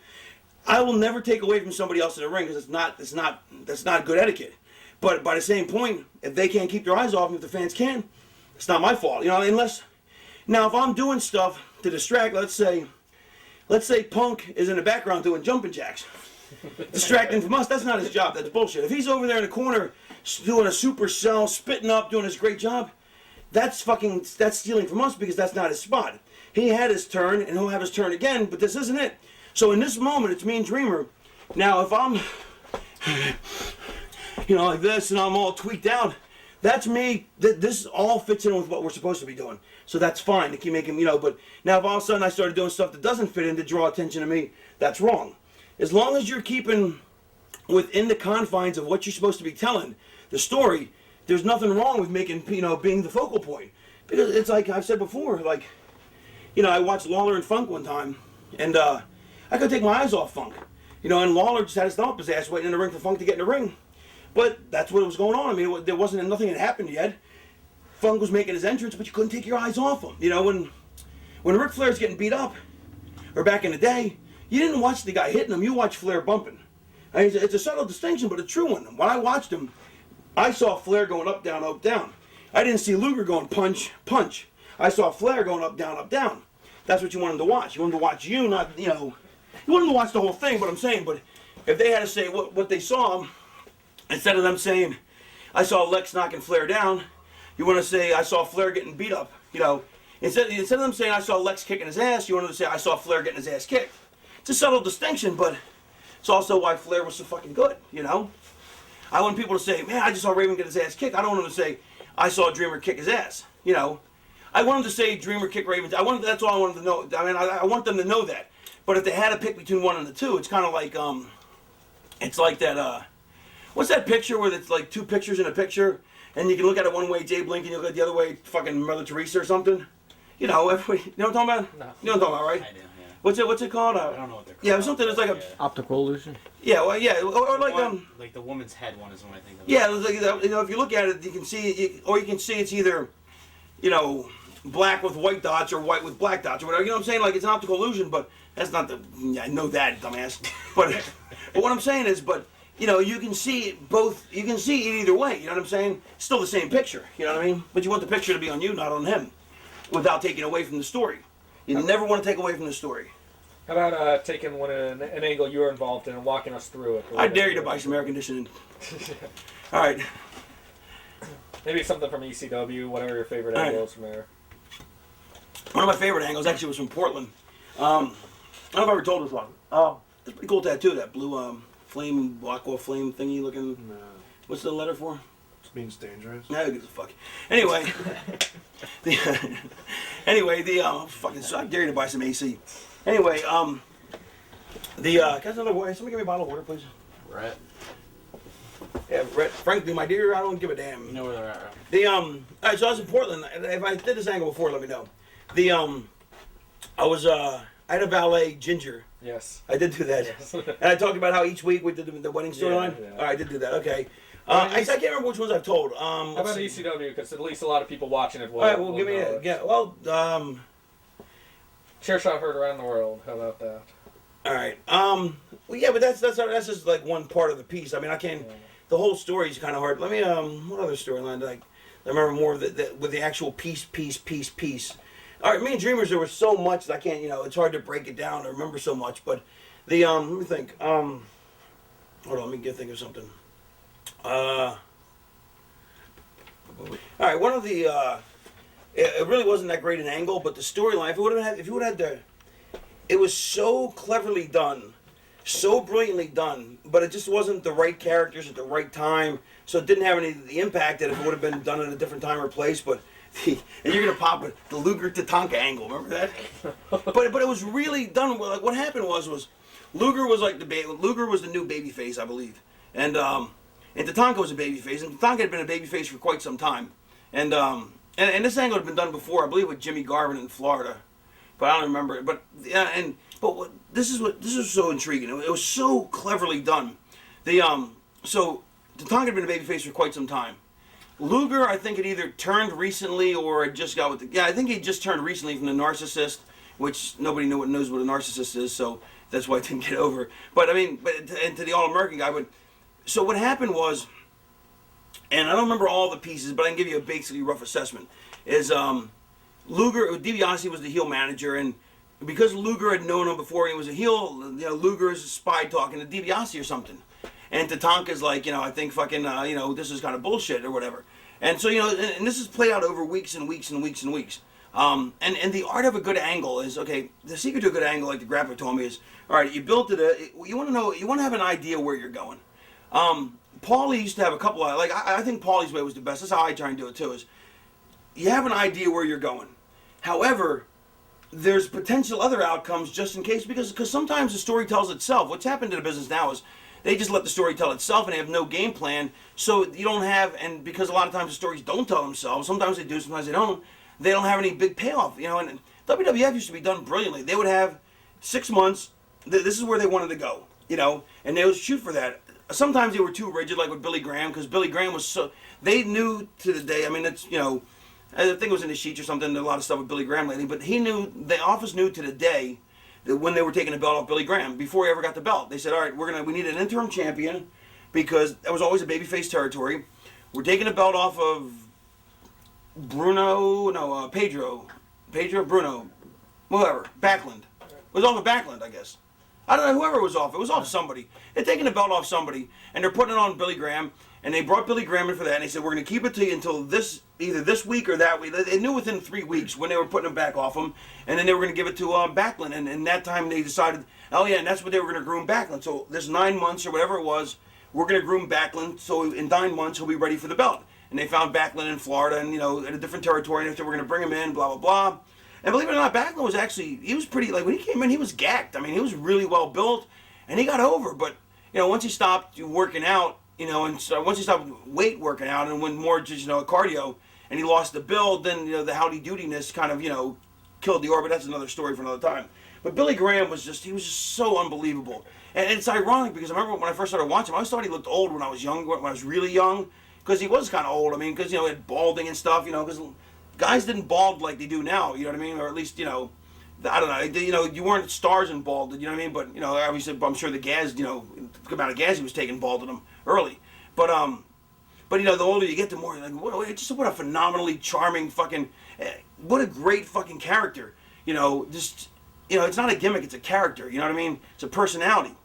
I will never take away from somebody else in the ring because that's not good etiquette. But by the same point, if they can't keep their eyes off me, if the fans can, it's not my fault, you know. Unless now, if I'm doing stuff to distract, let's say Punk is in the background doing jumping jacks, distracting from us. That's not his job. That's bullshit. If he's over there in the corner doing a super cell, spitting up, doing his great job, that's stealing from us because that's not his spot. He had his turn, and he'll have his turn again, but this isn't it. So in this moment, it's me and Dreamer. Now, if I'm, you know, like this, and I'm all tweaked out, that's me. This all fits in with what we're supposed to be doing. So that's fine to keep making, you know, but now if all of a sudden I started doing stuff that doesn't fit in to draw attention to me, that's wrong. As long as you're keeping within the confines of what you're supposed to be telling, the story, there's nothing wrong with making, you know, being the focal point. Because it's like I've said before, like, you know, I watched Lawler and Funk one time, and I couldn't take my eyes off Funk. You know, and Lawler just had his thumb up his ass waiting in the ring for Funk to get in the ring. But that's what was going on. I mean, there wasn't, nothing had happened yet. Funk was making his entrance, but you couldn't take your eyes off him. You know, when Ric Flair's getting beat up, or back in the day, you didn't watch the guy hitting him, you watched Flair bumping. I mean, it's a subtle distinction, but a true one. When I watched him, I saw Flair going up, down, up, down. I didn't see Luger going punch, punch. I saw Flair going up, down, up, down. That's what you want him to watch. You want him to watch you, not, you know, you want him to watch the whole thing, but I'm saying, but if they had to say what they saw, instead of them saying, I saw Lex knocking Flair down, you want to say, I saw Flair getting beat up. You know, instead of them saying, I saw Lex kicking his ass, you want them to say, I saw Flair getting his ass kicked. It's a subtle distinction, but it's also why Flair was so fucking good, you know? I want people to say, man, I just saw Raven get his ass kicked. I don't want them to say, I saw Dreamer kick his ass, you know? I want them to say Dreamer kick Raven. That's all I wanted to know. I mean, I want them to know that. But if they had to pick between one and the two, it's kind of like, it's like that, what's that picture where it's like two pictures in a picture, and you can look at it one way, Jay Blink, and you look at it the other way, fucking Mother Teresa or something? You know, everybody, you know what I'm talking about? No. You know what I'm talking about, right? I do, yeah. What's it called? I don't know what they're called. Yeah, something that's like a... Optical illusion. Yeah, well, yeah, or like, like the woman's head one is one I think of. yeah, like, you know, if you look at it, you can see, or you can see it's either, you know, black with white dots or white with black dots or whatever. You know what I'm saying? Like, it's an optical illusion, but that's not the... Yeah, I know that, dumbass. But what I'm saying is, but, you know, you can see it both... You can see it either way, you know what I'm saying? It's still the same picture, you know what I mean? But you want the picture to be on you, not on him, without taking away from the story. You never want to take away from the story. How about taking an angle you're involved in and walking us through it? I dare you to buy some air conditioning. All right. Maybe something from ECW, whatever your favorite All angle right. is from there. One of my favorite angles actually was from Portland. I don't know if I ever told this one. It's a pretty cool tattoo, that blue flame, aqua flame thingy looking. No, What's the letter for? it means dangerous. No, who gives a fuck. Anyway, fucking, so I dare you to buy some AC. Anyway, can I have another water? Somebody give me a bottle of water, please. Brett, Yeah, Brett, frankly, my dear, I don't give a damn. you know where they're at, right? All right, so I was in Portland. If I did this angle before, let me know. I had a valet, Ginger. Yes. I did do that. Yes. And I talked about how each week we did the wedding storyline. Yeah. All right, I did do that. Okay. I can't remember which ones I've told. How about ECW? Because at least a lot of people watching it will. All right, well, give me know a, it. yeah. Well, Chair shot heard around the world. How about that? all right. Well, yeah, but that's just like one part of the piece. I mean, I can't. The whole story is kind of hard. Let me. What other storyline did I remember more of with the actual piece. All right, me and Dreamers, there was so much that I can't. You know, it's hard to break it down or remember so much. But the let me think. Hold on, let me think of something. All right, one of the. It really wasn't that great an angle, but the storyline. If you would have had the, it was so cleverly done, so brilliantly done, but it just wasn't the right characters at the right time, so it didn't have any of the impact that if it would have been done at a different time or place. But and you're gonna pop it, the Luger Tatanka angle. Remember that? but it was really done. Like what happened was Luger was like Luger was the new babyface, I believe, and Tatanka was a babyface, and Tatanka had been a babyface for quite some time, and this angle had been done before, I believe, with Jimmy Garvin in Florida, but I don't remember it. But yeah, and But this is so intriguing. It was so cleverly done. So Tatanka had been a babyface for quite some time. Luger, I think, had either turned recently or had just got with I think he just turned recently from the Narcissist, which nobody knows what a narcissist is, so that's why I didn't get over. But I mean, and to the All-American guy. But so what happened was, and I don't remember all the pieces, but I can give you a basically rough assessment. Is Luger, DiBiase was the heel manager, and because Luger had known him before he was a heel, Luger is a spy talking to DiBiase or something. And Tatanka's like, I think fucking, this is kind of bullshit or whatever. And so, and this is played out over weeks and weeks and weeks and weeks. And the art of a good angle is, okay, the secret to a good angle, like the graphic told me, is, all right, you built it, you want to have an idea where you're going. Paulie used to have a couple of, I think Paulie's way was the best. That's how I try and do it too, is you have an idea where you're going. However, there's potential other outcomes just in case, because sometimes the story tells itself. What's happened to the business now is they just let the story tell itself and they have no game plan. So you don't have, and because a lot of times the stories don't tell themselves, sometimes they do, sometimes they don't have any big payoff. And WWF used to be done brilliantly. They would have 6 months, this is where they wanted to go, and they would shoot for that. Sometimes they were too rigid, like with Billy Graham, because Billy Graham was so, they knew to the day, I mean, it's, I think it was in the sheets or something, a lot of stuff with Billy Graham lately, but the office knew to the day that when they were taking the belt off Billy Graham, before he ever got the belt, they said, all right, we need an interim champion, because that was always a babyface territory. We're taking the belt off of Pedro, Bruno, whoever, Backlund. It was off of Backlund, I guess. I don't know, whoever it was off. It was off somebody. They're taking the belt off somebody, and they're putting it on Billy Graham, and they brought Billy Graham in for that, and they said, we're going to keep it to you until either this week or that week. They knew within 3 weeks when they were putting him back off him, and then they were going to give it to Backlund, and that time they decided, oh yeah, and that's what they were going to groom Backlund. So this 9 months or whatever it was, we're going to groom Backlund, so in 9 months he'll be ready for the belt. And they found Backlund in Florida, and in a different territory, and they said, we're going to bring him in, blah, blah, blah. And believe it or not, Backlund was actually, he was pretty, when he came in, he was gacked. I mean, he was really well built, and he got over, but, once he stopped working out, and so once he stopped weight working out and went more just, cardio, and he lost the build, then, the howdy-doodiness kind of, killed the orbit. That's another story for another time. But Billy Graham was just so unbelievable. And it's ironic because I remember when I first started watching him, I always thought he looked old when I was young, when I was really young, because he was kind of old. I mean, because, he had balding and stuff, because guys didn't bald like they do now, you know what I mean? Or at least, I don't know, you weren't stars and balded, you know what I mean? But, obviously, I'm sure the gas, the amount of gas he was taking balded him early. But the older you get, the more, what a phenomenally charming fucking, what a great fucking character. It's not a gimmick, it's a character, you know what I mean? It's a personality.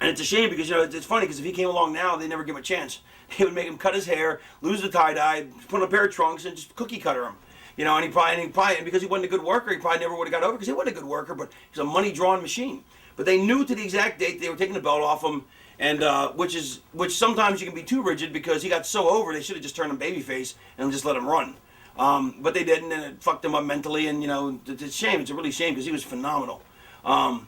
And it's a shame because, it's funny because if he came along now, they never give him a chance. They would make him cut his hair, lose the tie-dye, put on a pair of trunks, and just cookie cutter him. And he probably, and because he wasn't a good worker, he probably never would have got over because he wasn't a good worker, but he's a money-drawing machine. But they knew to the exact date they were taking the belt off him, and which sometimes you can be too rigid because he got so over, they should have just turned him babyface and just let him run. But they didn't, and it fucked him up mentally, and, it's a shame. It's a really shame because he was phenomenal. And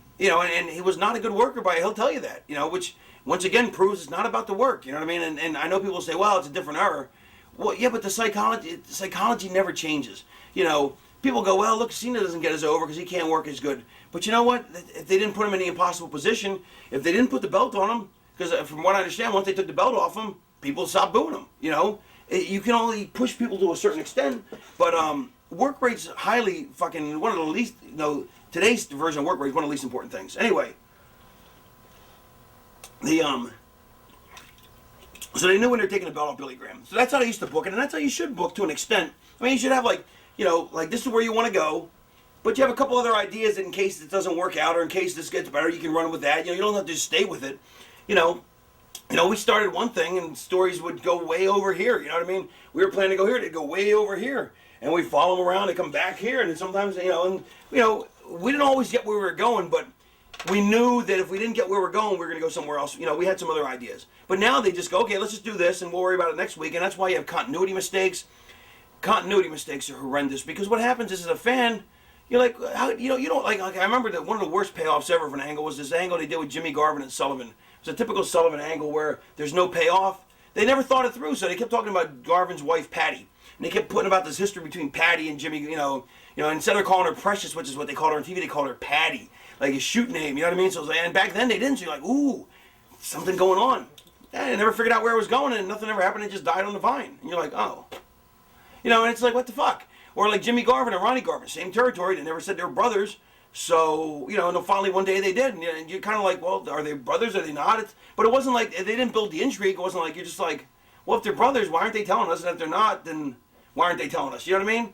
he was not a good worker, but he'll tell you that, which once again proves it's not about the work, you know what I mean? And I know people say, well, it's a different era. Well, yeah, but the psychology never changes. People go, well, look, Cena doesn't get us over because he can't work as good. But you know what? If they didn't put him in the impossible position, if they didn't put the belt on him, because from what I understand, once they took the belt off him, people stopped booing him, You can only push people to a certain extent, but work rate's highly fucking one of the least, today's version of work rate is one of the least important things. Anyway, so they knew when they were taking the belt off Billy Graham. So that's how they used to book it, and that's how you should book to an extent. I mean, you should have like this is where you want to go, but you have a couple other ideas in case it doesn't work out or in case this gets better, you can run with that. You don't have to just stay with it. We started one thing and stories would go way over here. You know what I mean? We were planning to go here, they'd go way over here. And we follow them around, they come back here, and then sometimes, we didn't always get where we were going, but we knew that if we didn't get where we're going, we were going to go somewhere else. We had some other ideas. But now they just go, okay, let's just do this, and we'll worry about it next week. And that's why you have continuity mistakes. Continuity mistakes are horrendous, because what happens is, as a fan, you're like, how, you don't like, I remember that one of the worst payoffs ever for an angle was this angle they did with Jimmy Garvin and Sullivan. It was a typical Sullivan angle where there's no payoff. They never thought it through, so they kept talking about Garvin's wife, Patty. And they kept putting about this history between Patty and Jimmy, You know, instead of calling her Precious, which is what they called her on TV, they called her Patty, like a shoot name. You know what I mean? So it was like, and back then they didn't. So you're like, ooh, something going on. And I never figured out where it was going, and nothing ever happened. It just died on the vine. And you're like, oh. You know, and it's like, what the fuck? Or like Jimmy Garvin and Ronnie Garvin, same territory. They never said they were brothers. So, you know, and then finally one day they did. And you're kind of like, well, are they brothers? Are they not? But it wasn't like, they didn't build the intrigue. It wasn't like, you're just like, well, if they're brothers, why aren't they telling us? And if they're not, then why aren't they telling us? You know what I mean?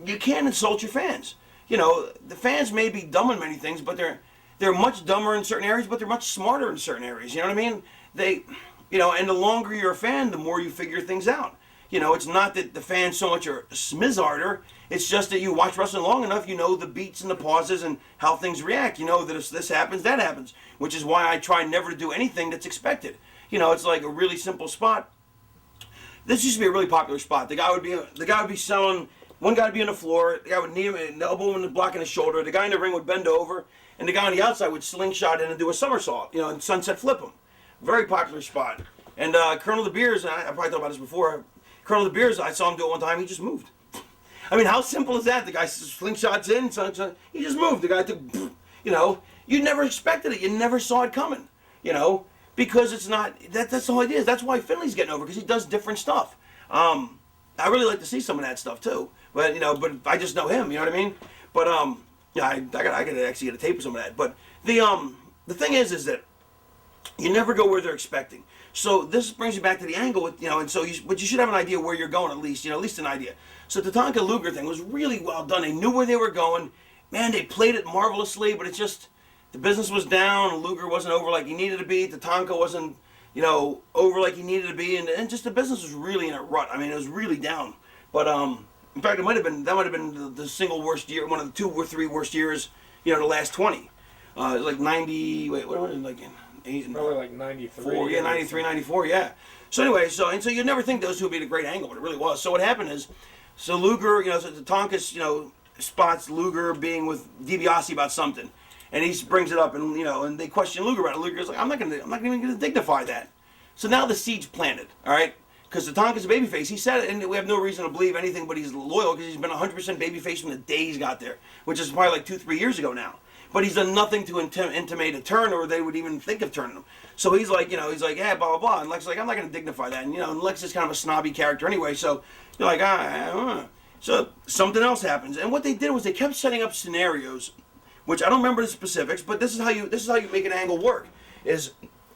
You can't insult your fans. You know, the fans may be dumb in many things, but they're much dumber in certain areas, but they're much smarter in certain areas. You know what I mean? You know, and the longer you're a fan, the more you figure things out. You know, it's not that the fans so much are smizarder. It's just that you watch wrestling long enough, you know the beats and the pauses and how things react. You know that if this happens, that happens. Which is why I try never to do anything that's expected. You know, it's like a really simple spot. This used to be a really popular spot. The guy would be selling. One guy would be on the floor. The guy would knee him, and elbow him in the block in the shoulder. The guy in the ring would bend over, and the guy on the outside would slingshot in and do a somersault. You know, and sunset flip him. Very popular spot. And Colonel De Beers, I probably talked about this before. Colonel De Beers, I saw him do it one time. He just moved. I mean, how simple is that? The guy slingshots in, he just moved. The guy took, you know, you never expected it. You never saw it coming, you know, because it's not, that's all it is. That's why Finley's getting over, because he does different stuff. I really like to see some of that stuff too. But, you know, but I just know him, you know what I mean? But, yeah, I gotta actually get a tape of some of that. But the thing is that you never go where they're expecting. So this brings you back to the angle, you know, and so but you should have an idea where you're going at least, you know, at least an idea. So the Tatanka Luger thing was really well done. They knew where they were going. Man, they played it marvelously, but it's just, the business was down. Luger wasn't over like he needed to be. Tatanka wasn't, you know, over like he needed to be, and just the business was really in a rut. I mean, it was really down. But in fact, that might have been the single worst year, one of the 2 or 3 worst years, you know, the last 20. Like 90. Wait, what was it like? Probably like 93. Yeah, 93, 94, yeah. So anyway, so you'd never think those two would be the great angle, but it really was. So what happened is, so Luger, you know, so Tatanka, you know, spots Luger being with DiBiase about something, and he brings it up, and you know, and they question Luger about it. Luger's like, I'm not even gonna dignify that. So now the seed's planted, all right? Because Tatanka's a babyface. He said it, and we have no reason to believe anything, but he's loyal because he's been 100% babyface from the day he's got there, which is probably like 2-3 years ago now. But he's done nothing to intimate a turn, or they would even think of turning him. So he's like, you know, yeah, blah, blah, blah. And Lex is like, I'm not going to dignify that. And, you know, and Lex is kind of a snobby character anyway. So you're like, So something else happens. And what they did was they kept setting up scenarios, which I don't remember the specifics, but this is how you make an angle work. Is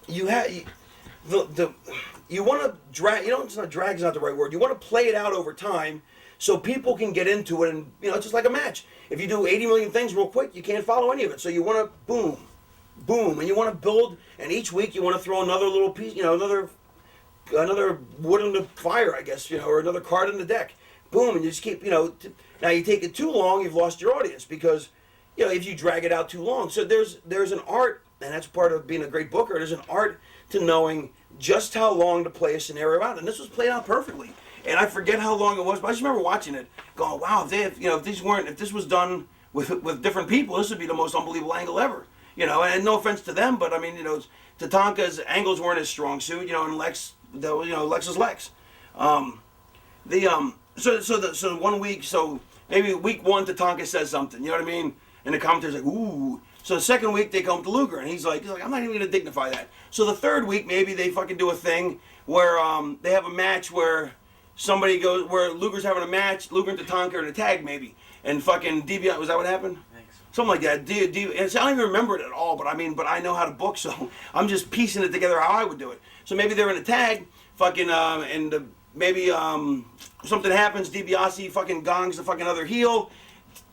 you have, you want to drag, you know, it's not drag is not the right word. You want to play it out over time, so people can get into it, and you know, it's just like a match. If you do 80 million things real quick, you can't follow any of it. So you want to boom, boom, and you want to build. And each week you want to throw another little piece, you know, another wood in the fire, I guess, you know, or another card in the deck. Boom, and you just keep, you know. Now you take it too long, you've lost your audience, because you know if you drag it out too long. So there's an art, and that's part of being a great booker. There's an art to knowing just how long to play a scenario out, and this was played out perfectly. And I forget how long it was, but I just remember watching it, going, "Wow, if this was done with different people, this would be the most unbelievable angle ever." You know, and no offense to them, but I mean, you know, Tatanka's angles weren't his strong suit. You know, and Lex is Lex. So 1 week, so maybe week 1, Tatanka says something. You know what I mean? And the commentator's like, "Ooh." So the second week they come to Luger, and he's like, "I'm not even going to dignify that." So the third week, maybe they fucking do a thing where they have a match where somebody goes, where Luger's having a match, Luger and Tatanka are in a tag maybe, and fucking DiBiase, was that what happened? Thanks. Something like that. And I don't even remember it at all, but I know how to book, so I'm just piecing it together how I would do it. So maybe they're in a tag, fucking, maybe something happens, DiBiase fucking gongs the fucking other heel.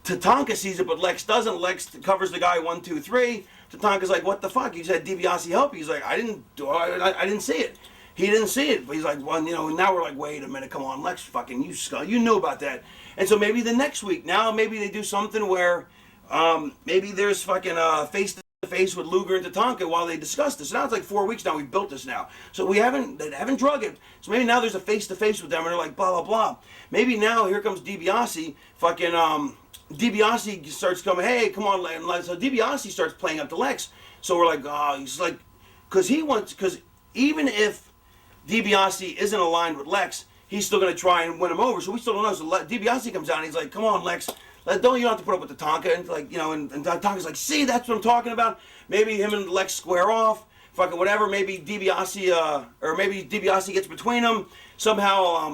Tatanka sees it, but Lex doesn't. Lex covers the guy 1, 2, 3. Tatanka's like, "What the fuck? You said DiBiase help." He's like, I didn't see it. He didn't see it, but he's like, well, you know, now we're like, wait a minute, come on, Lex, fucking, you knew about that. And so maybe the next week, now maybe they do something where maybe there's fucking face-to-face with Luger and Tatanka while they discuss this. Now it's like 4 weeks now, we've built this now. So they haven't drug it. So maybe now there's a face-to-face with them, and they're like, blah, blah, blah. Maybe now, here comes DiBiase, fucking, DiBiase starts coming, hey, come on, Lex. So DiBiase starts playing up to Lex. So we're like, oh, he's like, because even if DiBiase isn't aligned with Lex, he's still going to try and win him over. So we still don't know. So DiBiase comes out and he's like, come on, Lex, Like, don't, you don't have to put up with the Tonka, and like, you know, and Tonka's like, see, that's what I'm talking about. Maybe him and Lex square off, fucking whatever. Maybe DiBiase, or maybe DiBiase gets between them somehow.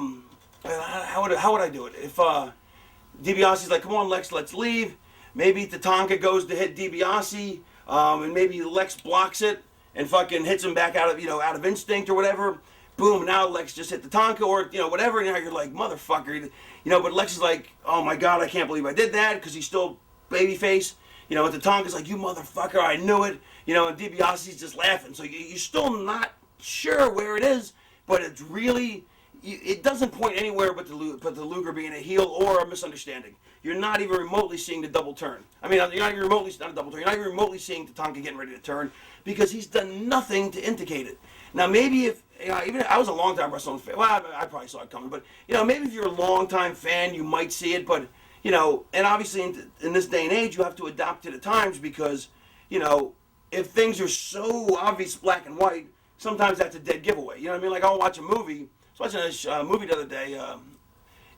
How would I do it? If DiBiase's like, come on, Lex, let's leave. Maybe Tatanka goes to hit DiBiase, and maybe Lex blocks it and fucking hits him back out of instinct or whatever. Boom, now Lex just hit Tatanka, or, you know, whatever, and now you're like, motherfucker. You know, but Lex is like, oh my God, I can't believe I did that, because he's still babyface. You know, and Tatanka's like, you motherfucker, I knew it. You know, and DiBiase's just laughing. So you're still not sure where it is, but it's really, it doesn't point anywhere but to Luger being a heel or a misunderstanding. You're not even remotely seeing the double turn. I mean, you're not even remotely, not a double turn, you're not even remotely seeing Tatanka getting ready to turn, because he's done nothing to indicate it. Now, maybe if, you know, even I was a long-time wrestling fan, well, I probably saw it coming, but, you know, maybe if you're a long-time fan, you might see it, but, you know, and obviously in this day and age, you have to adapt to the times, because, you know, if things are so obvious black and white, sometimes that's a dead giveaway. You know what I mean? Like, I'll watch a movie. I was watching this movie the other day,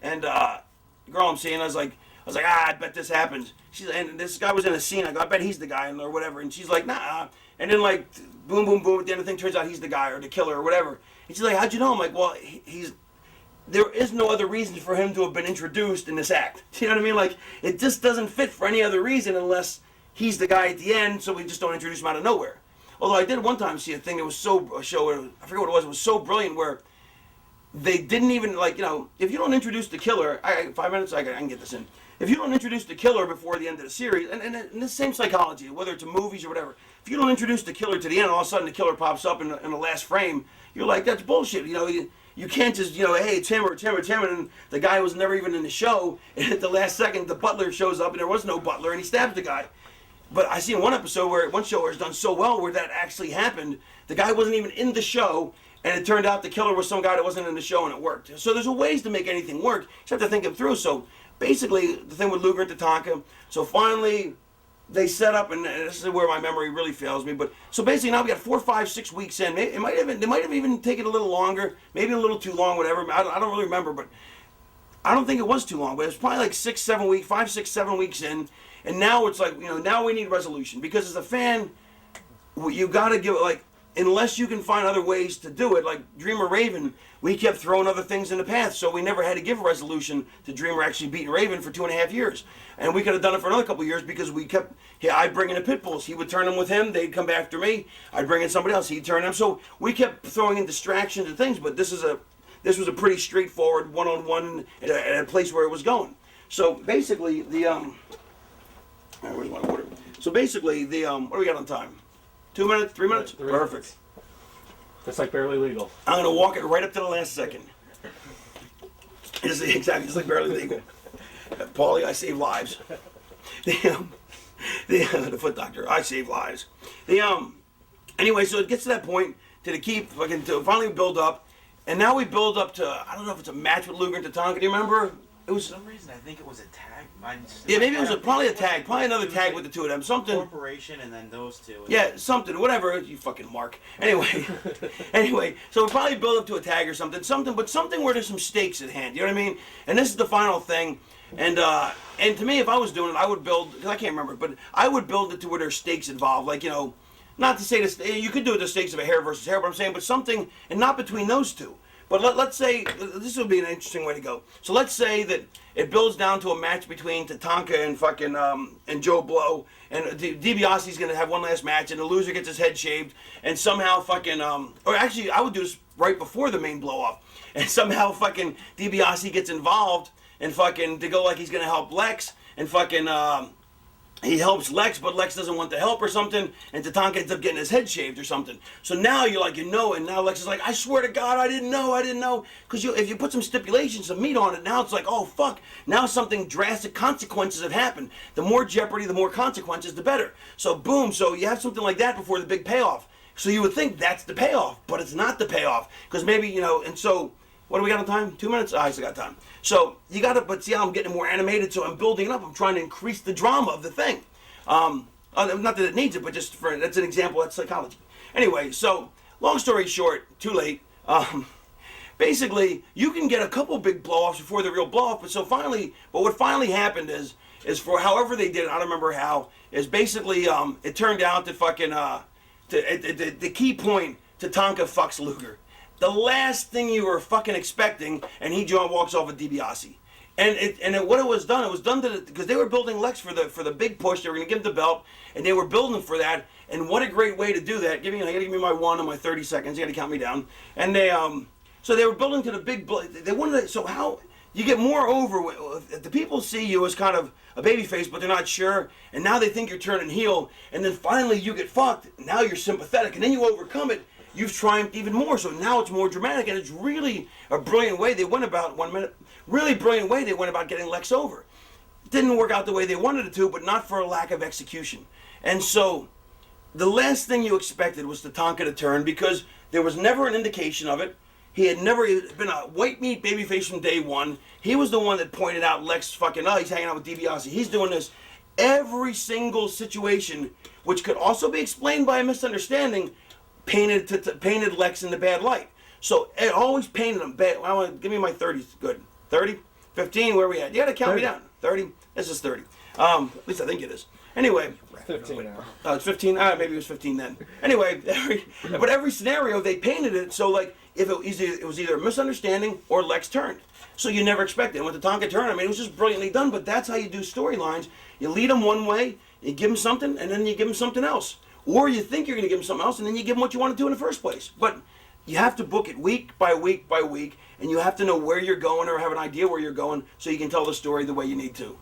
and the girl I'm seeing, I was like, I bet this happens. And this guy was in a scene. I go, I bet he's the guy, or whatever. And she's like, nah. And then, like, boom, boom, boom. At the end of the thing, turns out he's the guy or the killer or whatever. And she's like, how'd you know? I'm like, well, there is no other reason for him to have been introduced in this act. You know what I mean? Like, it just doesn't fit for any other reason unless he's the guy at the end, so we just don't introduce him out of nowhere. Although I did one time see a thing that was I forget what it was so brilliant, where they didn't even, like, you know, if you don't introduce the killer, 5 minutes, I can get this in. If you don't introduce the killer before the end of the series, and the same psychology, whether it's in movies or whatever, if you don't introduce the killer to the end, all of a sudden the killer pops up in the last frame, you're like, that's bullshit. You know, you can't just, you know, hey, it's him, and the guy was never even in the show, and at the last second, the butler shows up, and there was no butler, and he stabs the guy. But I seen one episode one show where it's done so well, where that actually happened, the guy wasn't even in the show, and it turned out the killer was some guy that wasn't in the show, and it worked. So there's ways to make anything work. You just have to think it through. So basically, the thing with Luger and Tatanka, so finally they set up, and this is where my memory really fails me, but so basically now we got 4, 5, 6 weeks in. It might have even taken a little longer, maybe a little too long, whatever. I don't really remember, but I don't think it was too long, but it was probably like 6, 7 weeks, 5, 6, 7 weeks in, and now it's like, you know, now we need resolution, because as a fan, you got to give it, like, unless you can find other ways to do it, like Dreamer Raven, we kept throwing other things in the path, so we never had to give a resolution to Dreamer actually beating Raven for 2.5 years. And we could have done it for another couple of years, because we kept, I'd bring in the Pitbulls, he would turn them with him, they'd come after me, I'd bring in somebody else, he'd turn them. So we kept throwing in distractions and things, but this was a pretty straightforward one-on-one at a place where it was going. So basically, where's my order? So basically, what do we got on time? 2 minutes? 3 minutes? 3 Perfect. minutes. Just like Barely Legal. I'm going to walk it right up to the last second. Exactly, just like Barely Legal. Paulie, I save lives. The foot doctor, I save lives. Anyway, so it gets to that point to finally build up, and now we build up to, I don't know if it's a match with Luger and Tatanka. Do you remember? It was For some reason, I think it was a tag. Yeah, maybe it was probably a tag, probably another tag with the two of them. Something. Corporation and then those two. Yeah, something, whatever. You fucking Mark. Anyway, so we probably build up to a tag or something, but something where there's some stakes at hand. You know what I mean? And this is the final thing. And to me, if I was doing it, I would build, because I can't remember, but I would build it to where there's stakes involved. Like, you know, not to say this, you could do it the stakes of a hair versus hair, but I'm saying, but something, and not between those two. But let's say, this would be an interesting way to go. So let's say that it builds down to a match between Tatanka and fucking, and Joe Blow, and DiBiase's gonna have one last match, and the loser gets his head shaved, and somehow fucking, or actually, I would do this right before the main blow-off, and somehow fucking DiBiase gets involved, and fucking, to go like he's gonna help Lex, and fucking, he helps Lex, but Lex doesn't want the help or something, and Tatanka ends up getting his head shaved or something. So now you're like, you know, and now Lex is like, I swear to God, I didn't know. Because if you put some stipulations, some meat on it, now it's like, oh, fuck. Now something drastic consequences have happened. The more jeopardy, the more consequences, the better. So boom, so you have something like that before the big payoff. So you would think that's the payoff, but it's not the payoff. Because maybe, you know, and so, what do we got on time? 2 minutes? I still got time. So you got to, but see how I'm getting more animated, so I'm building it up. I'm trying to increase the drama of the thing. Not that it needs it, but just for, that's an example, that's psychology. Anyway, so long story short, too late. Basically, you can get a couple big blow-offs before the real blow-off, but what finally happened is is for however they did it. I don't remember how. Is basically it turned out that fucking the key point Tatanka fucks Luger. The last thing you were fucking expecting, and he walks off with DiBiase. What it was done because they were building Lex for the big push. They were going to give him the belt, and they were building for that. And what a great way to do that! I got to give me my 1 and my 30 seconds. You got to count me down. And so they were building to the big. They wanted to, so how you get more over. The people see you as kind of a babyface, but they're not sure. And now they think you're turning heel. And then finally you get fucked. Now you're sympathetic, and then you overcome it. You've triumphed even more. So now it's more dramatic, and it's really a brilliant way they went about 1 minute. Really brilliant way they went about getting Lex over. It didn't work out the way they wanted it to, but not for a lack of execution. And so the last thing you expected was Tatanka to turn because there was never an indication of it. He had never been a white meat babyface from day one. He was the one that pointed out Lex fucking, he's hanging out with DiBiase. He's doing this. Every single situation, which could also be explained by a misunderstanding, painted Lex in the bad light. So it always painted him bad. Give me my 30s. Good. 30? 15? Where are we at? You got to count 30. Me down. 30? This is 30. At least I think it is. Anyway. 15 now. It's 15? Maybe it was 15 then. Anyway, every scenario, they painted it so like if it was either a misunderstanding or Lex turned. So you never expected it. With the Tonka turn, it was just brilliantly done, but that's how you do storylines. You lead them one way, you give them something, and then you give them something else. Or you think you're going to give them something else, and then you give them what you want to do in the first place. But you have to book it week by week by week, and you have to know where you're going or have an idea where you're going so you can tell the story the way you need to.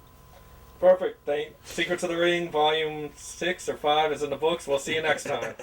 Perfect. Secrets of the Ring, Volume 6 or 5 is in the books. We'll see you next time.